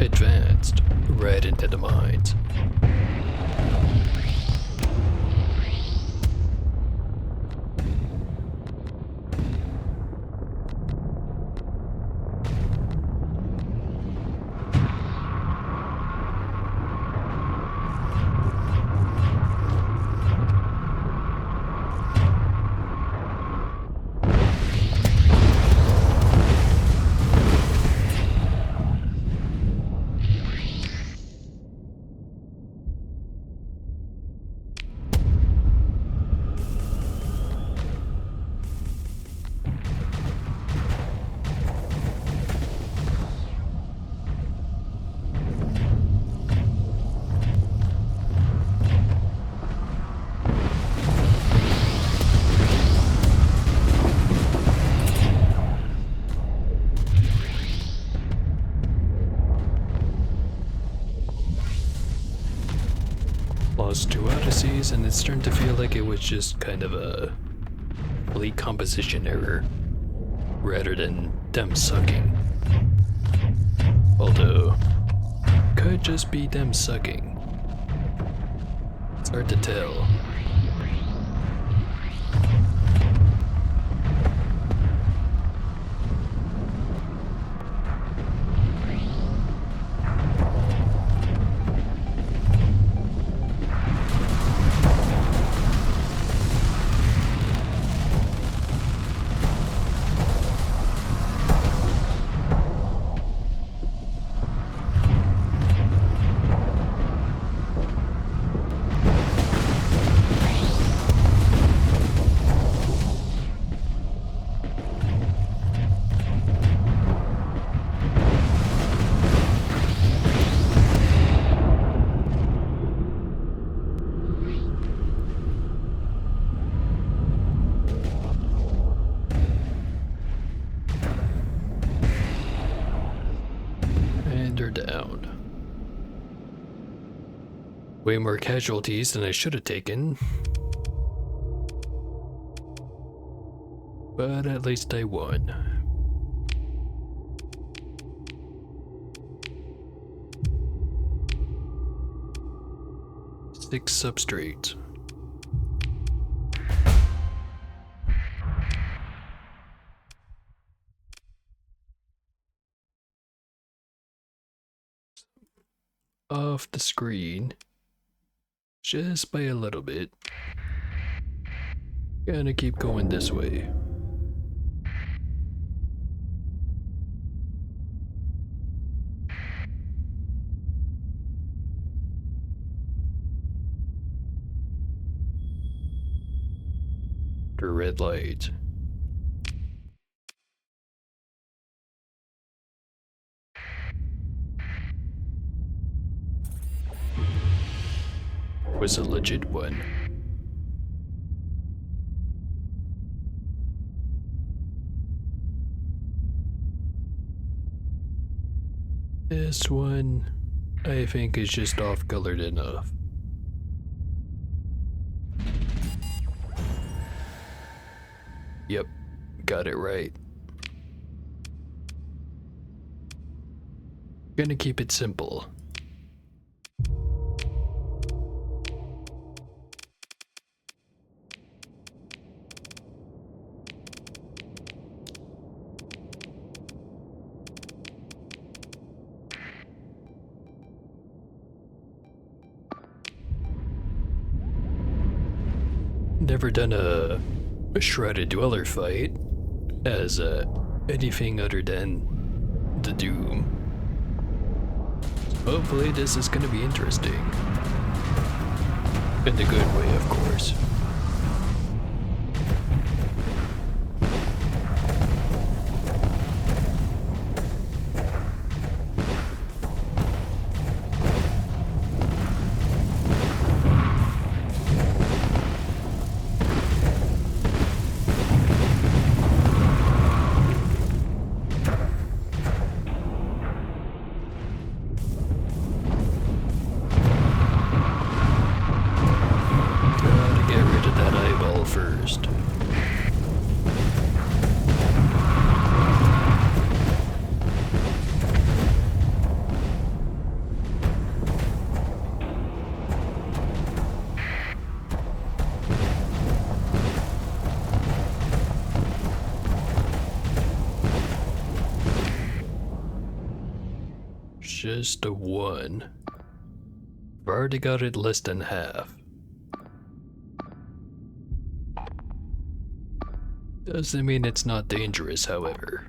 Advanced right into the mines. almost 2 Odysseys, and it's starting to feel like it was just kind of a late composition error rather than them sucking. Although, could just be them sucking. It's hard to tell. Down. Way more casualties than I should have taken. But at least I won. Six substrates. Off the screen just by a little bit. Gonna keep going this way. The red light. Was a legit one. This one, I think, is just off-colored enough. Yep, got it right. Gonna keep it simple. Never done a shrouded dweller fight as anything other than the Doom. Hopefully this is gonna be interesting. In the good way, of course. First. Just a 1. I've already got it less than half. Doesn't mean it's not dangerous, however.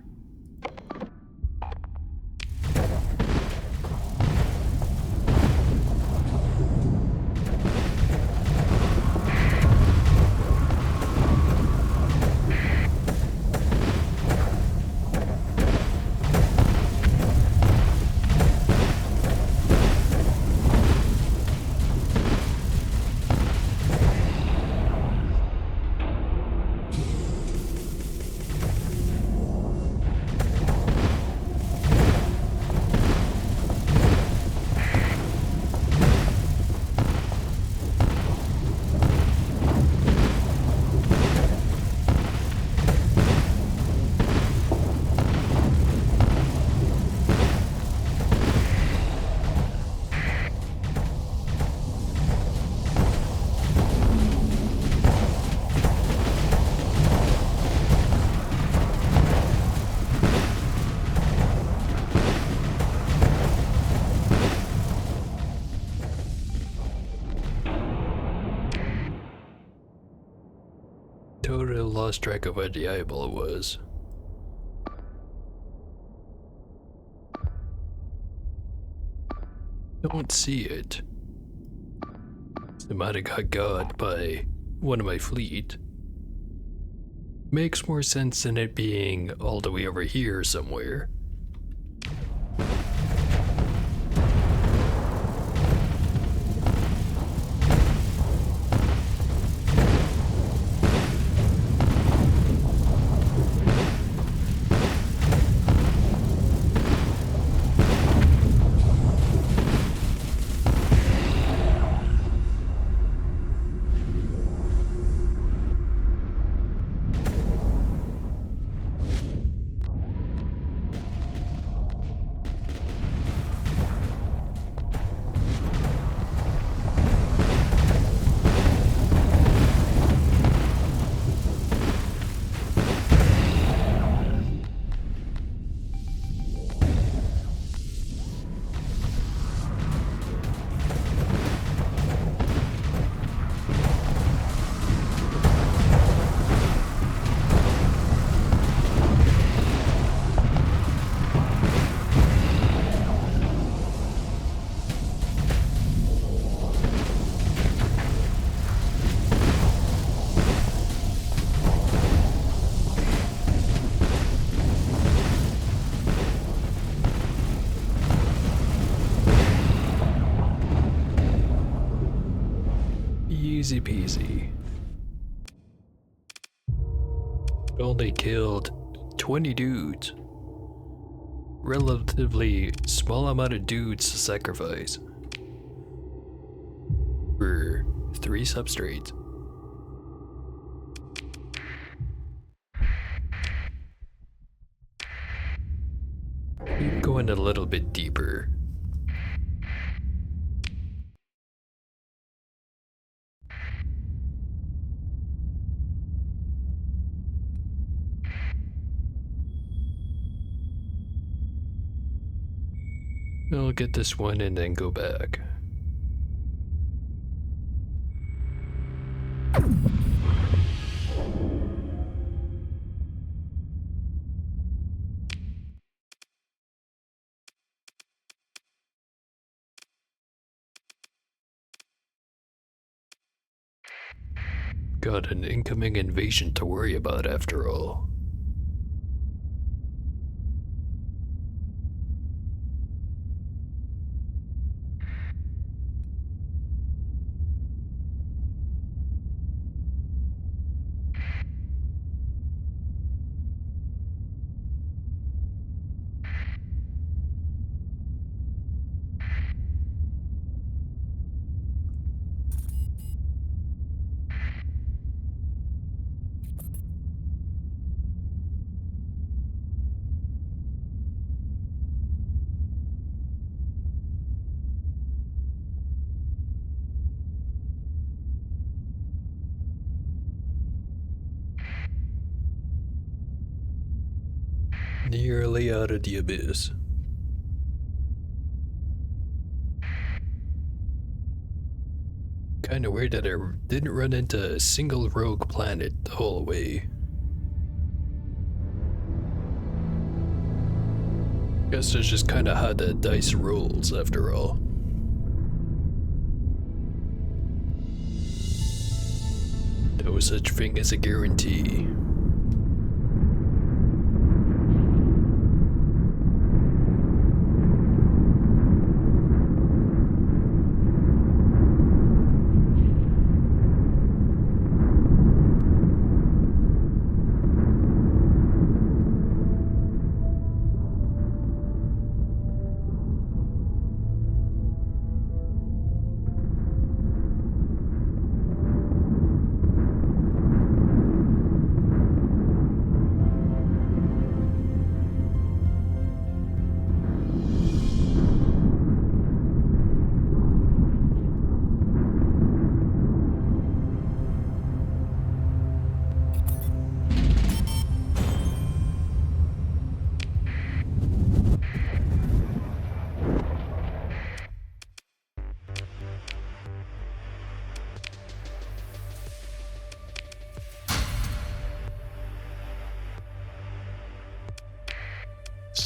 lost track of where the eyeball was. Don't see it. It might have got by one of my fleet. Makes more sense than it being all the way over here somewhere. Easy peasy. Only killed 20 dudes. Relatively small amount of dudes to sacrifice for 3 substrates. Keep going a little bit deeper. I'll get this one and then go back. Got an incoming invasion to worry about after all. Nearly out of the abyss. Kinda weird that I didn't run into a single rogue planet the whole way. Guess that's just kinda how the dice rolls after all. No such thing as a guarantee.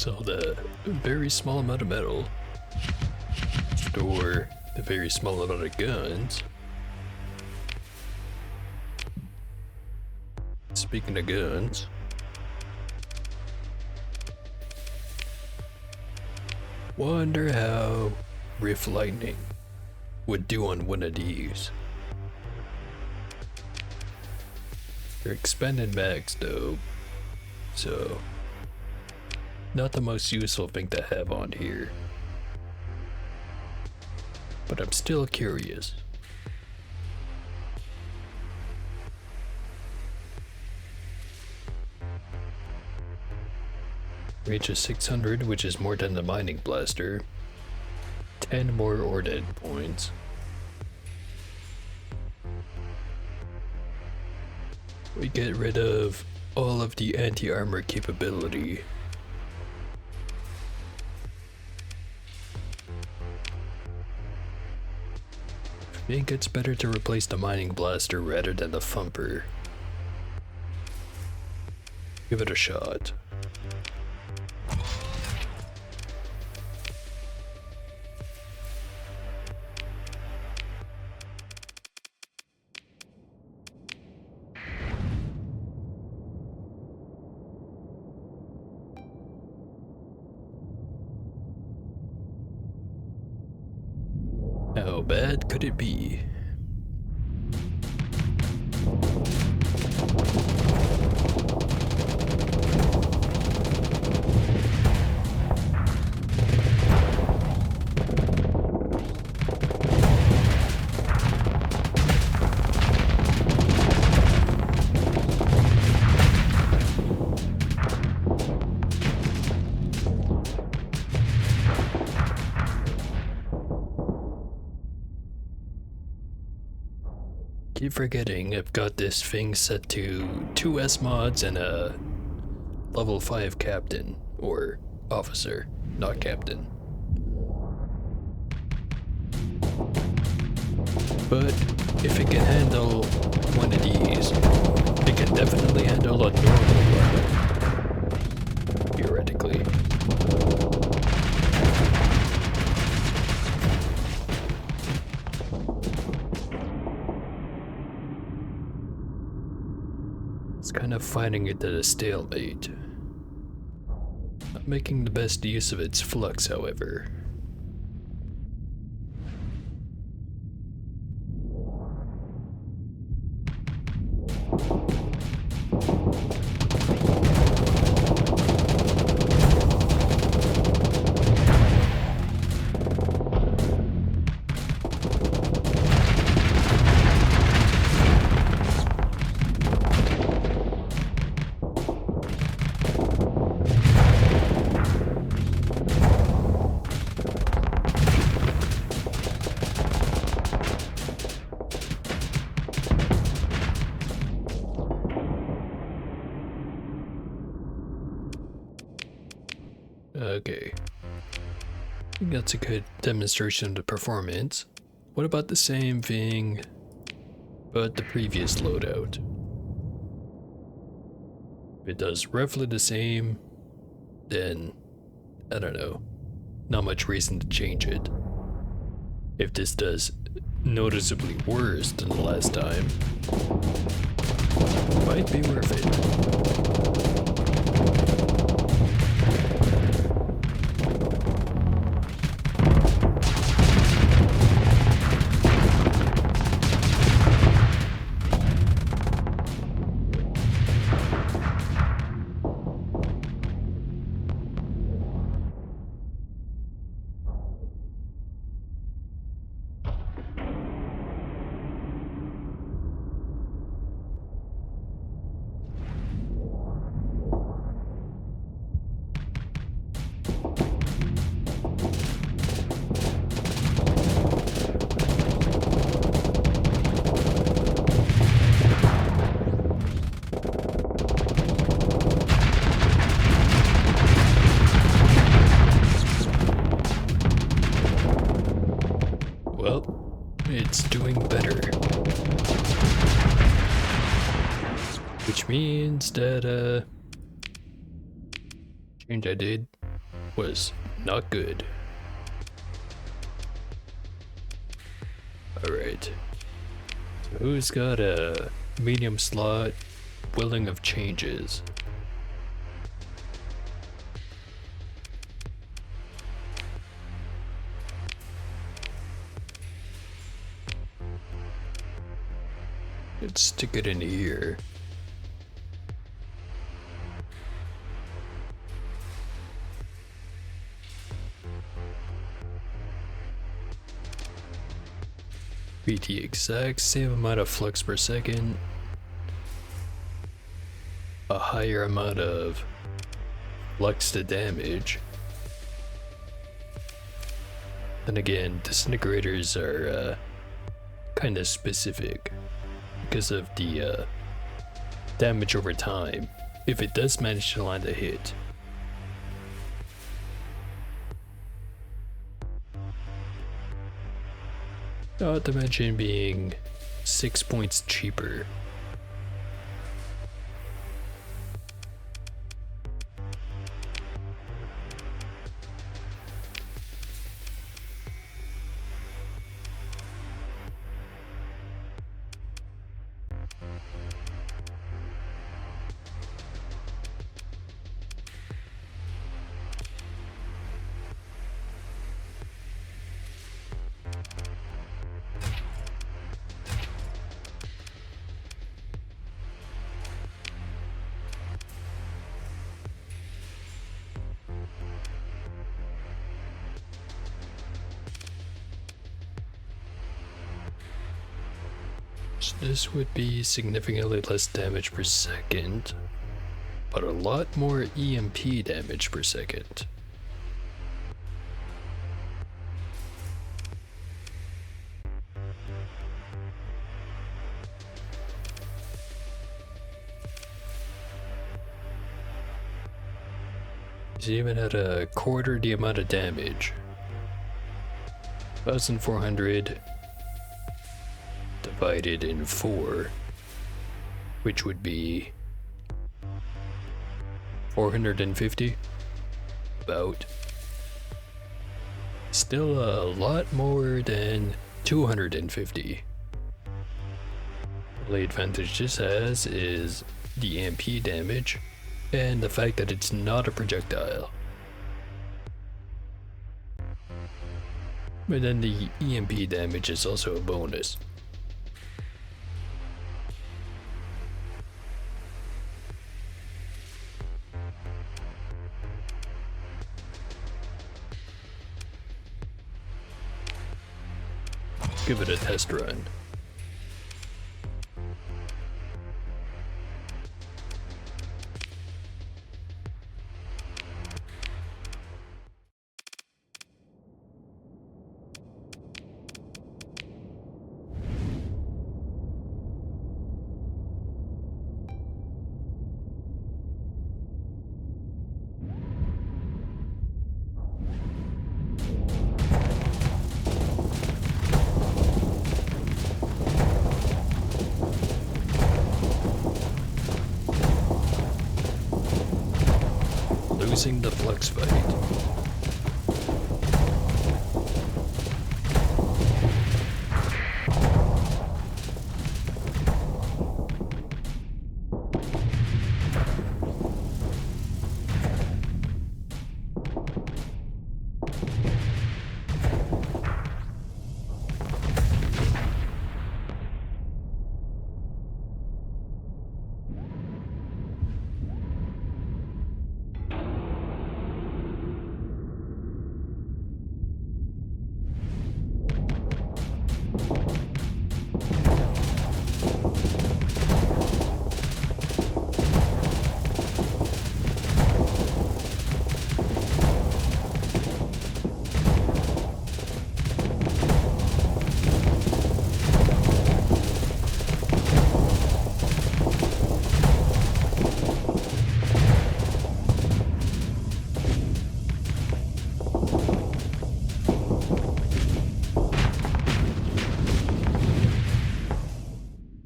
Sell the very small amount of metal. Store the very small amount of guns. Speaking of guns, wonder how Rift Lightning would do on one of these. They're expanded mags though, so not the most useful thing to have on here. But I'm still curious. Range is 600, which is more than the mining blaster. 10 more Orded points. We get rid of all of the anti-armor capability. I think it's better to replace the mining blaster rather than the thumper. Give it a shot. How bad could it be? Keep forgetting I've got this thing set to 2 S mods and a level 5 captain, or officer, not captain. But if it can handle one of these, it can definitely handle a normal weapon, theoretically. It's kind of finding it at a stalemate. Not making the best use of its flux, however. Okay. I think that's a good demonstration of the performance. What about the same thing, but the previous loadout? If it does roughly the same, then, I don't know, not much reason to change it. If this does noticeably worse than the last time, might be worth it. Well, it's doing better. Which means that, change I did was not good. Alright. So who's got a medium slot willing of changes? Let's stick it in here. Be the exact same amount of flux per second. A higher amount of flux to damage. Then again, disintegrators are kind of specific because of the damage over time, if it does manage to land a hit. Not to mention being 6 points cheaper. So this would be significantly less damage per second, but a lot more EMP damage per second. He's even at a quarter the amount of damage. 1,400 divided in 4, which would be 450, about. Still a lot more than 250. The only advantage this has is the EMP damage and the fact that it's not a projectile. But then the EMP damage is also a bonus. Give it a test run. Losing the flux fight.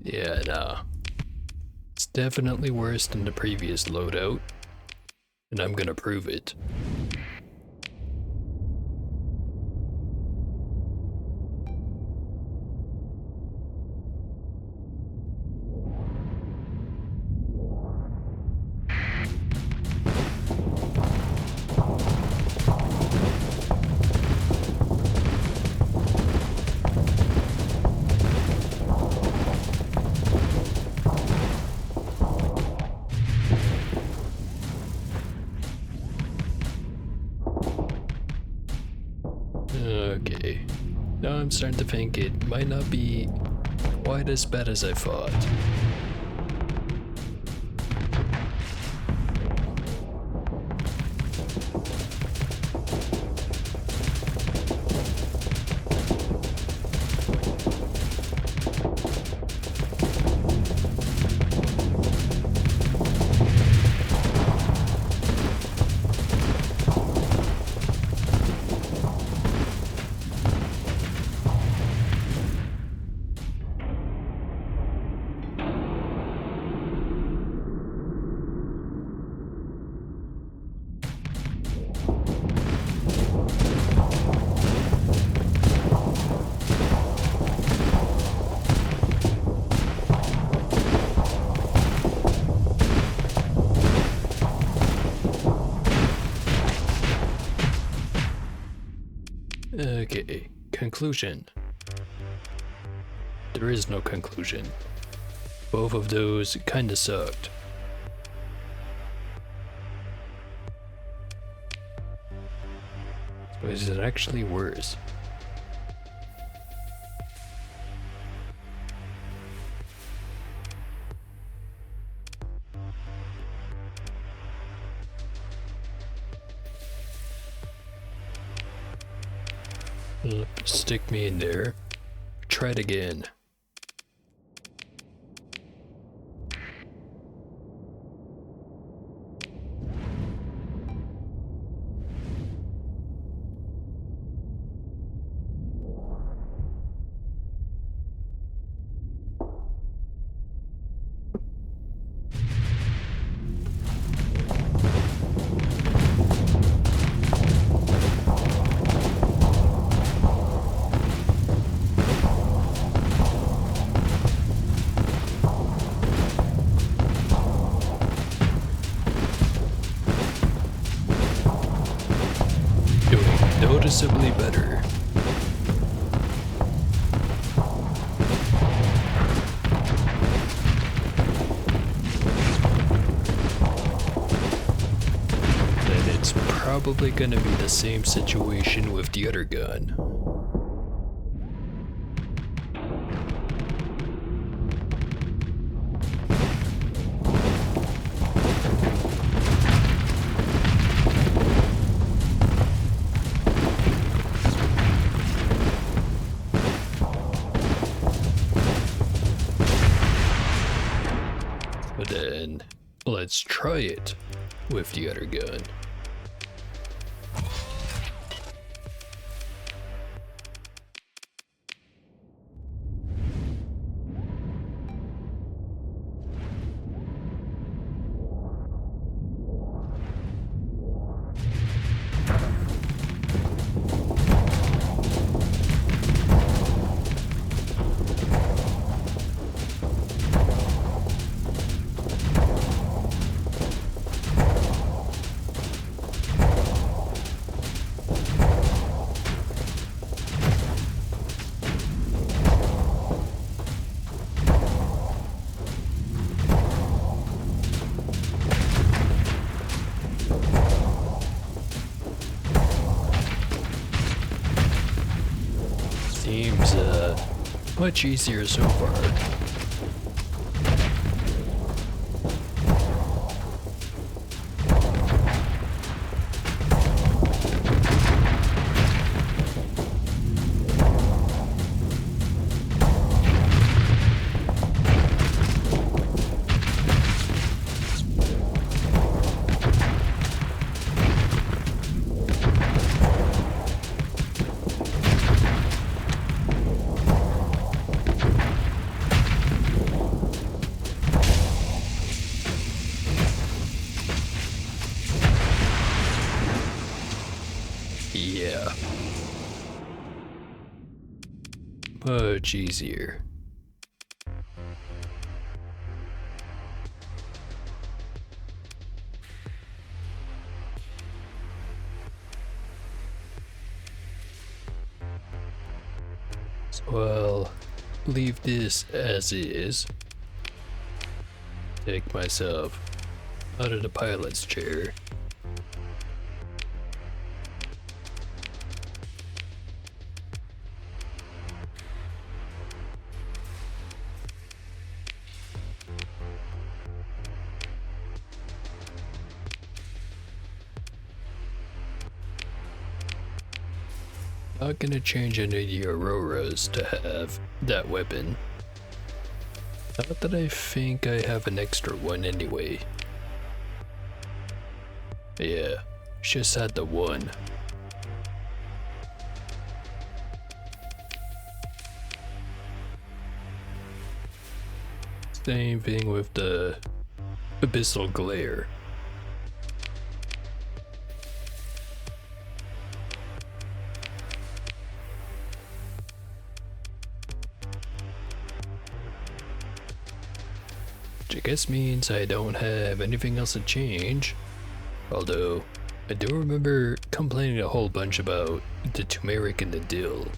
Yeah, nah. It's definitely worse than the previous loadout, and I'm gonna prove it. Okay. Now I'm starting to think it might not be quite as bad as I thought. Okay, conclusion. There is no conclusion. Both of those kinda sucked. So is it actually worse? Stick me in there. Try it again. Noticeably better. Then it's probably gonna be the same situation with the other gun. But then, let's try it with the other gun. Seems much easier so far. Yeah. Much easier. So I'll leave this as is. Take myself out of the pilot's chair. Not gonna change any of the Auroras to have that weapon. Not that I think I have an extra one anyway. Yeah, just had the one. Same thing with the Abyssal Glare. Which I guess means I don't have anything else to change. Although, I do remember complaining a whole bunch about the turmeric and the dill.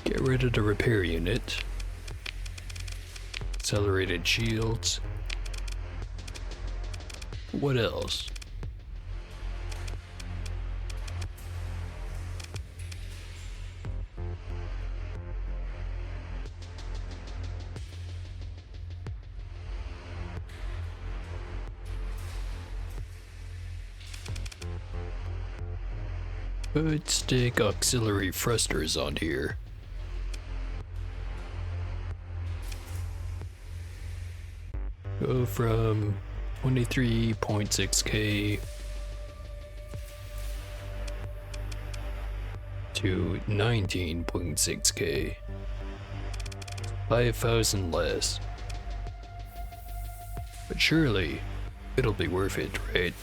Get rid of the repair unit. Accelerated shields. What else? Could stick auxiliary thrusters on here. Go from 23.6k to 19.6k. 5,000 less. But surely it'll be worth it, right?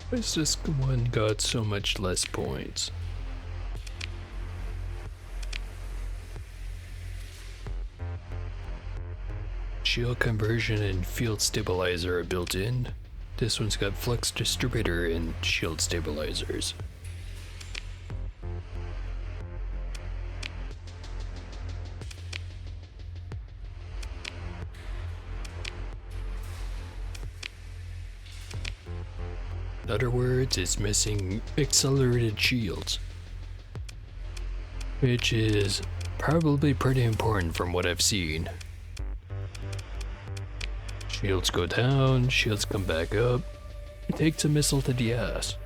Why's this one got so much less points? Shield conversion and field stabilizer are built in. This one's got flux distributor and shield stabilizers. In other words, it's missing accelerated shields, which is probably pretty important from what I've seen. Shields go down, shields come back up. It takes a missile to the ass.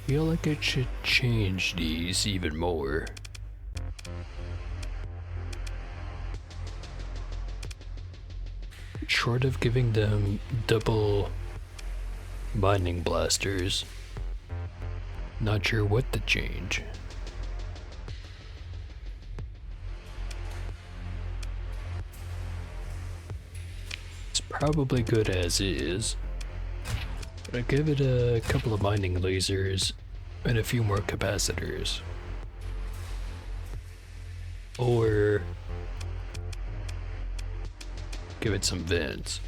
Feel like I should change these even more. Short of giving them double binding blasters, not sure what to change. It's probably good as is. I give it a couple of binding lasers and a few more capacitors. Or give it some vents.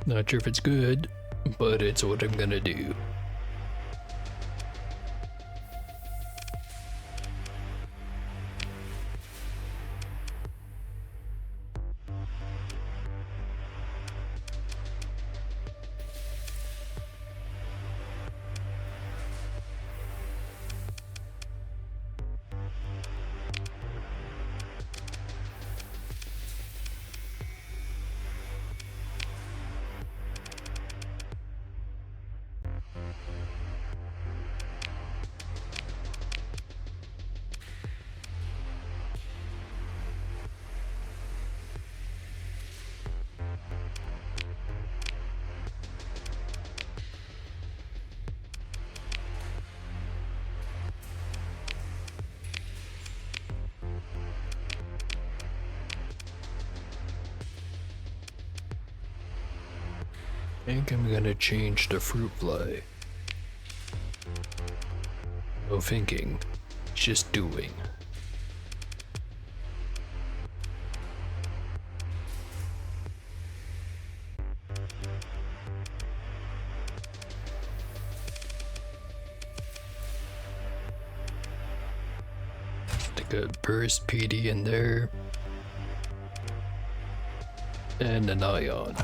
Not sure if it's good, but it's what I'm gonna do. think I'm gonna change the fruit fly. No thinking, just doing. Stick a burst PD in there. And an ion.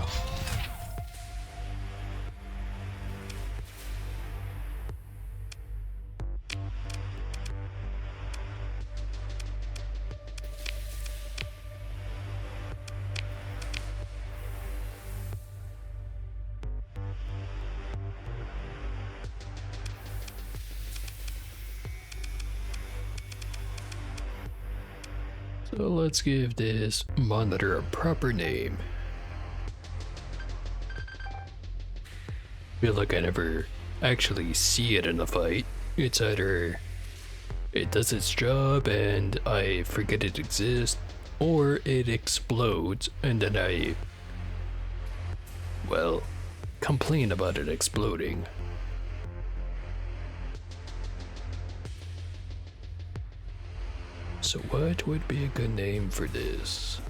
So let's give this monitor a proper name. Feel like I never actually see it in a fight. It's either it does its job and I forget it exists, or it explodes and then I, well, complain about it exploding. So what would be a good name for this?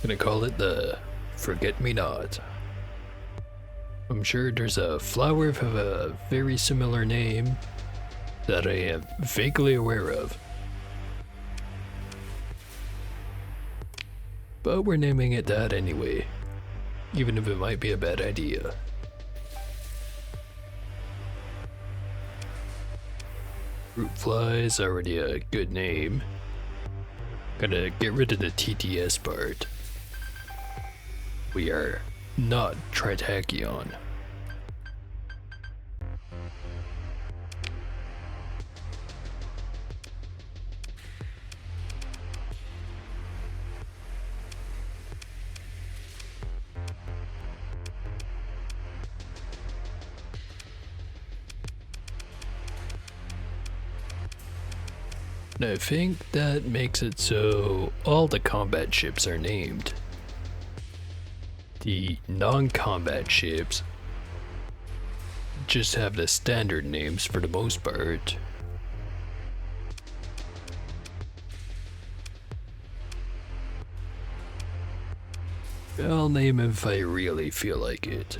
Gonna call it the Forget-Me-Not. I'm sure there's a flower with a very similar name that I am vaguely aware of. But we're naming it that anyway, even if it might be a bad idea. Fruit fly is already a good name. Gonna get rid of the TTS part. We are not Tritachyon. And I think that makes it so all the combat ships are named. The non-combat ships just have the standard names for the most part. I'll name them if I really feel like it,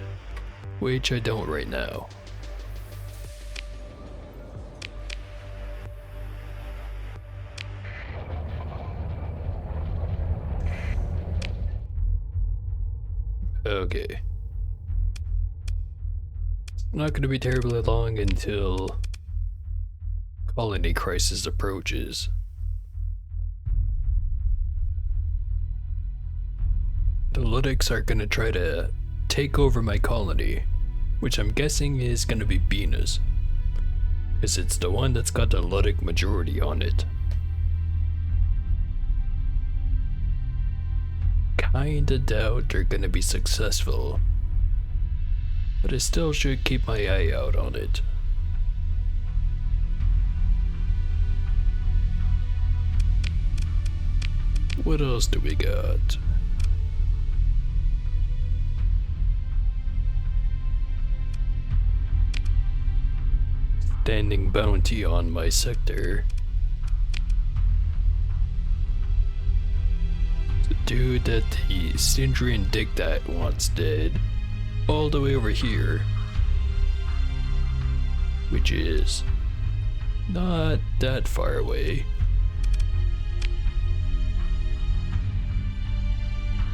which I don't right now. Okay. It's not going to be terribly long until colony crisis approaches. The Luddites are going to try to take over my colony, which I'm guessing is going to be Venus, because it's the one that's got the Luddic majority on it. Kinda doubt they're gonna be successful, but I still should keep my eye out on it. What else do we got? Standing bounty on my sector. The dude that the Syndrian Dictat once did, all the way over here, which is not that far away.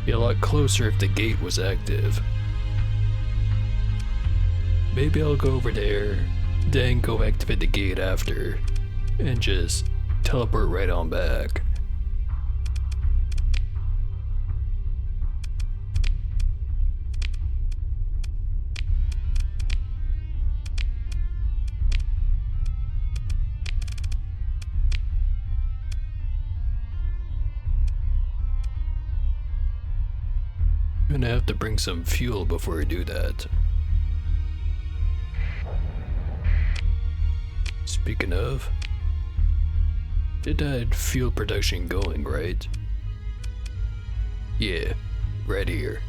Be a lot closer if the gate was active. Maybe I'll go over there, then go activate the gate after, and just teleport right on back. Gonna have to bring some fuel before I do that. Speaking of, it had fuel production going, right? Yeah, right here.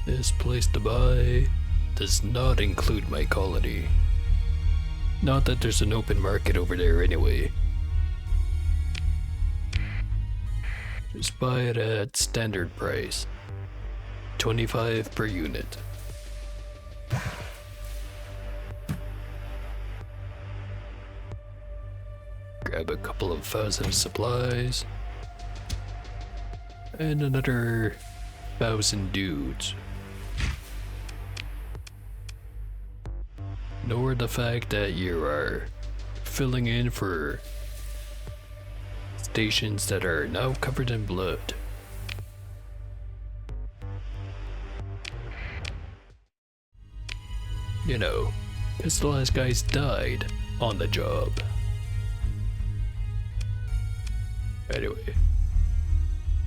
This place to buy does not include my colony. Not that there's an open market over there anyway. Just buy it at standard price. 25 per unit. Grab a couple of thousand supplies. And another 1,000 dudes. Nor the fact that you are filling in for stations that are now covered in blood. You know, because the last guys died on the job. Anyway,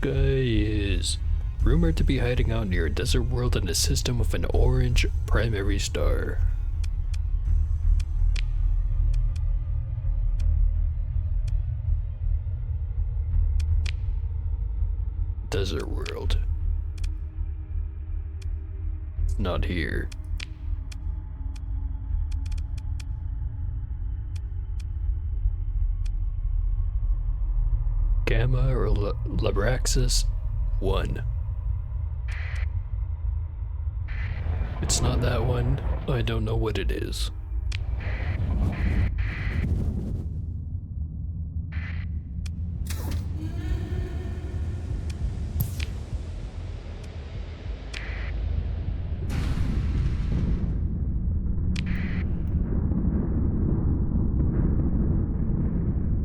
guy is rumored to be hiding out near a desert world in a system with an orange primary star. Desert world. It's not here. Gamma or Labraxis 1. It's not that one. I don't know what it is.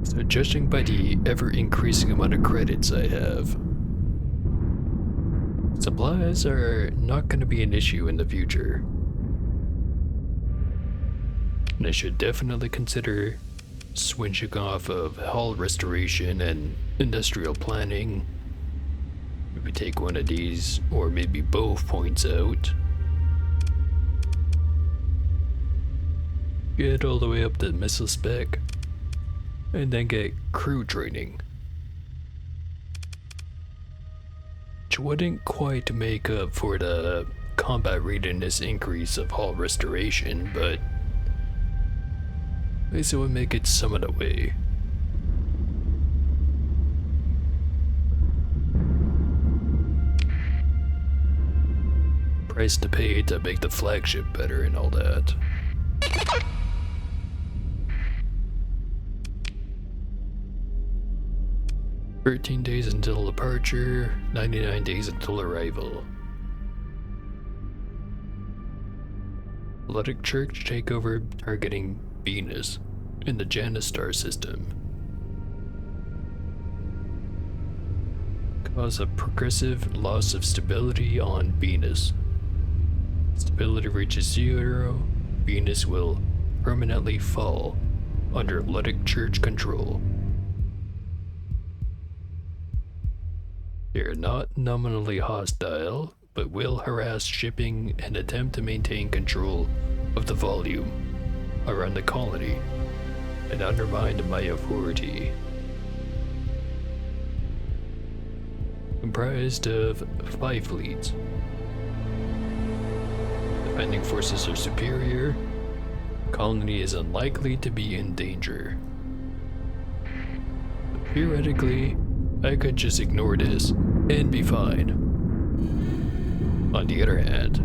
So judging by the ever-increasing amount of credits I have, supplies are not going to be an issue in the future. And I should definitely consider switching off of hull restoration and industrial planning. Maybe take one of these, or maybe both points out. Get all the way up to missile spec. And then get crew training. Which wouldn't quite make up for the combat readiness increase of hull restoration, but at least it would make it some of the way. Price to pay to make the flagship better and all that. "13 days until departure, 99 days until arrival." Luddic Church takeover targeting Venus in the Janus star system. Cause a progressive loss of stability on Venus. Stability reaches 0, Venus will permanently fall under Luddic Church control. They are not nominally hostile, but will harass shipping and attempt to maintain control of the volume around the colony and undermine my authority. Comprised of 5 fleets. Defending forces are superior. Colony is unlikely to be in danger. Theoretically, I could just ignore this and be fine. On the other hand,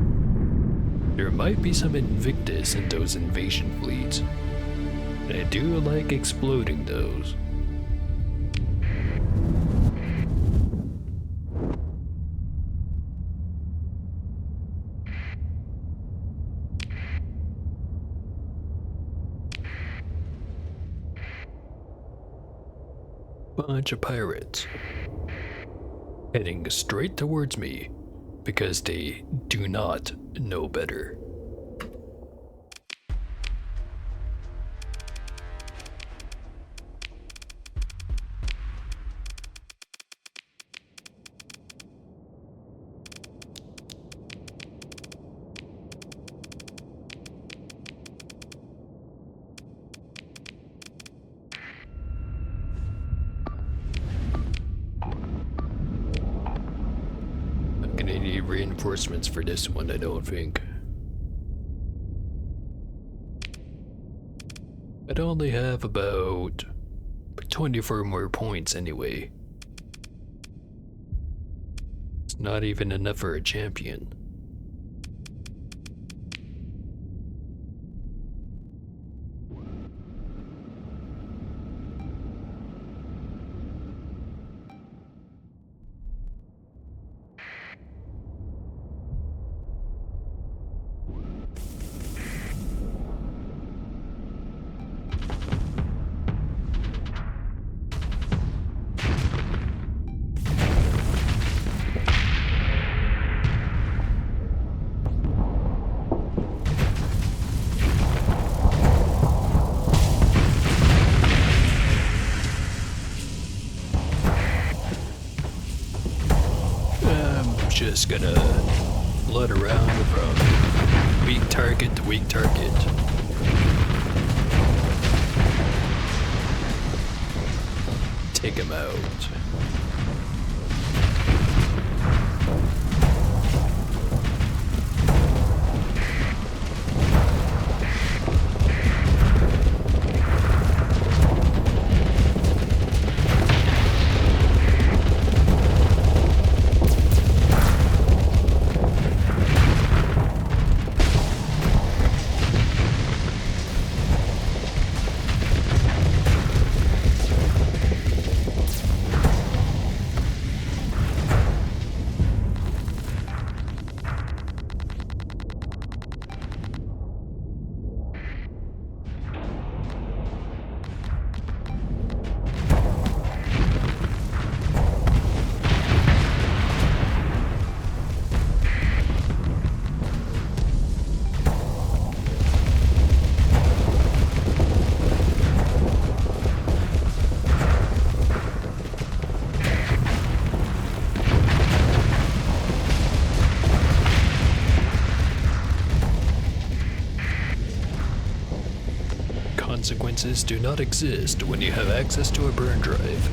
there might be some Invictus in those invasion fleets, and I do like exploding those. Bunch of pirates heading straight towards me because they do not know better. any reinforcements for this one, I don't think. I'd only have about 24 more points anyway. It's not even enough for a champion. Just gonna flood around from weak target to weak target. Take him out. Consequences do not exist when you have access to a burn drive.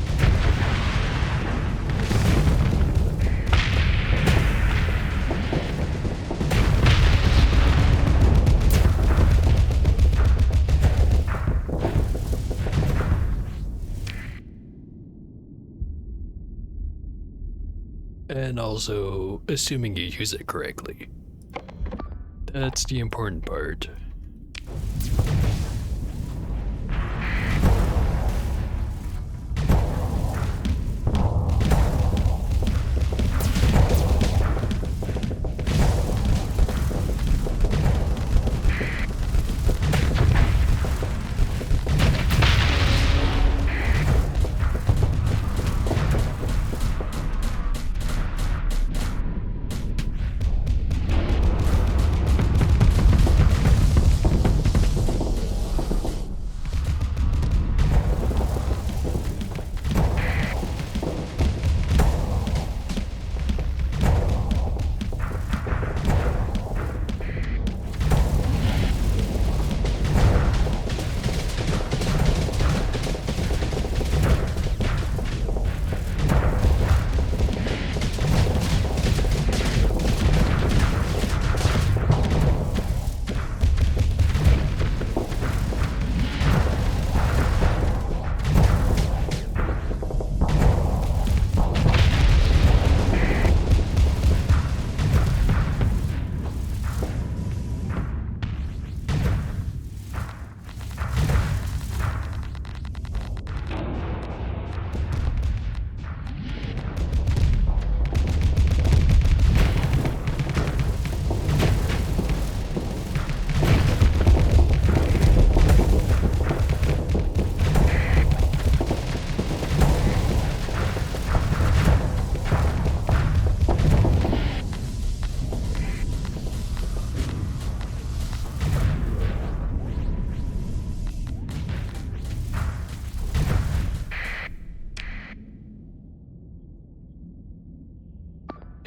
And also, assuming you use it correctly. That's the important part.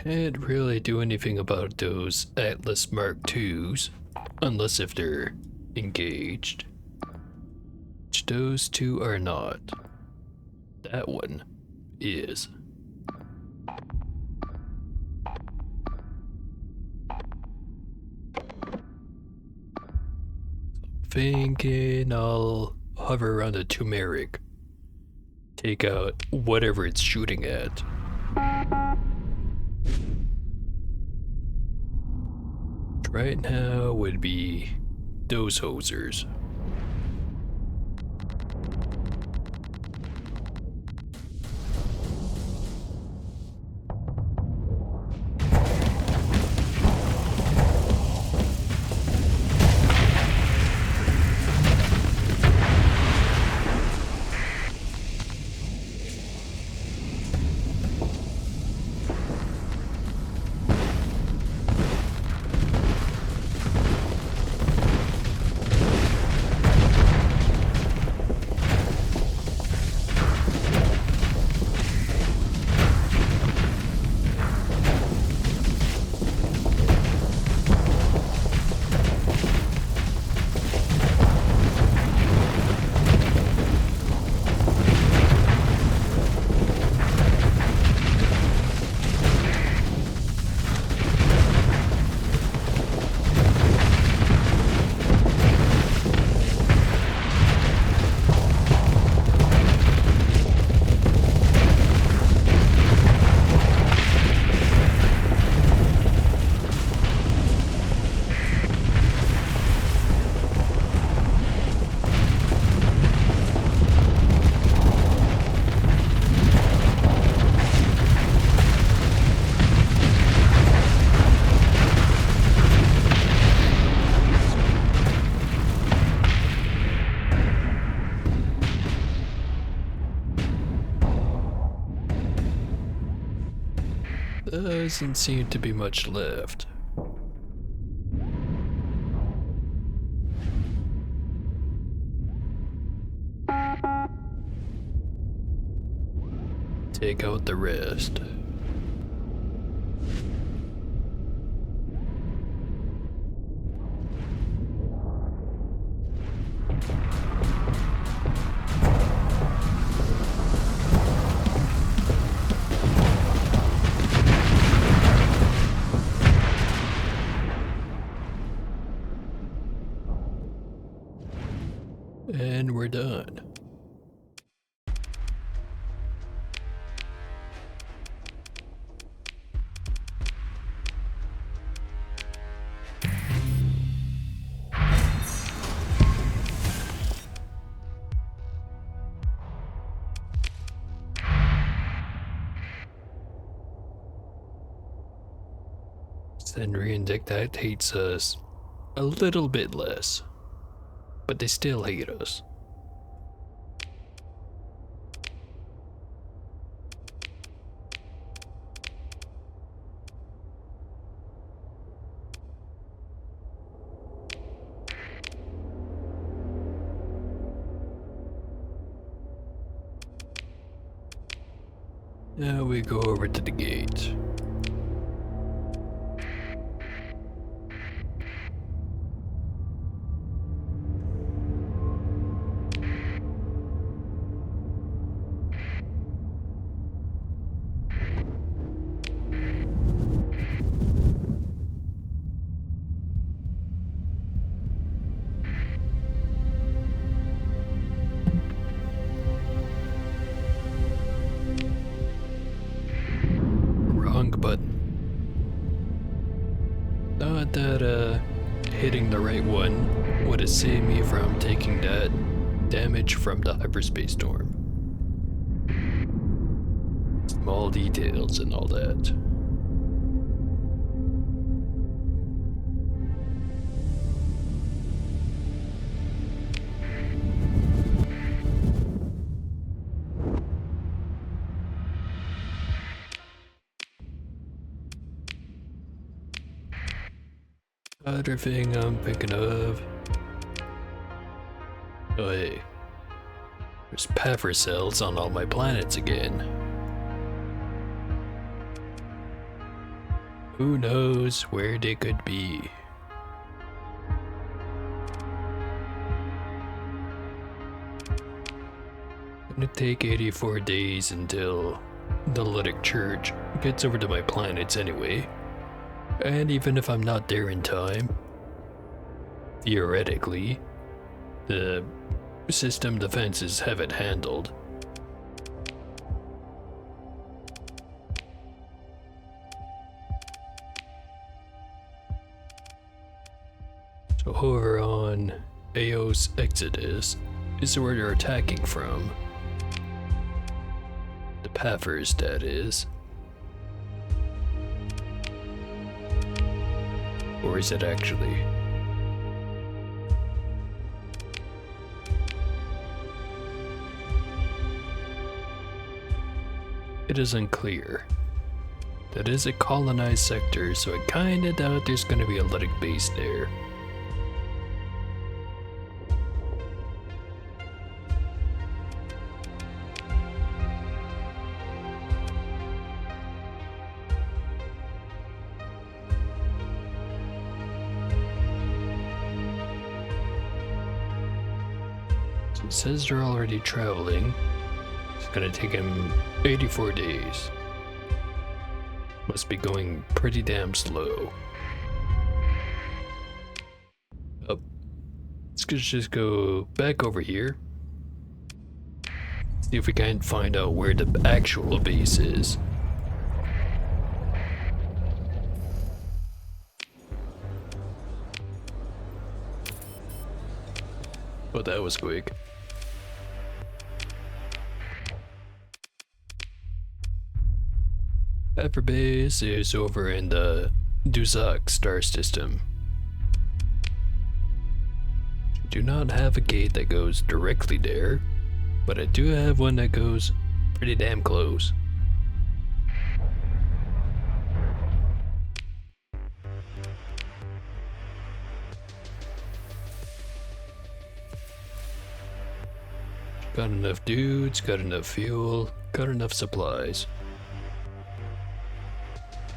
Can't really do anything about those Atlas Mark IIs, unless if they're engaged. Which those two are not. That one is. thinking I'll hover around the turmeric. Take out whatever it's shooting at. Right now would be those hosers. Doesn't seem to be much left. Take out the rest. And we're done. Sentry and Dictate hates us a little bit less, but they still hate us. Now we go over to the gate. Button. Thought that hitting the right one would have saved me from taking that damage from the hyperspace storm. Small details and all that. Other thing I'm thinking of. Oh hey, there's Pfeffer cells on all my planets again. Who knows where they could be? Gonna take 84 days until the Lytic Church gets over to my planets anyway. And even if I'm not there in time, theoretically, The system defenses have it handled. So over on Eos Exodus is where they're attacking from. The Paffers, that is. Or is it actually? It is unclear. That is a colonized sector, so I kinda doubt there's gonna be a Lytic base there. It says they're already traveling. It's gonna take him 84 days. Must be going pretty damn slow. Oh, let's just go back over here. See if we can find out where the actual base is. Oh, that was quick. Pepper base is over in the Duzak star system. I do not have a gate that goes directly there, but I do have one that goes pretty damn close. Got enough dudes, got enough fuel, got enough supplies.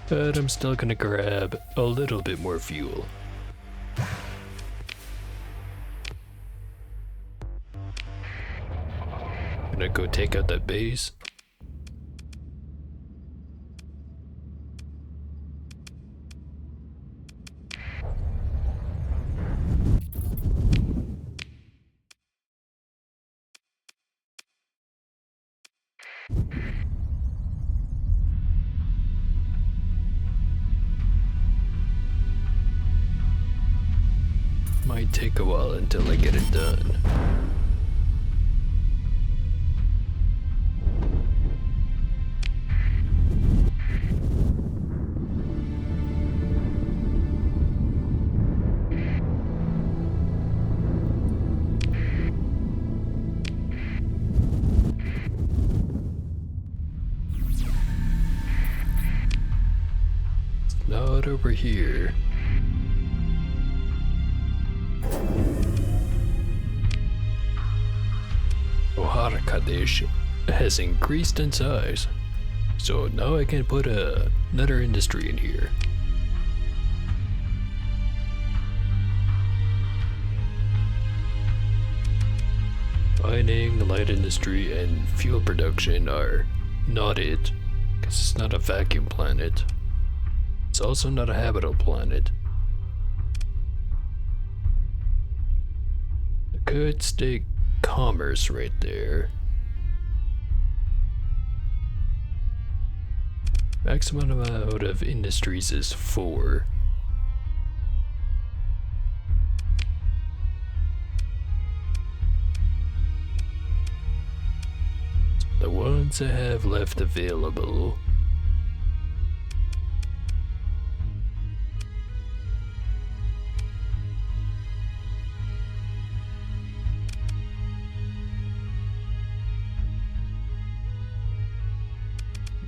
But I'm still gonna grab a little bit more fuel. Gonna go take out that base. Might take a while until I get it done. It's not over here. Kadesh has increased in size, so now I can put another industry in here. Mining, light industry, and fuel production are not it, because it's not a vacuum planet. It's also not a habitable planet. I could stick commerce right there. Maximum amount of industries is 4. The ones I have left available.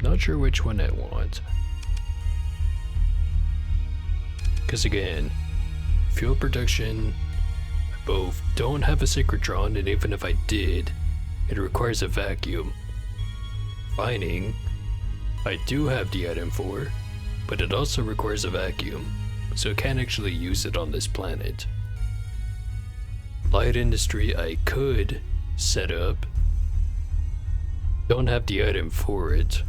Not sure which one I want. Because again, fuel production, I both don't have a synchrotron, and even if I did, it requires a vacuum. Mining, I do have the item for, but it also requires a vacuum, so I can't actually use it on this planet. Light industry I could set up, don't have the item for it.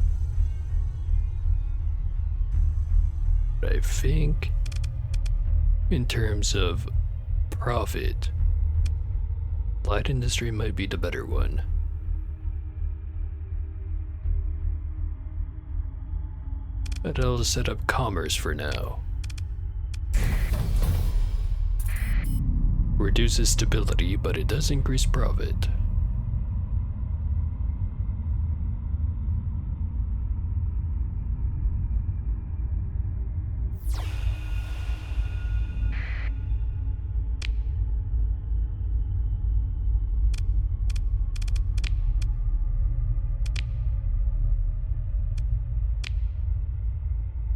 But I think in terms of profit, light industry might be the better one. But I'll set up commerce for now. Reduces stability, but it does increase profit.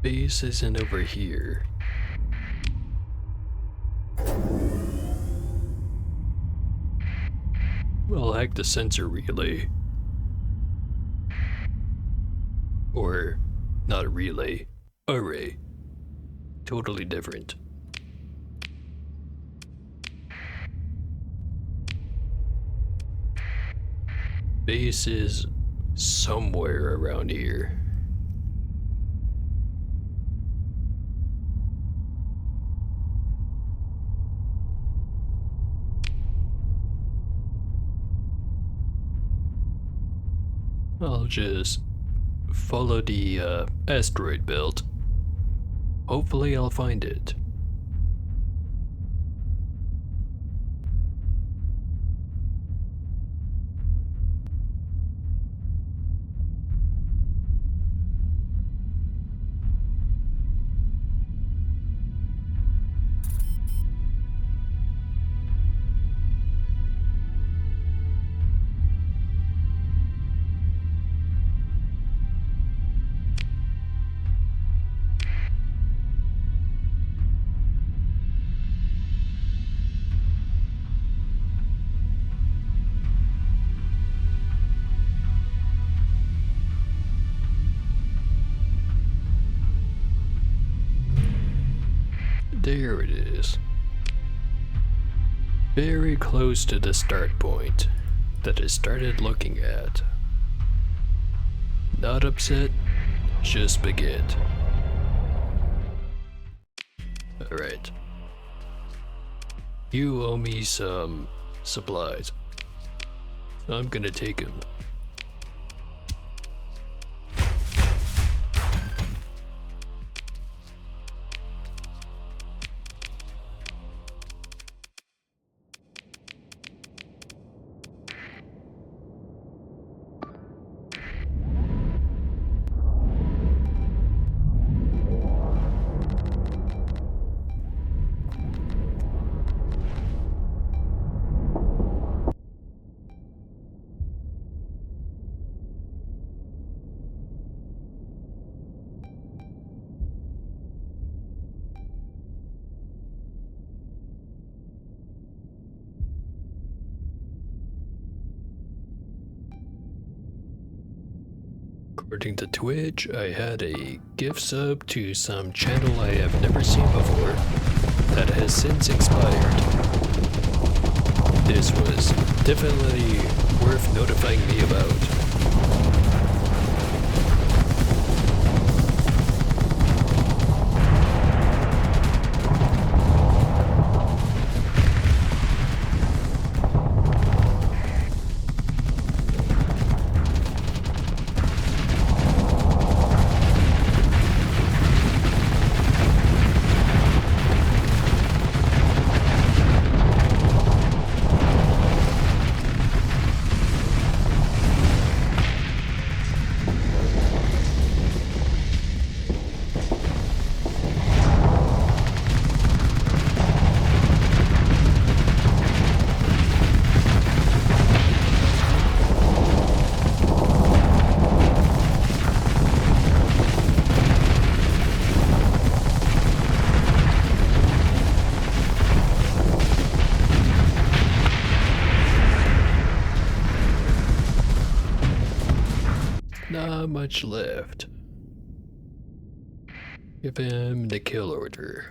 Base isn't over here. I'll hack the sensor relay. Or, not a relay, array. Totally different. Base is somewhere around here. I'll just follow the asteroid belt. Hopefully I'll find it. There it is. Very close to the start point that I started looking at. Not upset, just baguette. Alright. You owe me some supplies. I'm gonna take them. According to Twitch, I had a gift sub to some channel I have never seen before that has since expired. This was definitely worth notifying me about. Not much left. Give him the kill order.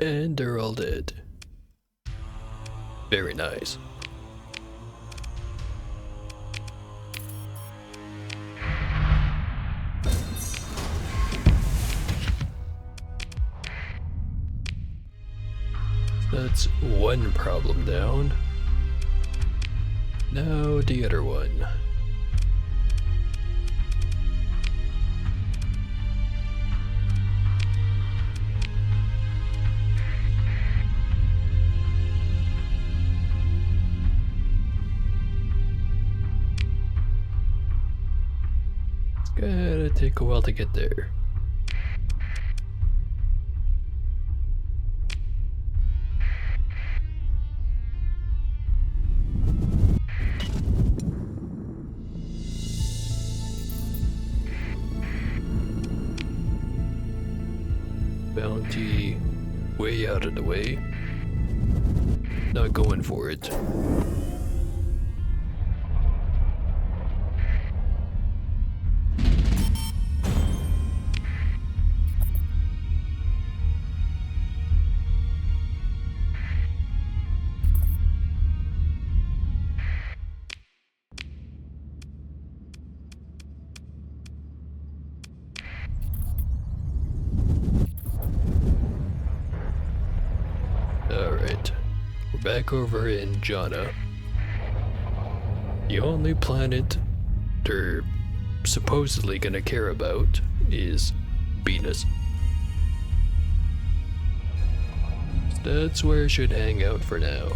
And they're all dead. Very nice. That's one problem down. Now the other one. It's gonna take a while to get there. Bounty way out of the way. Not going for it. Alright, we're back over in Jana. The only planet they're supposedly gonna care about is Venus. That's where I should hang out for now.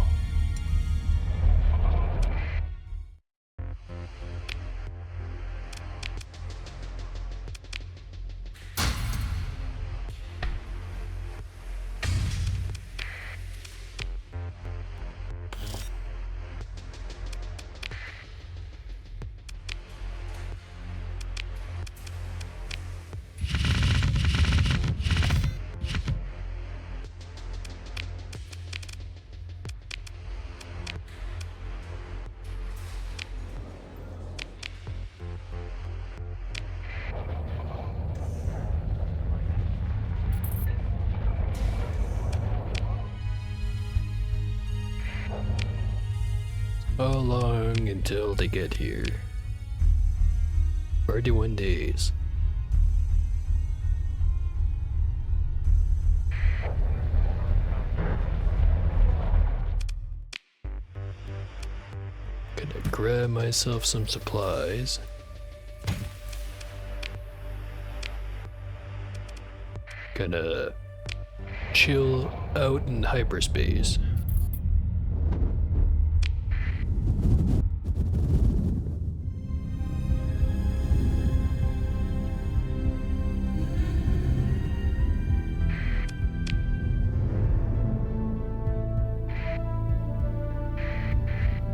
How long until they get here? 31 days. Gonna grab myself some supplies. Gonna chill out in hyperspace.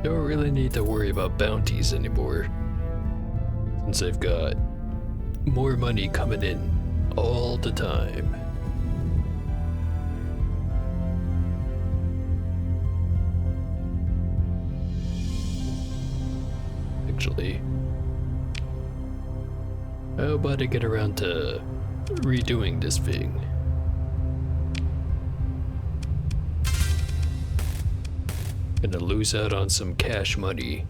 Don't really need to worry about bounties anymore, since I've got more money coming in all the time. Actually, how about I get around to redoing this thing? Gonna lose out on some cash money,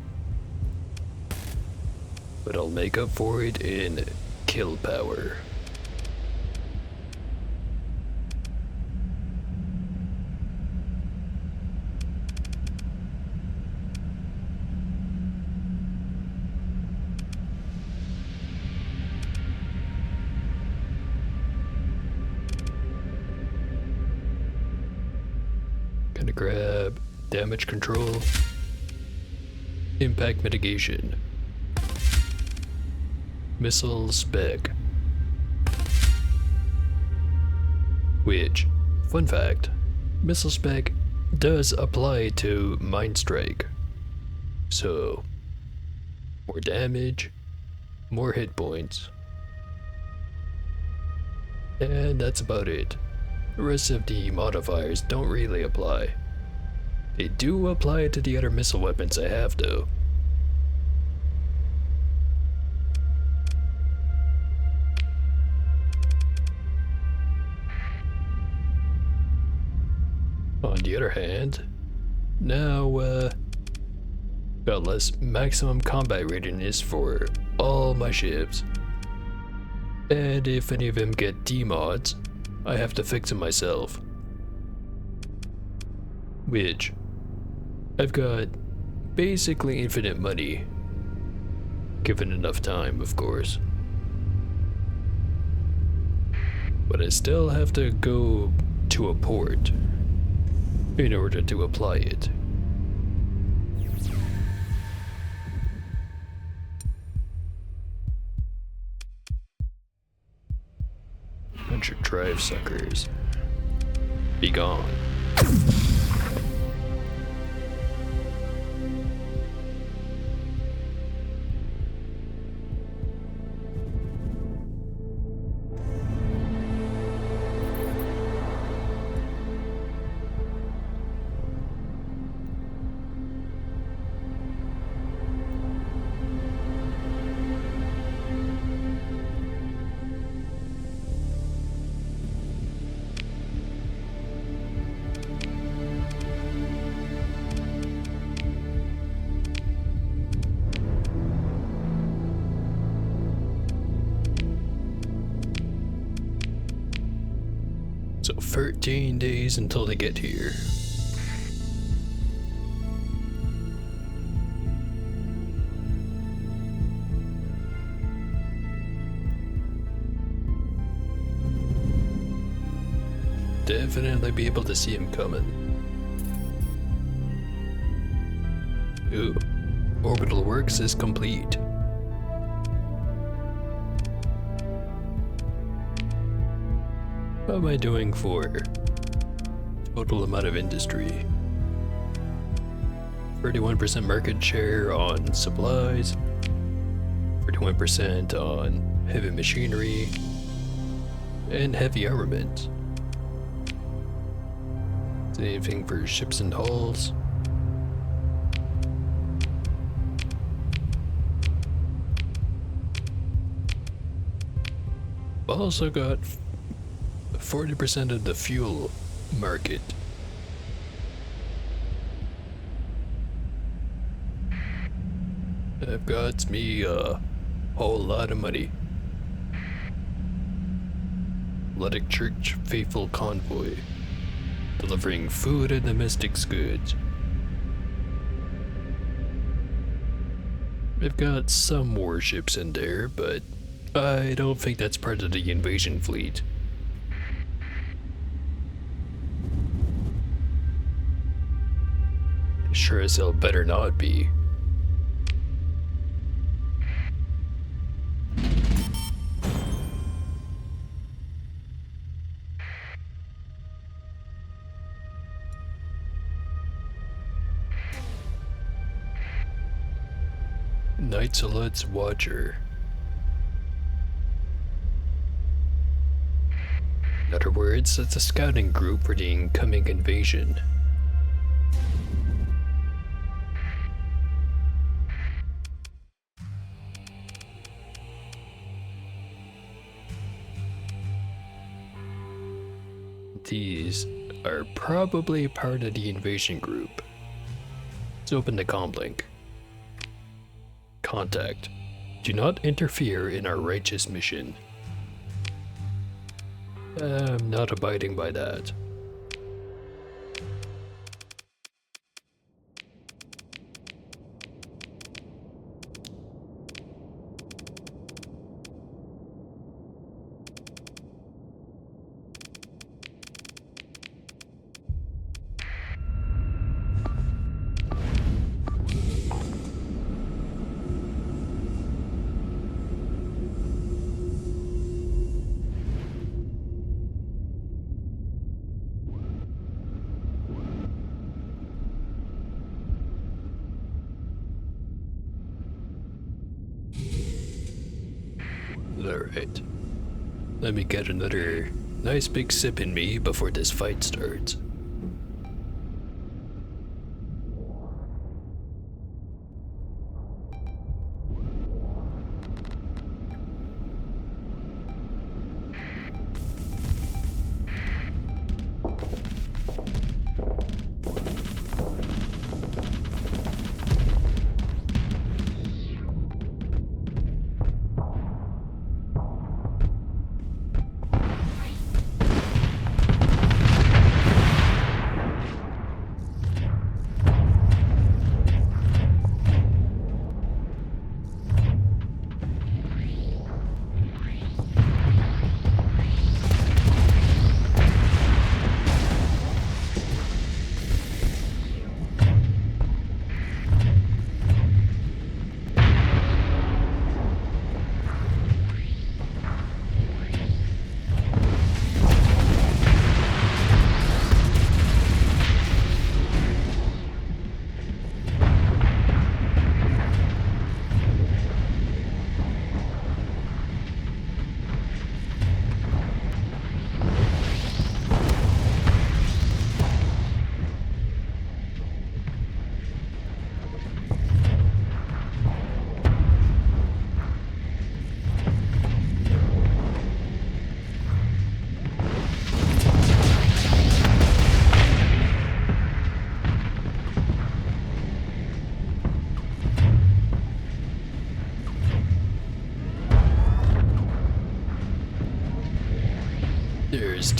but I'll make up for it in kill power. Gonna grab damage control, impact mitigation, missile spec. Which, fun fact, missile spec does apply to Mind Strike. So, more damage, more hit points. And that's about it. The rest of the modifiers don't really apply. They do apply to the other missile weapons I have though. On the other hand, now, got less maximum combat readiness for all my ships. And if any of them get demods, I have to fix them myself. Which, I've got basically infinite money. Given enough time, of course. But I still have to go to a port in order to apply it. Bunch of drive suckers. Be gone. So 13 days until they get here. Definitely be able to see him coming. Ooh, orbital works is complete. How am I doing for total amount of industry? 31% market share on supplies, 31% on heavy machinery, and heavy armament. Same thing for ships and hulls. Also got 40% of the fuel market. I've got me a whole lot of money. Atlantic Church Faithful Convoy, delivering food and domestic goods. I've got some warships in there, but I don't think that's part of the invasion fleet. Sure as hell better not be. Night Salute's Watcher. In other words, it's a scouting group for the incoming invasion. These are probably part of the invasion group. Let's open the comlink. Contact. Do not interfere in our righteous mission. I'm not abiding by that. Alright. Let me get another nice big sip in me before this fight starts.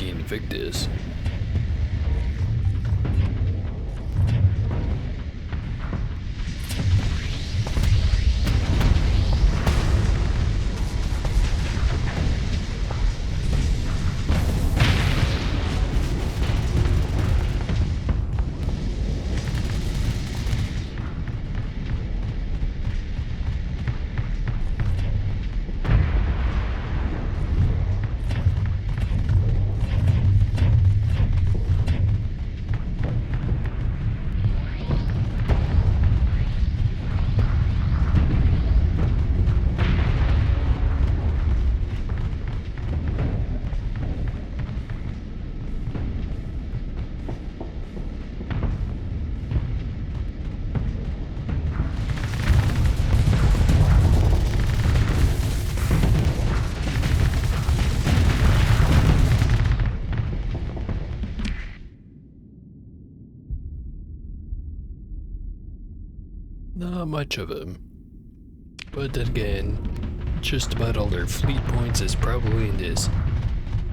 pristine Invictus. Not much of them. But then again, just about all their fleet points is probably in this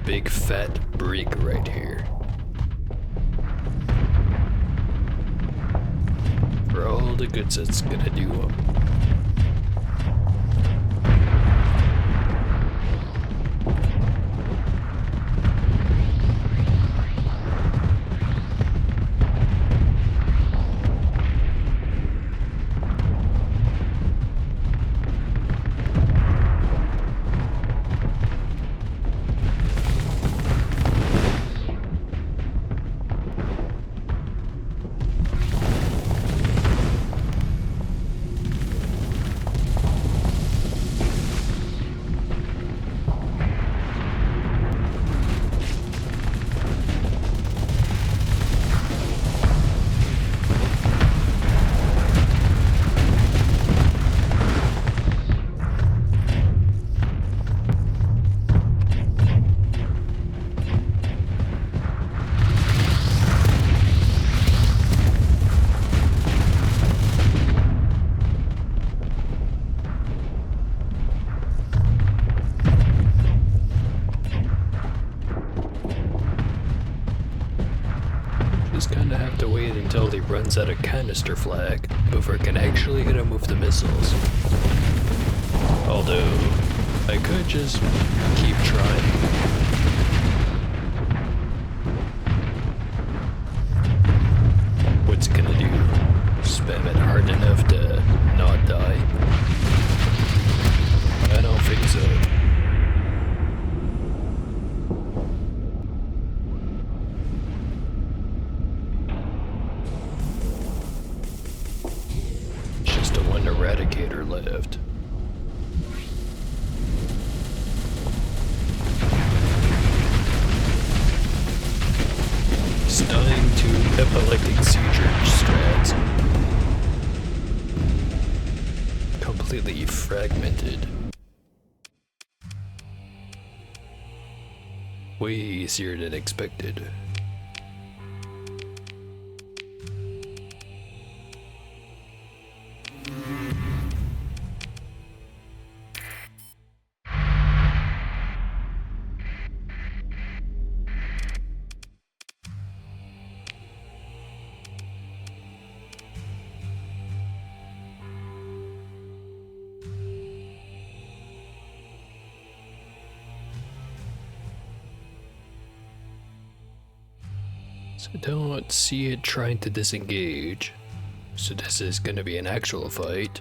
big fat brig right here. For all the goods it's gonna do them. Just kinda have to wait until he runs out of canister flag before I can actually hit him with the missiles. Although, I could just keep trying. What's it gonna do? Spam it hard enough to not die? I don't think so. Just a one eradicator left. Stunning to epileptic seizure strats. Completely fragmented. Way easier than expected. So I don't see it trying to disengage. So this is gonna be an actual fight.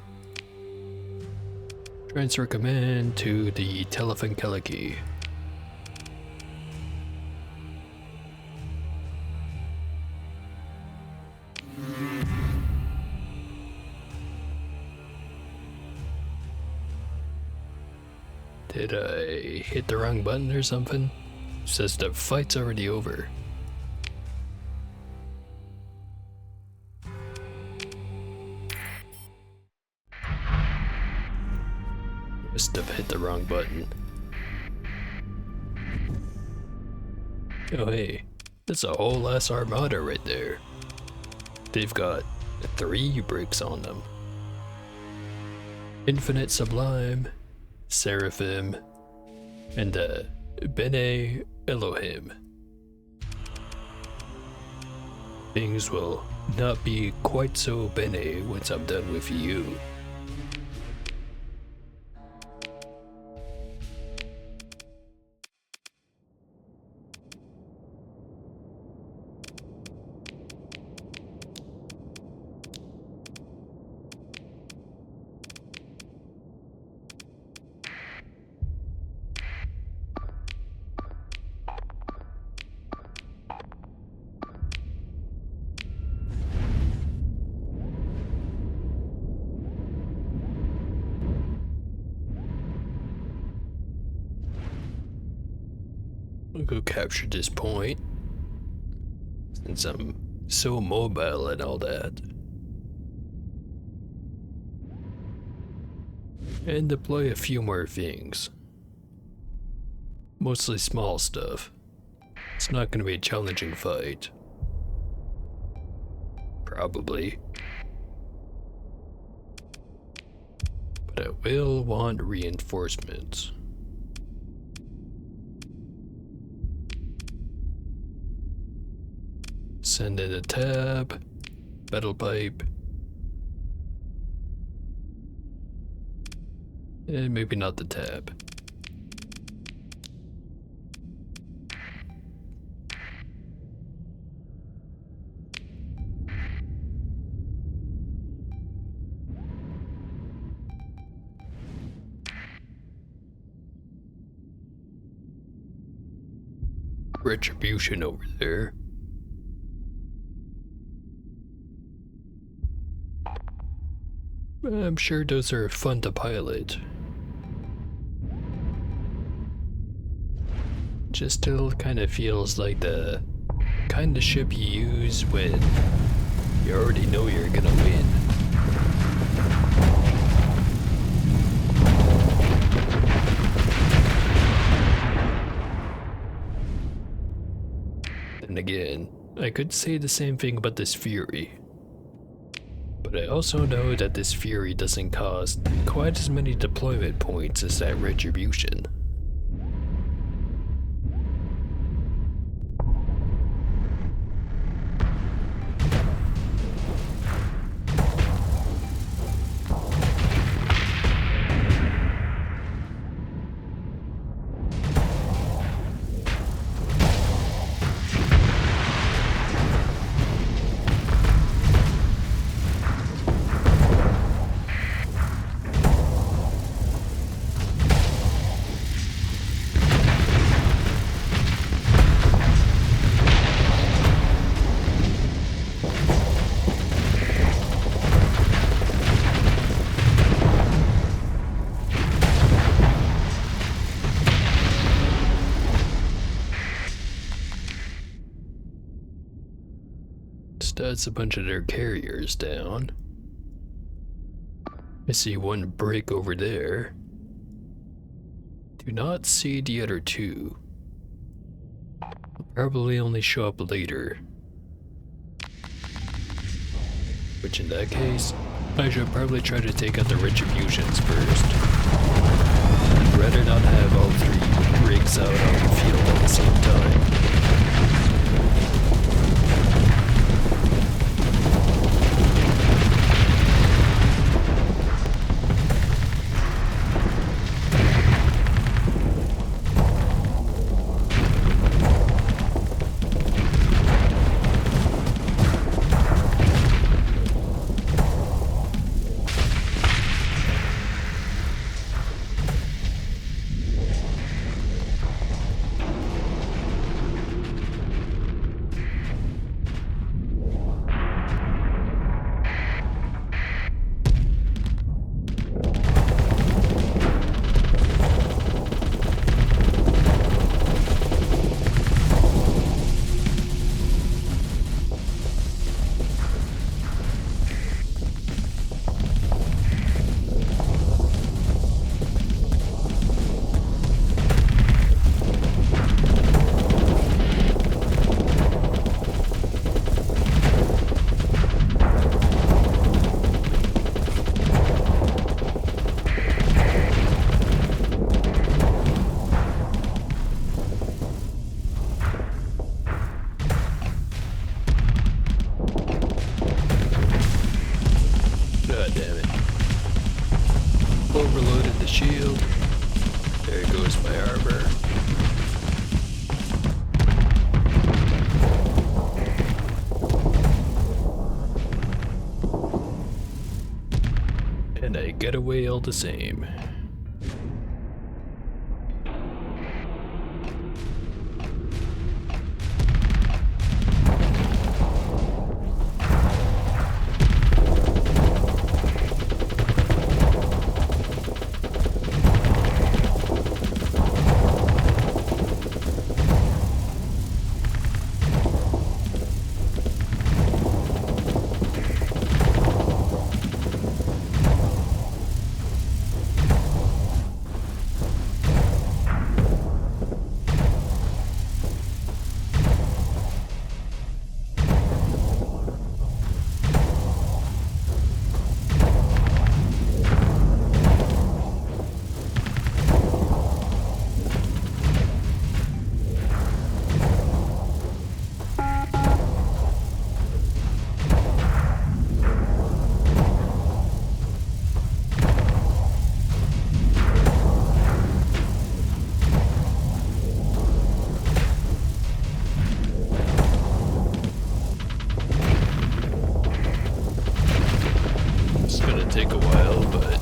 Transfer command to the Telefunkeliki. Did I hit the wrong button or something? It says the fight's already over. Must have hit the wrong button. Oh hey, that's a whole ass armada right there. They've got 3 bricks on them. Infinite Sublime, Seraphim, and Bene Elohim. things will not be quite so bene once I'm done with you. I'll go capture this point, since I'm so mobile and all that. And deploy a few more things. Mostly small stuff. It's not going to be a challenging fight. Probably. But I will want reinforcements. Send in a tab, metal pipe, and maybe not the tab. Retribution over there. I'm sure those are fun to pilot. Just still kind of feels like the kind of ship you use when you already know you're gonna win. Then again, I could say the same thing about this Fury. But I also know that this Fury doesn't cost quite as many deployment points as that Retribution. That's a bunch of their carriers down. I see one brick over there. Do not see the other two. Probably only show up later. Which in that case, I should probably try to take out the Retributions first. I'd rather not have all three rigs out on the field at the same time. get away all the same. Take a while, but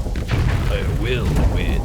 I will win.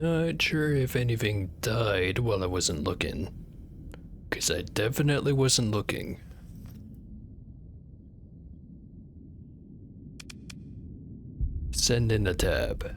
Not sure if anything died while I wasn't looking. 'Cause I definitely wasn't looking. Send in a tab.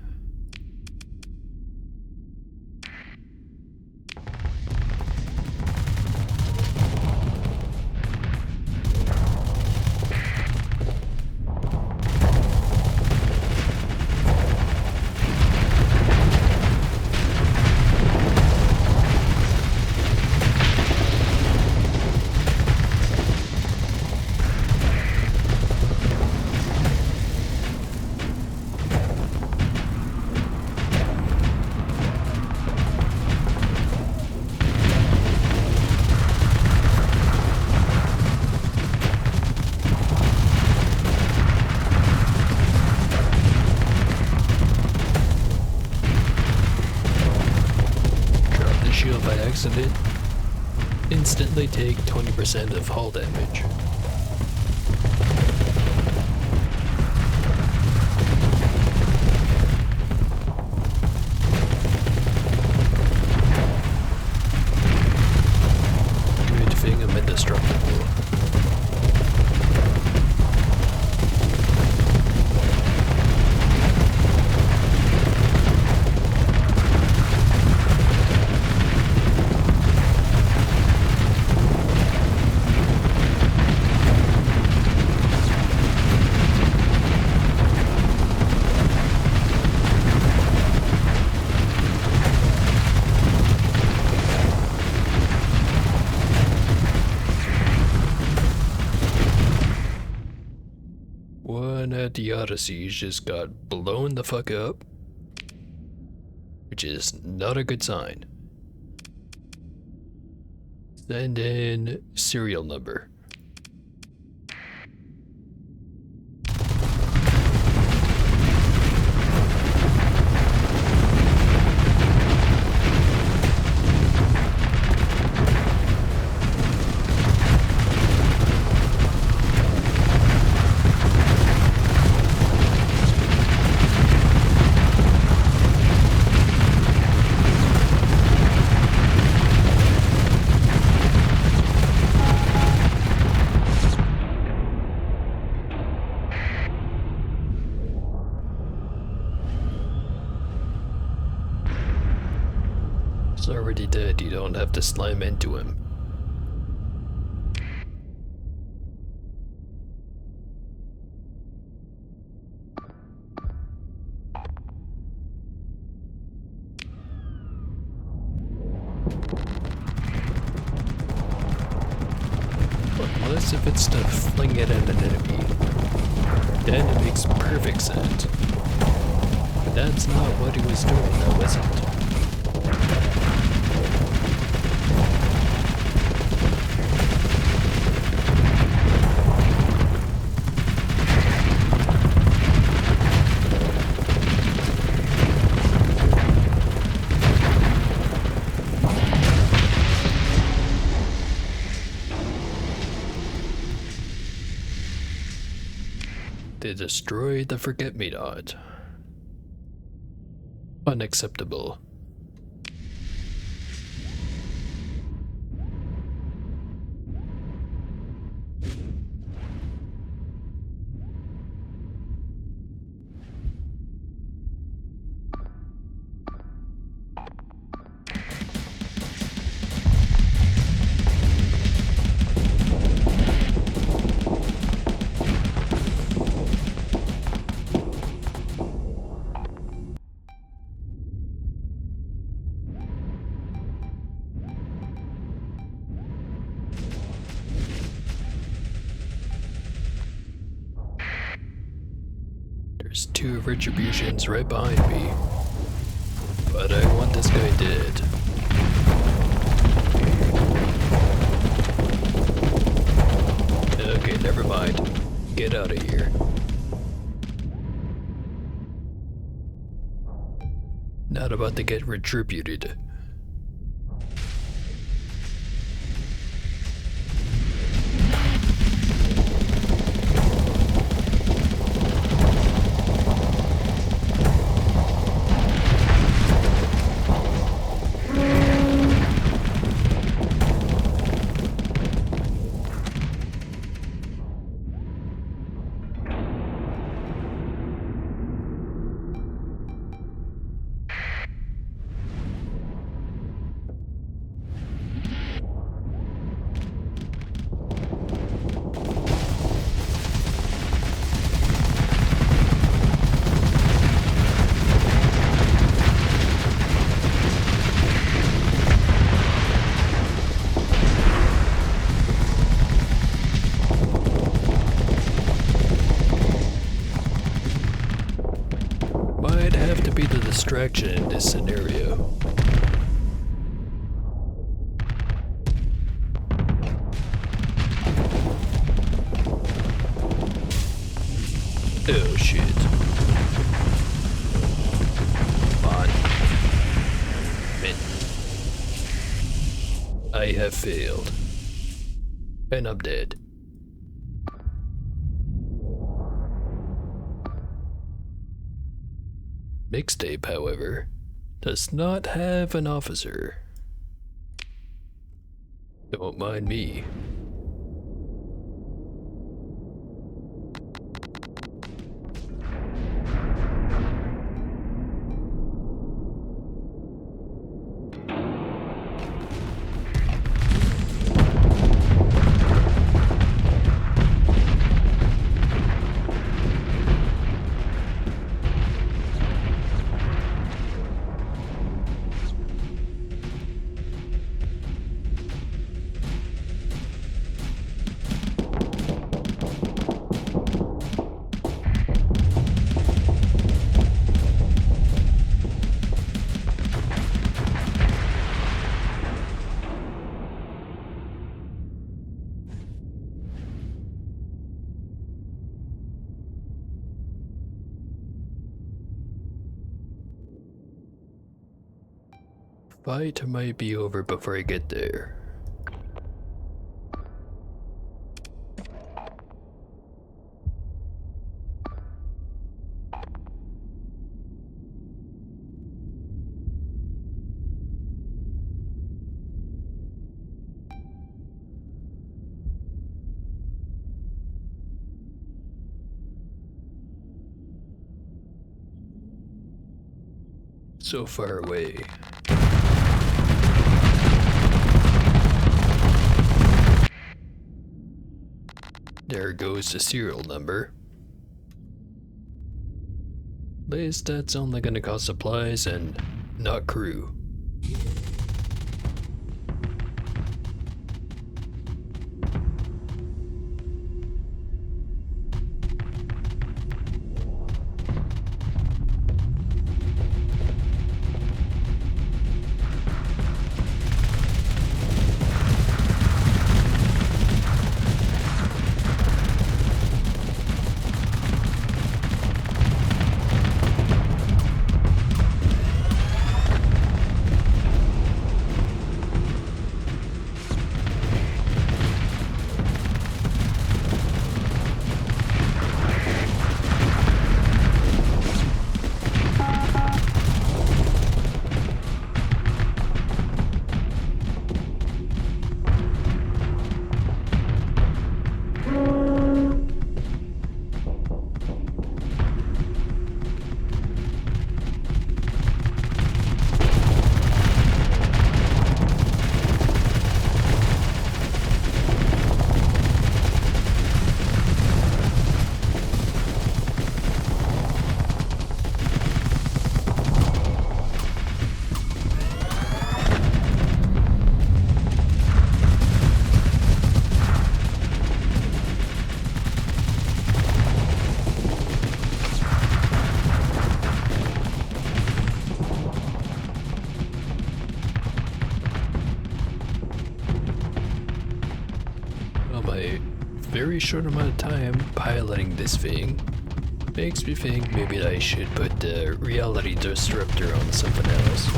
By accident, instantly take 20% of hull damage. Good thing I'm indestructible. One at the Odysseys just got blown the fuck up, which is not a good sign. Send in serial number. He's already dead, you don't have to slam into him. as if it's to fling it at an enemy. Then it makes perfect sense. But that's not what he was doing, though, was it? They destroyed the Forget-Me-Not. Unacceptable. There's 2 retributions right behind me. But I want this guy dead. Okay, never mind. Get out of here. Not about to get retributed. Might have to be the distraction in this scenario. Oh shit. Come on. Man. I have failed. And I'm dead. Mixtape, however, does not have an officer. Don't mind me. Fight might be over before I get there. So far away. There goes the serial number. At least that's only gonna cost supplies and not crew. very short amount of time piloting this thing makes me think maybe I should put the reality disruptor on something else.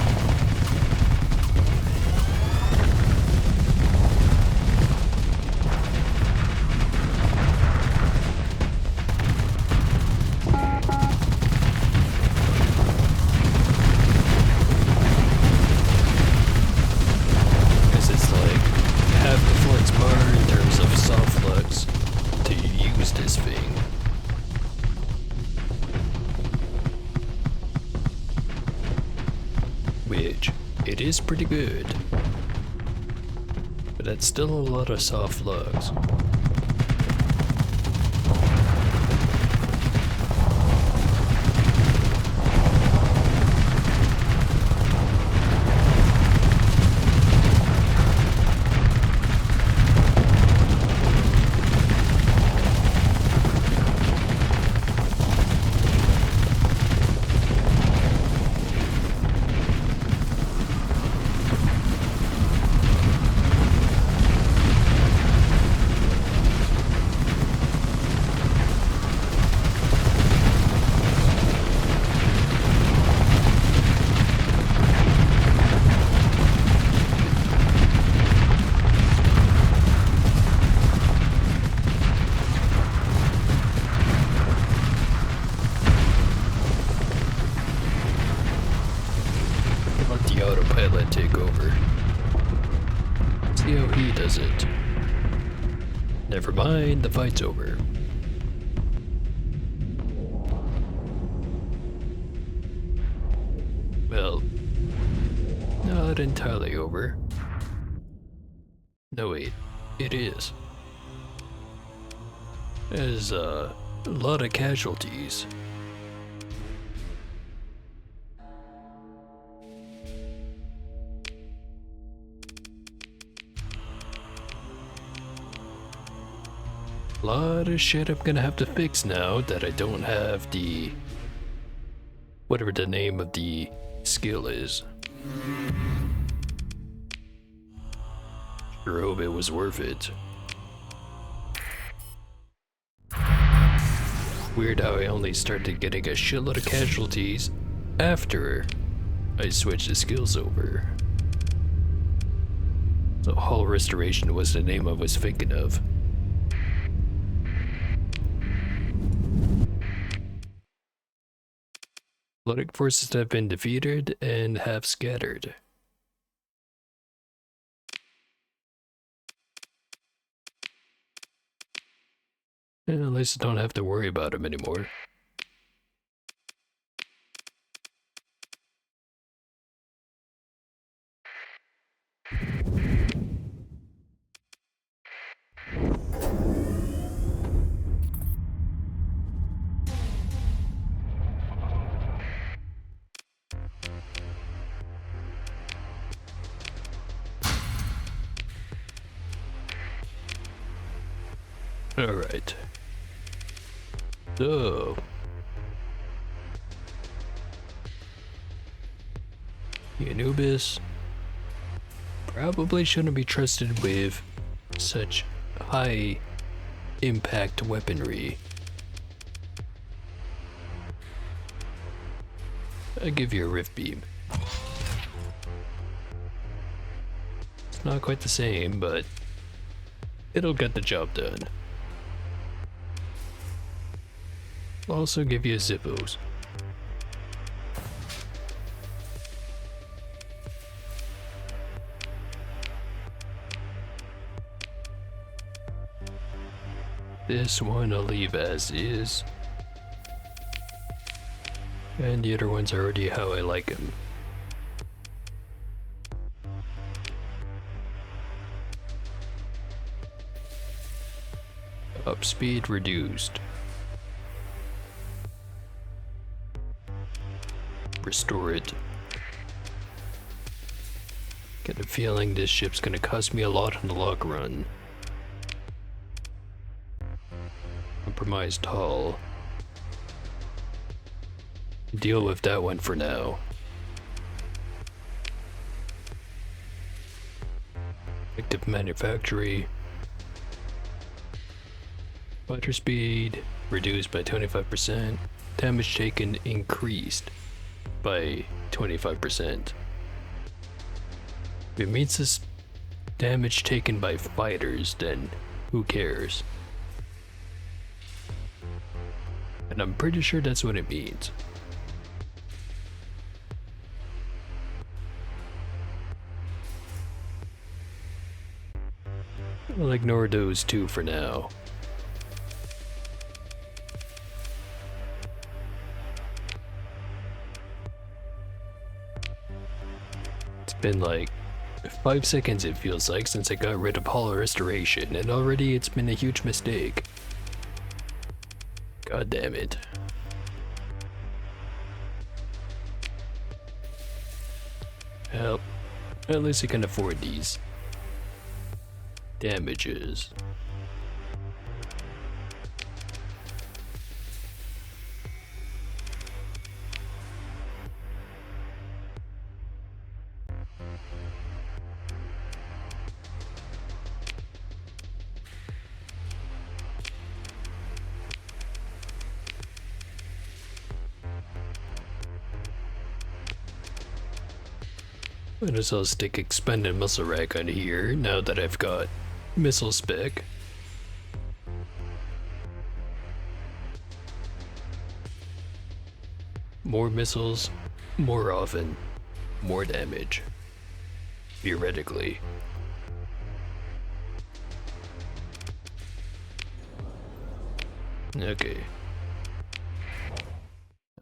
Which, it is pretty good, but that's still a lot of soft lugs. Autopilot take over. See how he does it. Never mind, the fight's over. Well, not entirely over. No wait, it is. There's a lot of casualties. Lot of shit I'm gonna have to fix now that I don't have the... whatever the name of the skill is. Sure hope it was worth it. Weird how I only started getting a shitload of casualties after I switched the skills over. So Hull Restoration was the name I was thinking of. Floating forces have been defeated and have scattered. And at least I don't have to worry about them anymore. Alright. So... Anubis probably shouldn't be trusted with such high impact weaponry. I'll give you a rift beam. It's not quite the same, but it'll get the job done. I'll also give you a Zippos. This one I'll leave as is. And the other one's already how I like them. Up speed reduced. Restore it. Get a feeling this ship's gonna cost me a lot in the long run. Compromised hull. Deal with that one for now. Active manufactory. Fighter speed reduced by 25%. Damage taken increased by 25%. If it means this damage taken by fighters, then who cares? And I'm pretty sure that's what it means. I'll ignore those two for now. It's been like 5 seconds, it feels like, since I got rid of Hollow Restoration, and already it's been a huge mistake. God damn it. Well, at least I can afford these damages. Might as well stick Expended Missile Rack on here now that I've got missile spec. More missiles, more often, more damage. Theoretically. Okay.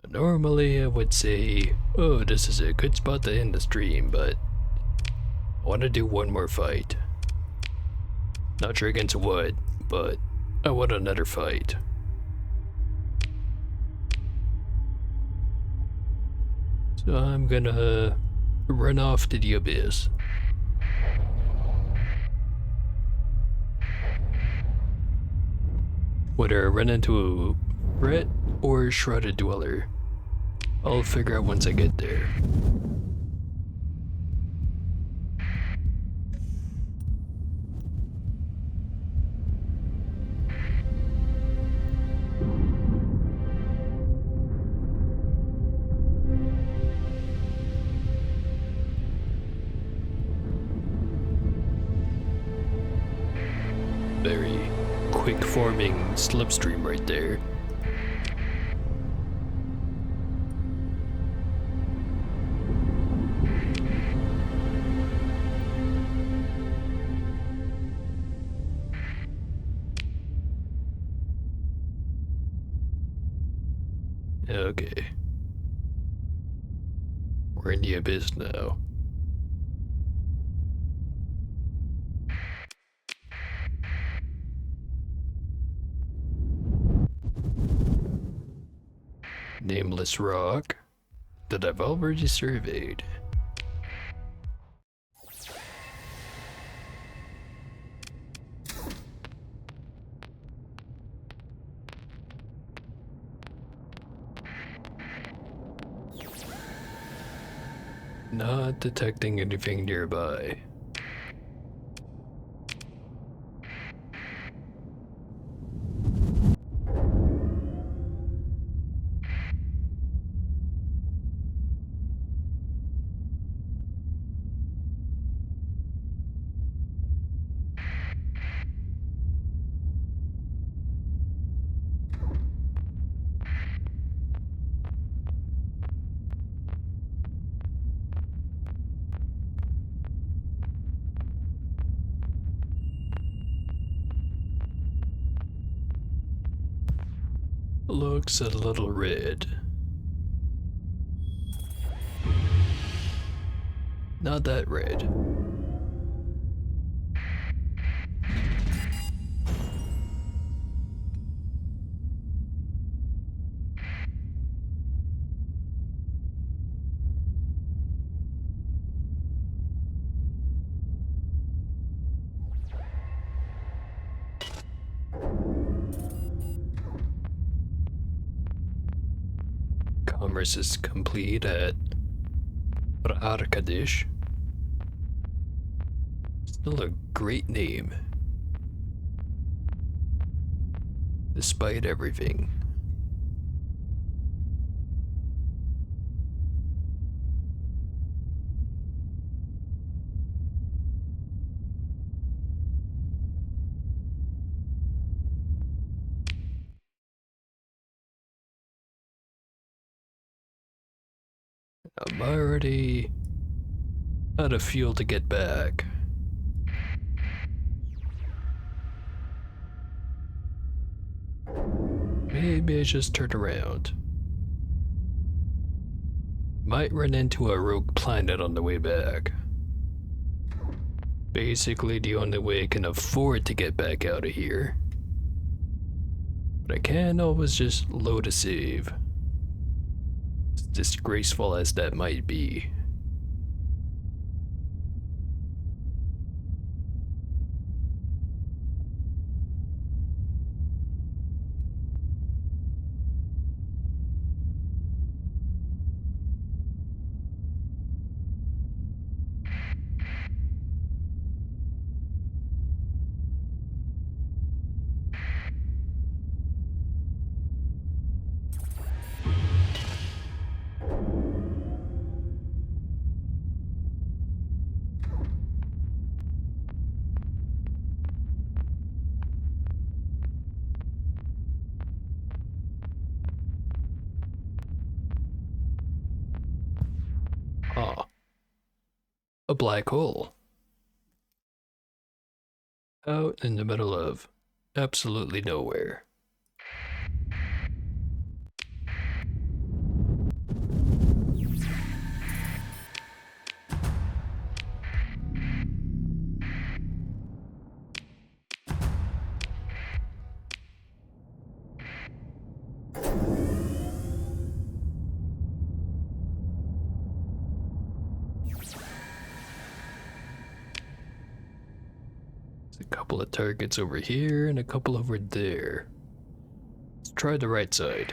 Normally I would say, oh, this is a good spot to end the stream, but I want to do one more fight. Not sure against what, but I want another fight. So I'm gonna run off to the abyss. Whether I run into a threat or a shrouded dweller, I'll figure out once I get there. Very quick forming slipstream right there. Okay. We're in the abyss now. Nameless rock that I've already surveyed. Not detecting anything nearby. Looks a little red. Not that red. Commerce is complete at Arkadish. Still a great name. despite everything. I'm already out of fuel to get back. Maybe I just turn around. Might run into a rogue planet on the way back. Basically the only way I can afford to get back out of here. But I can always just load a save. As disgraceful as that might be. Ah, a black hole. Out in the middle of absolutely nowhere. There's a couple of targets over here and a couple over there. Let's try the right side.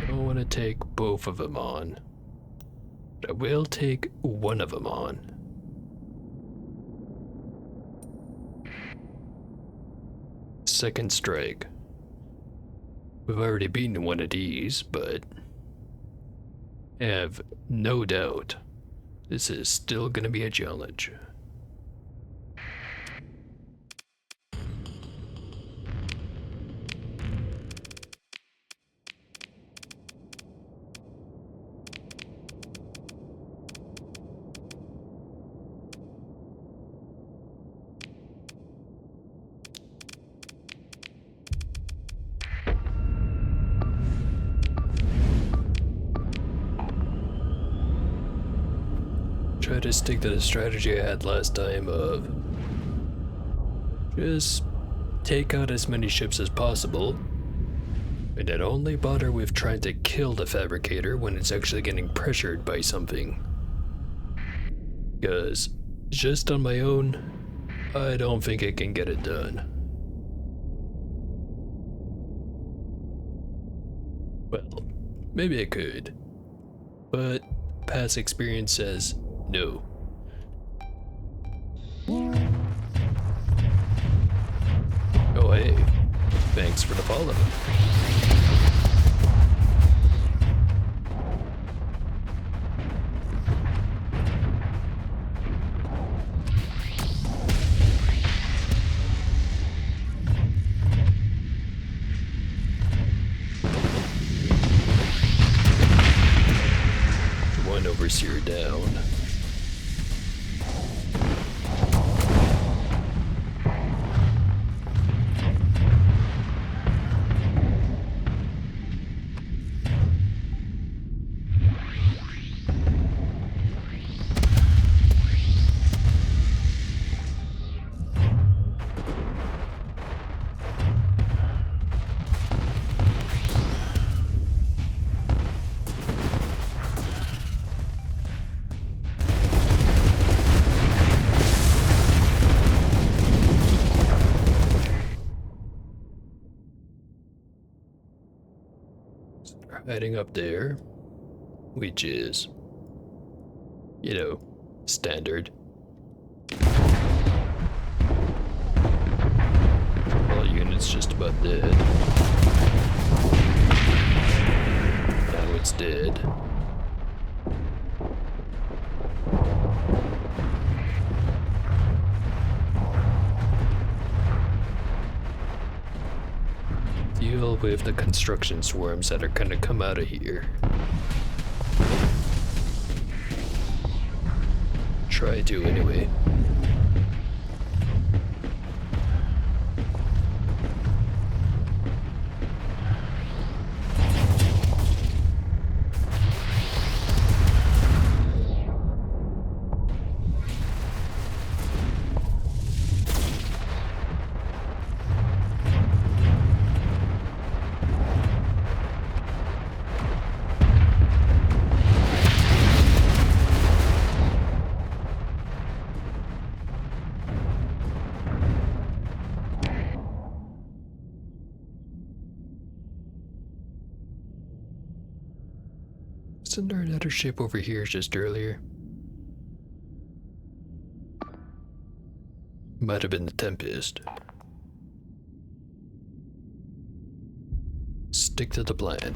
Don't want to take both of them on, but I will take one of them on. Second strike. We've already beaten one of these, but I have no doubt this is still gonna be a challenge. Try to stick to the strategy I had last time of just take out as many ships as possible and then only bother with trying to kill the fabricator when it's actually getting pressured by something. Because just on my own, I don't think I can get it done. Well, maybe I could, but past experience says no. Oh hey, thanks for the follow. One overseer down. Heading up there, which is, you know, standard. All units just about dead. Now it's dead. Deal with the construction swarms that are gonna come out of here. Try to, anyway. Wasn't there another ship over here just earlier? Might have been the Tempest. Stick to the plan.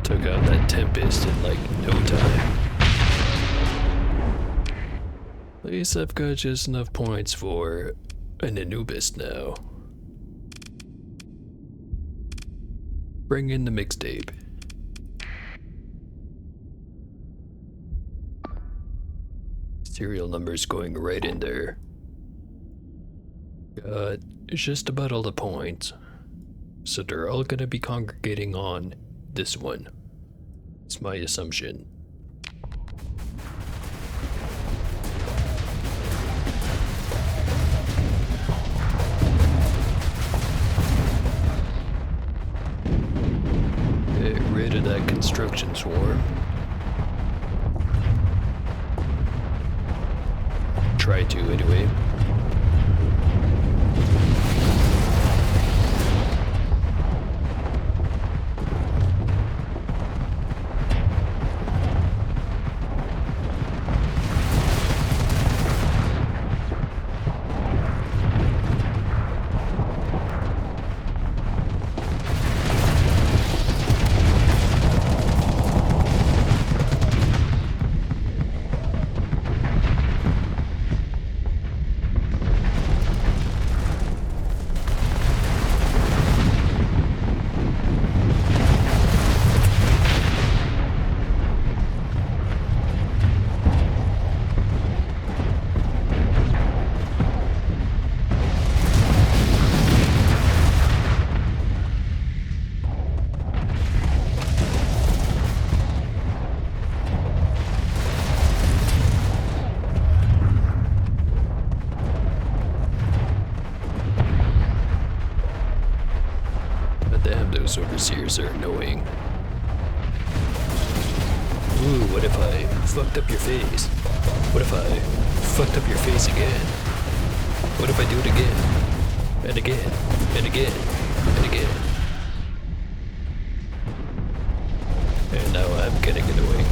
Took out that Tempest in like no time. At least I've got just enough points for an Anubis now. Bring in the mixtape. Serial numbers going right in there. Got just about all the points. So they're all gonna be congregating on this one. It's my assumption. Get rid of that construction swarm. Try to, anyway. Those overseers are annoying. Ooh, what if I fucked up your face? What if I fucked up your face again? What if I do it again? And again, and again, and again. And now I'm getting annoying.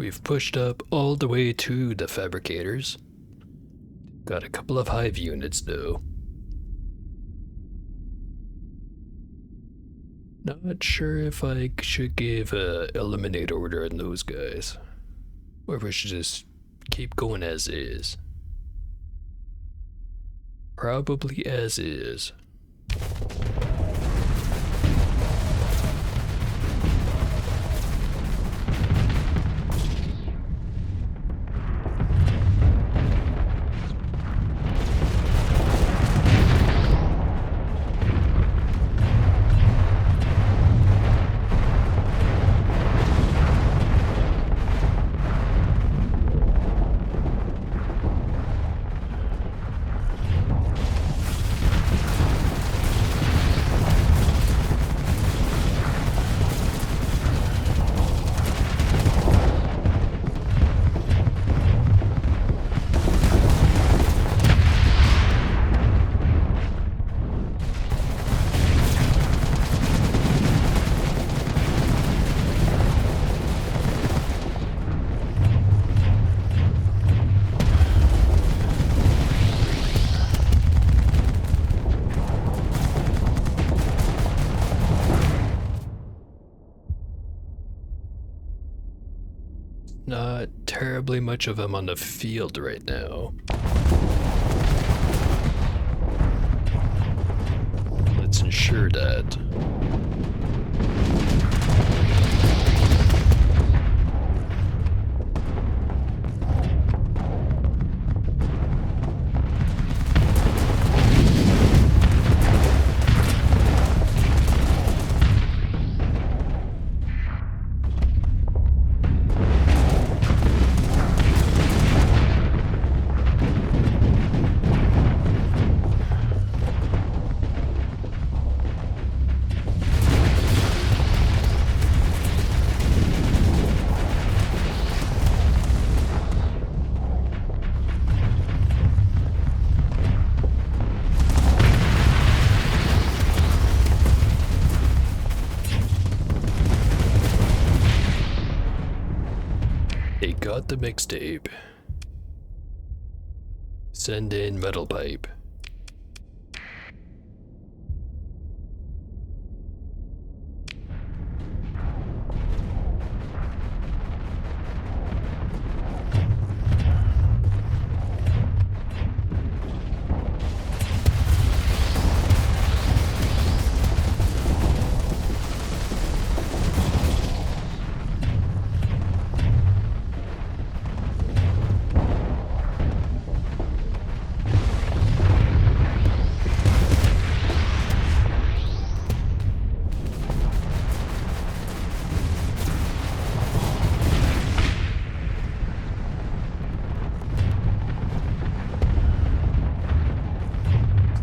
We've pushed up all the way to the fabricators. Got a couple of hive units though. Not sure if I should give a eliminate order on those guys, or if I should just keep going as is. Probably as is. Not terribly much of them on the field right now. Let's ensure that. Got the mixtape. Send in metal pipe.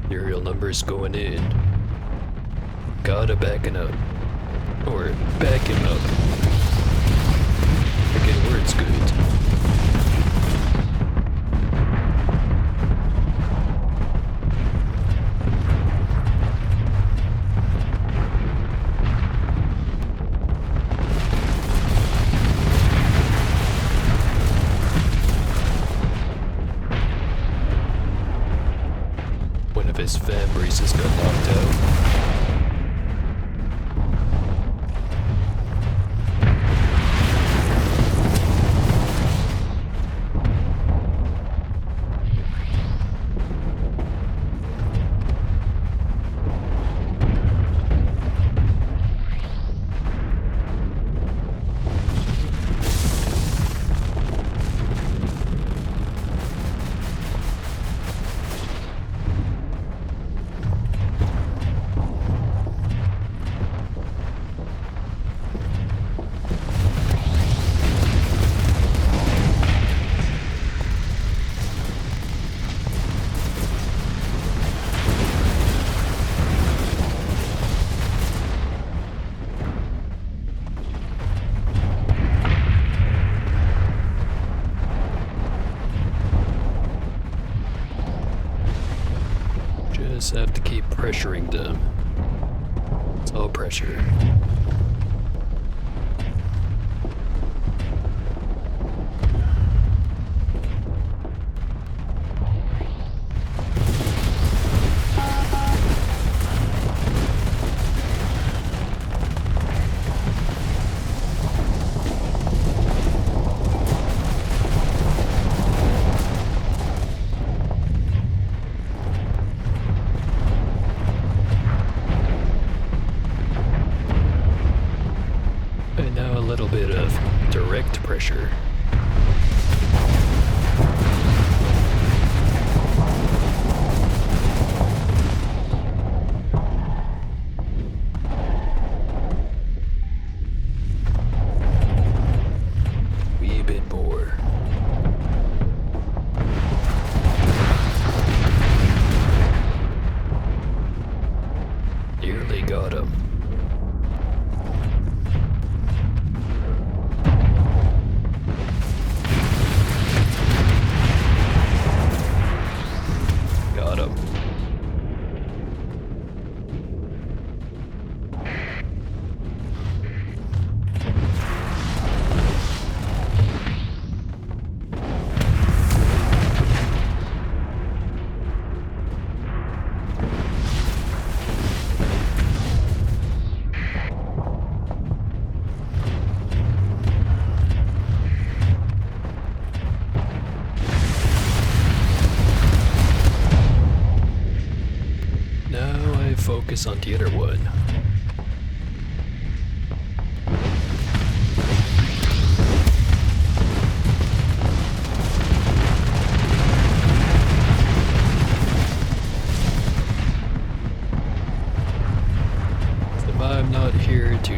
Serial numbers going in. Gotta backing up. Or back him up. Again, word's good. His fan braces got knocked out. Just have to keep pressuring them. It's all pressure. pressure. Wee bit more. Nearly got him. Got him. Now I focus on the other one. If I'm not here to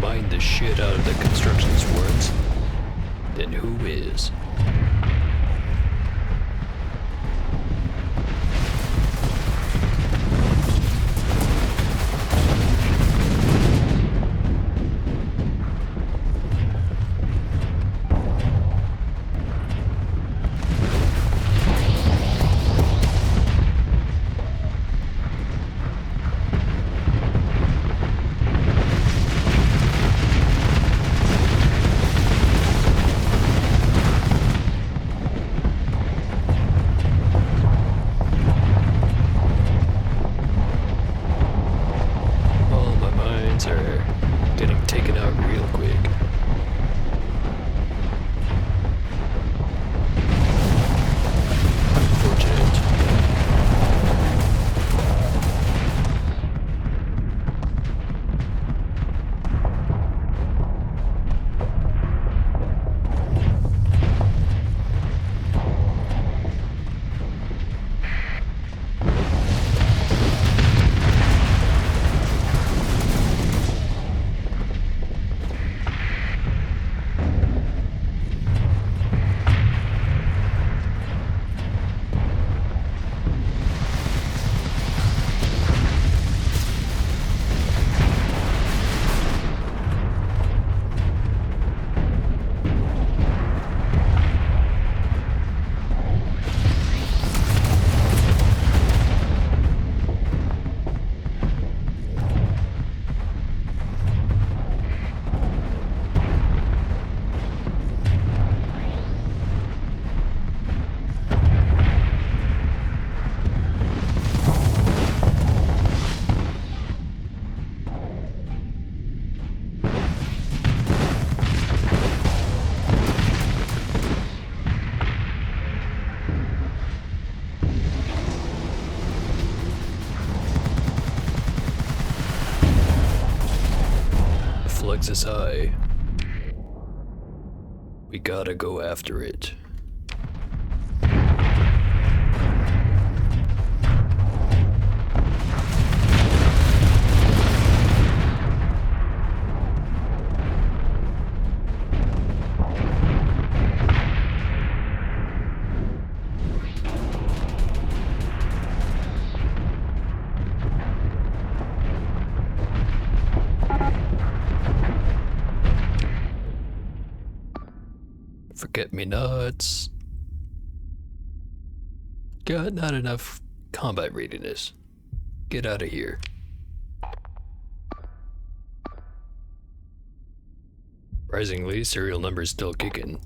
mine the shit out of the construction swarms, then who is? All my mines are getting taken out real quick. Unfortunate. Flux is high. We gotta go after it. Forget-me-nots. Got not enough combat readiness. Get out of here. Surprisingly, serial number's still kicking.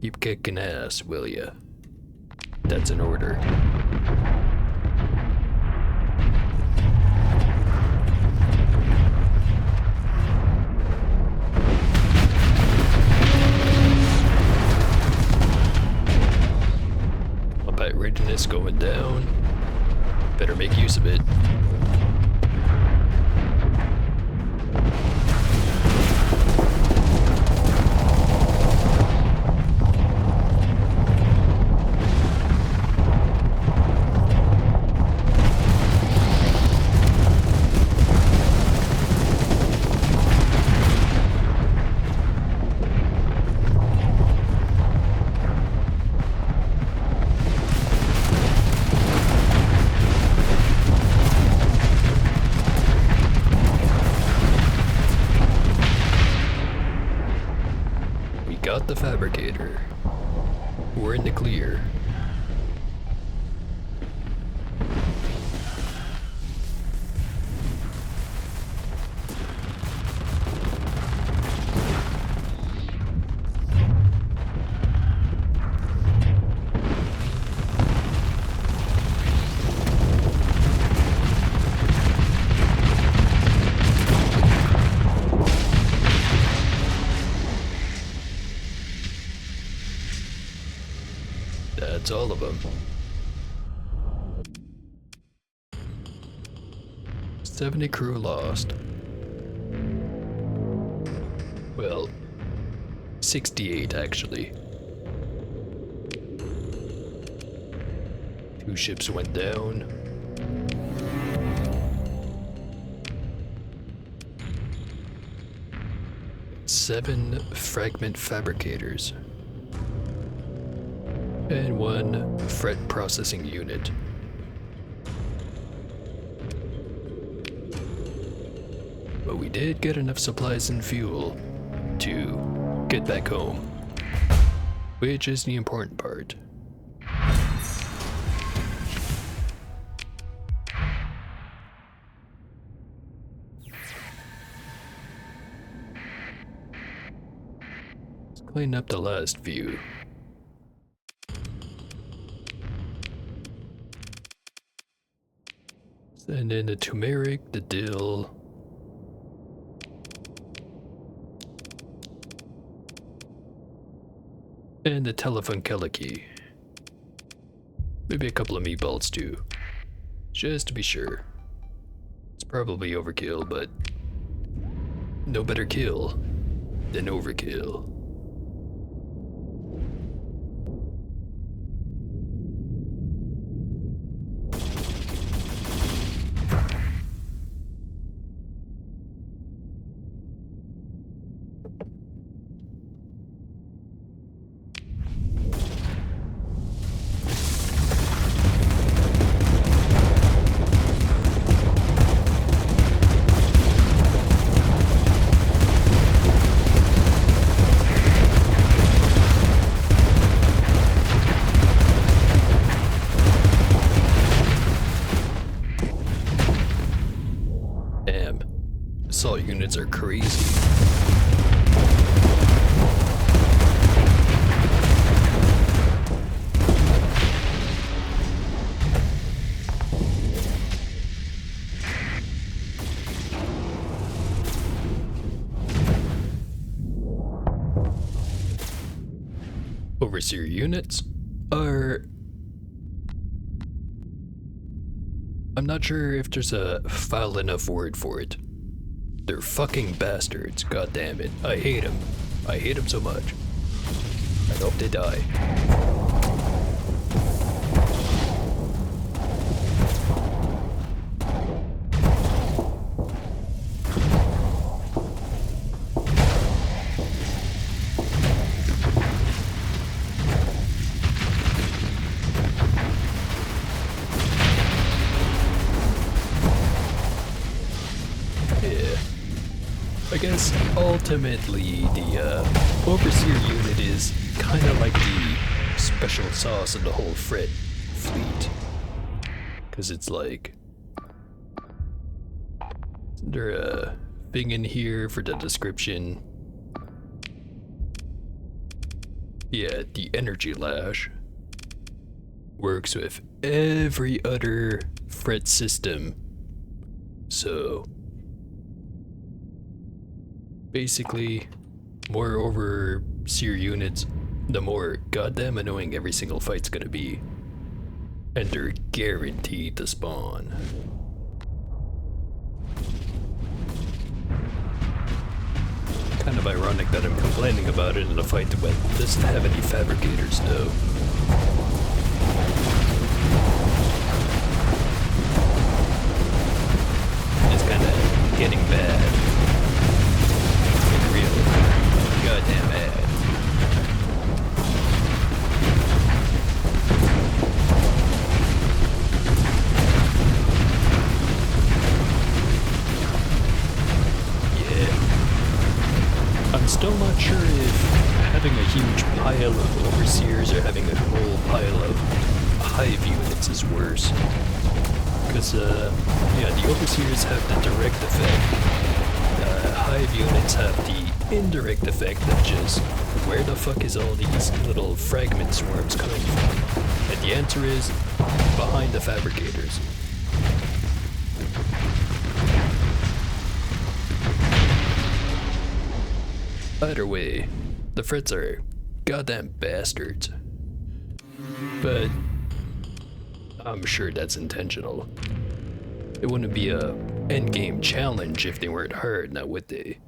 Keep kicking ass, will ya? That's an order. Combat readiness going down. Better make use of it. fabricator. We're in the clear. That's all of them. 70 crew lost. Well, 68 actually. 2 ships went down. Seven fragment fabricators. And 1 fret processing unit. But we did get enough supplies and fuel to get back home, which is the important part. Let's clean up the last view. And then the turmeric, the dill. And the telefunkeliki. Maybe a couple of meatballs too. Just to be sure. It's probably overkill, but no better kill than overkill. Assault units are crazy. Overseer units are... I'm not sure if there's a foul enough word for it. They're fucking bastards, god damn it. I hate them. I hate them so much. I hope they die. I guess ultimately the Overseer unit is kind of like the special sauce of the whole fleet. Because it's like, is there a thing in here for the description? Yeah, the energy lash works with every other fret system. So basically, more overseer units, the more goddamn annoying every single fight's gonna be. And they're guaranteed to spawn. Kind of ironic that I'm complaining about it in a fight that doesn't have any fabricators though. It's kinda getting bad. Goddamn bad. Yeah. I'm still not sure if having a huge pile of overseers or having a whole pile of hive units is worse. Because, yeah, the overseers have the direct effect. Hive units have the indirect effect of just, where the fuck is all these little fragment swarms coming from? And the answer is, behind the fabricators. Either way, the Frets are goddamn bastards. But I'm sure that's intentional. It wouldn't be a endgame challenge if they weren't hard, now would they?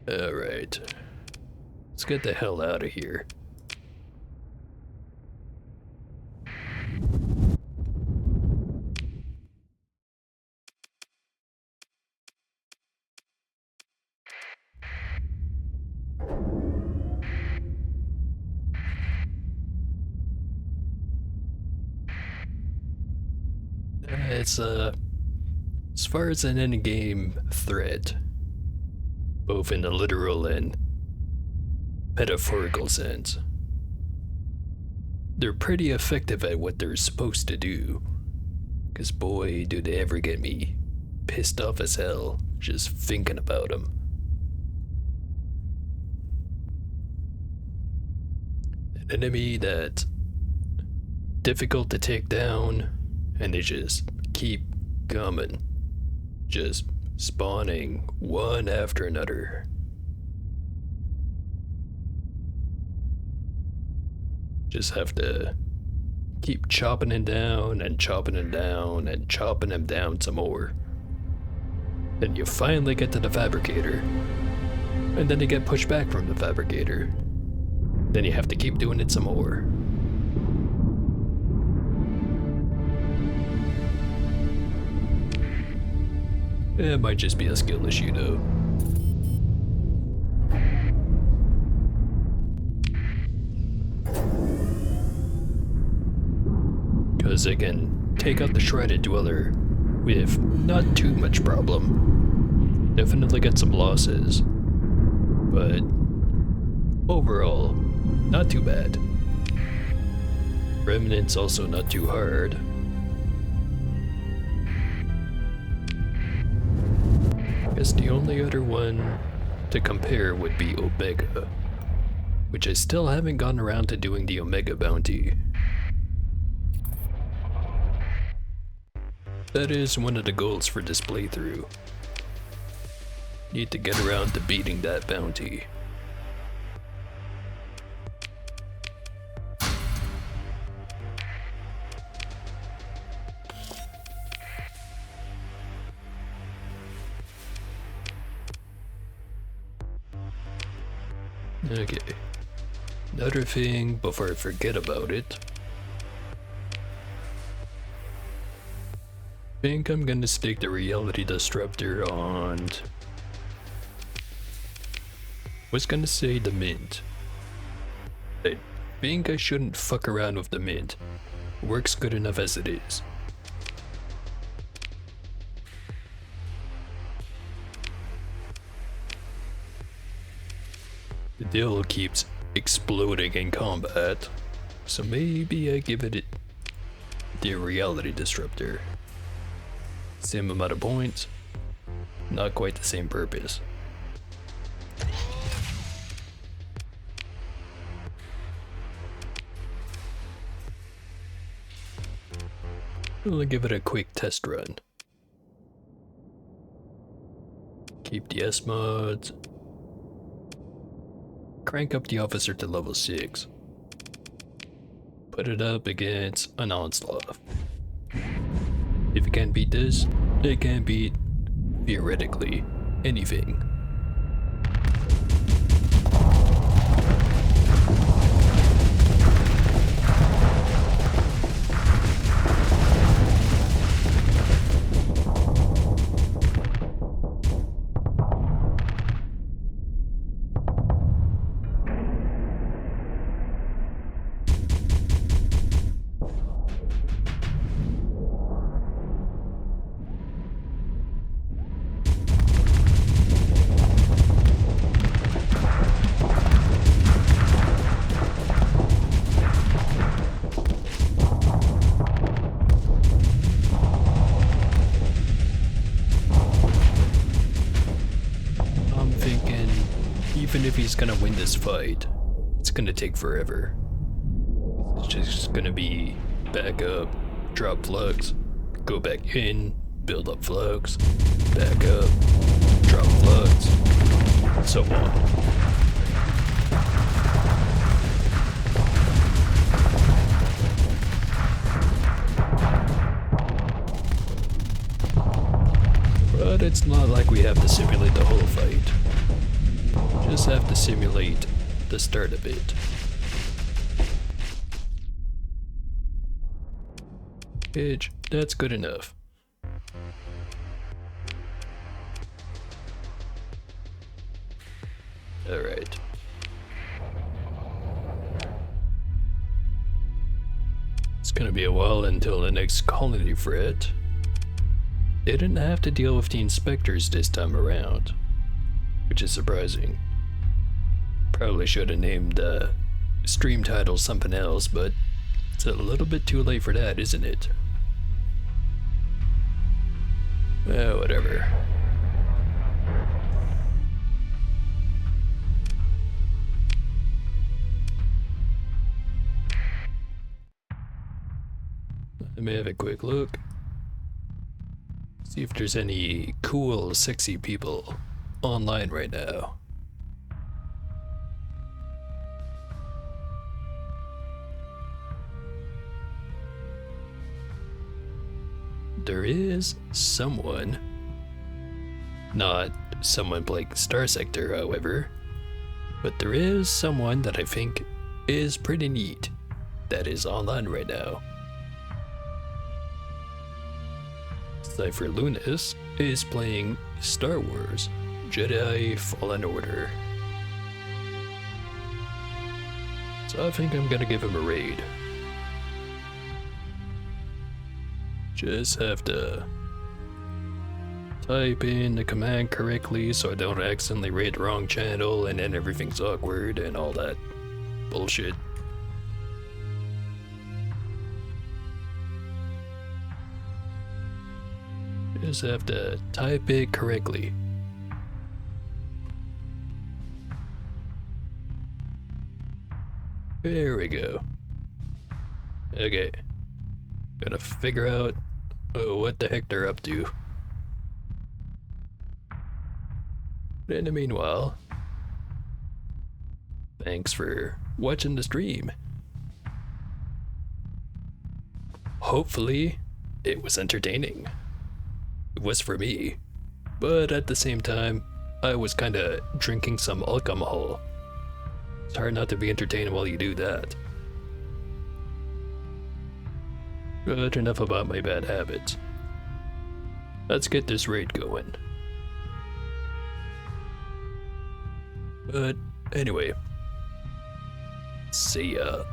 Alright. Let's get the hell out of here. It's as far as an endgame threat, both in the literal and metaphorical sense, they're pretty effective at what they're supposed to do. Cause boy, do they ever get me pissed off as hell just thinking about them. An enemy that's difficult to take down, and they just keep coming. Just spawning one after another. Just have to keep chopping them down and chopping them down and chopping them down some more. Then you finally get to the fabricator. And then you get pushed back from the fabricator. Then you have to keep doing it some more. It might just be a skill issue though. Cause they can take out the Shrouded Dweller with not too much problem. Definitely get some losses. But overall, not too bad. Remnant's also not too hard. Guess the only other one to compare would be Omega, which I still haven't gotten around to doing the Omega bounty. That is one of the goals for this playthrough. Need to get around to beating that bounty. Okay. Another thing before I forget about it. I think I'm gonna stick the reality disruptor on. Was gonna say the mint. I think I shouldn't fuck around with the mint. It works good enough as it is. The deal keeps exploding in combat, so maybe I give it the reality disruptor. Same amount of points, not quite the same purpose. We'll give it a quick test run. Keep the S mods. Crank up the officer to level 6. Put it up against an onslaught. If you can't beat this, it can beat, theoretically, anything. even if he's gonna win this fight, it's gonna take forever. It's just gonna be back up, drop flux, go back in, build up flux, back up, drop flux, so on. But it's not like we have to simulate the whole fight. Just have to simulate the start of it. Pitch, that's good enough. Alright. It's gonna be a while until the next colony threat. Didn't have to deal with the inspectors this time around, which is surprising. Probably should have named the stream title something else, but it's a little bit too late for that, isn't it? Whatever. Let me have a quick look. See if there's any cool, sexy people online right now. There is someone. Not someone like Starsector, however. But there is someone that I think is pretty neat that is online right now. Cypher Lunas is playing Star Wars Jedi Fallen Order. So I think I'm gonna give him a raid. Just have to type in the command correctly so I don't accidentally raid the wrong channel and then everything's awkward and all that bullshit. Just have to type it correctly. There we go. Okay. Gotta figure out what the heck they're up to. But in the meanwhile, thanks for watching the stream. Hopefully, it was entertaining. It was for me, but at the same time, I was kinda drinking some alcohol. It's hard not to be entertained while you do that. But enough about my bad habits. Let's get this raid going. But anyway, see ya.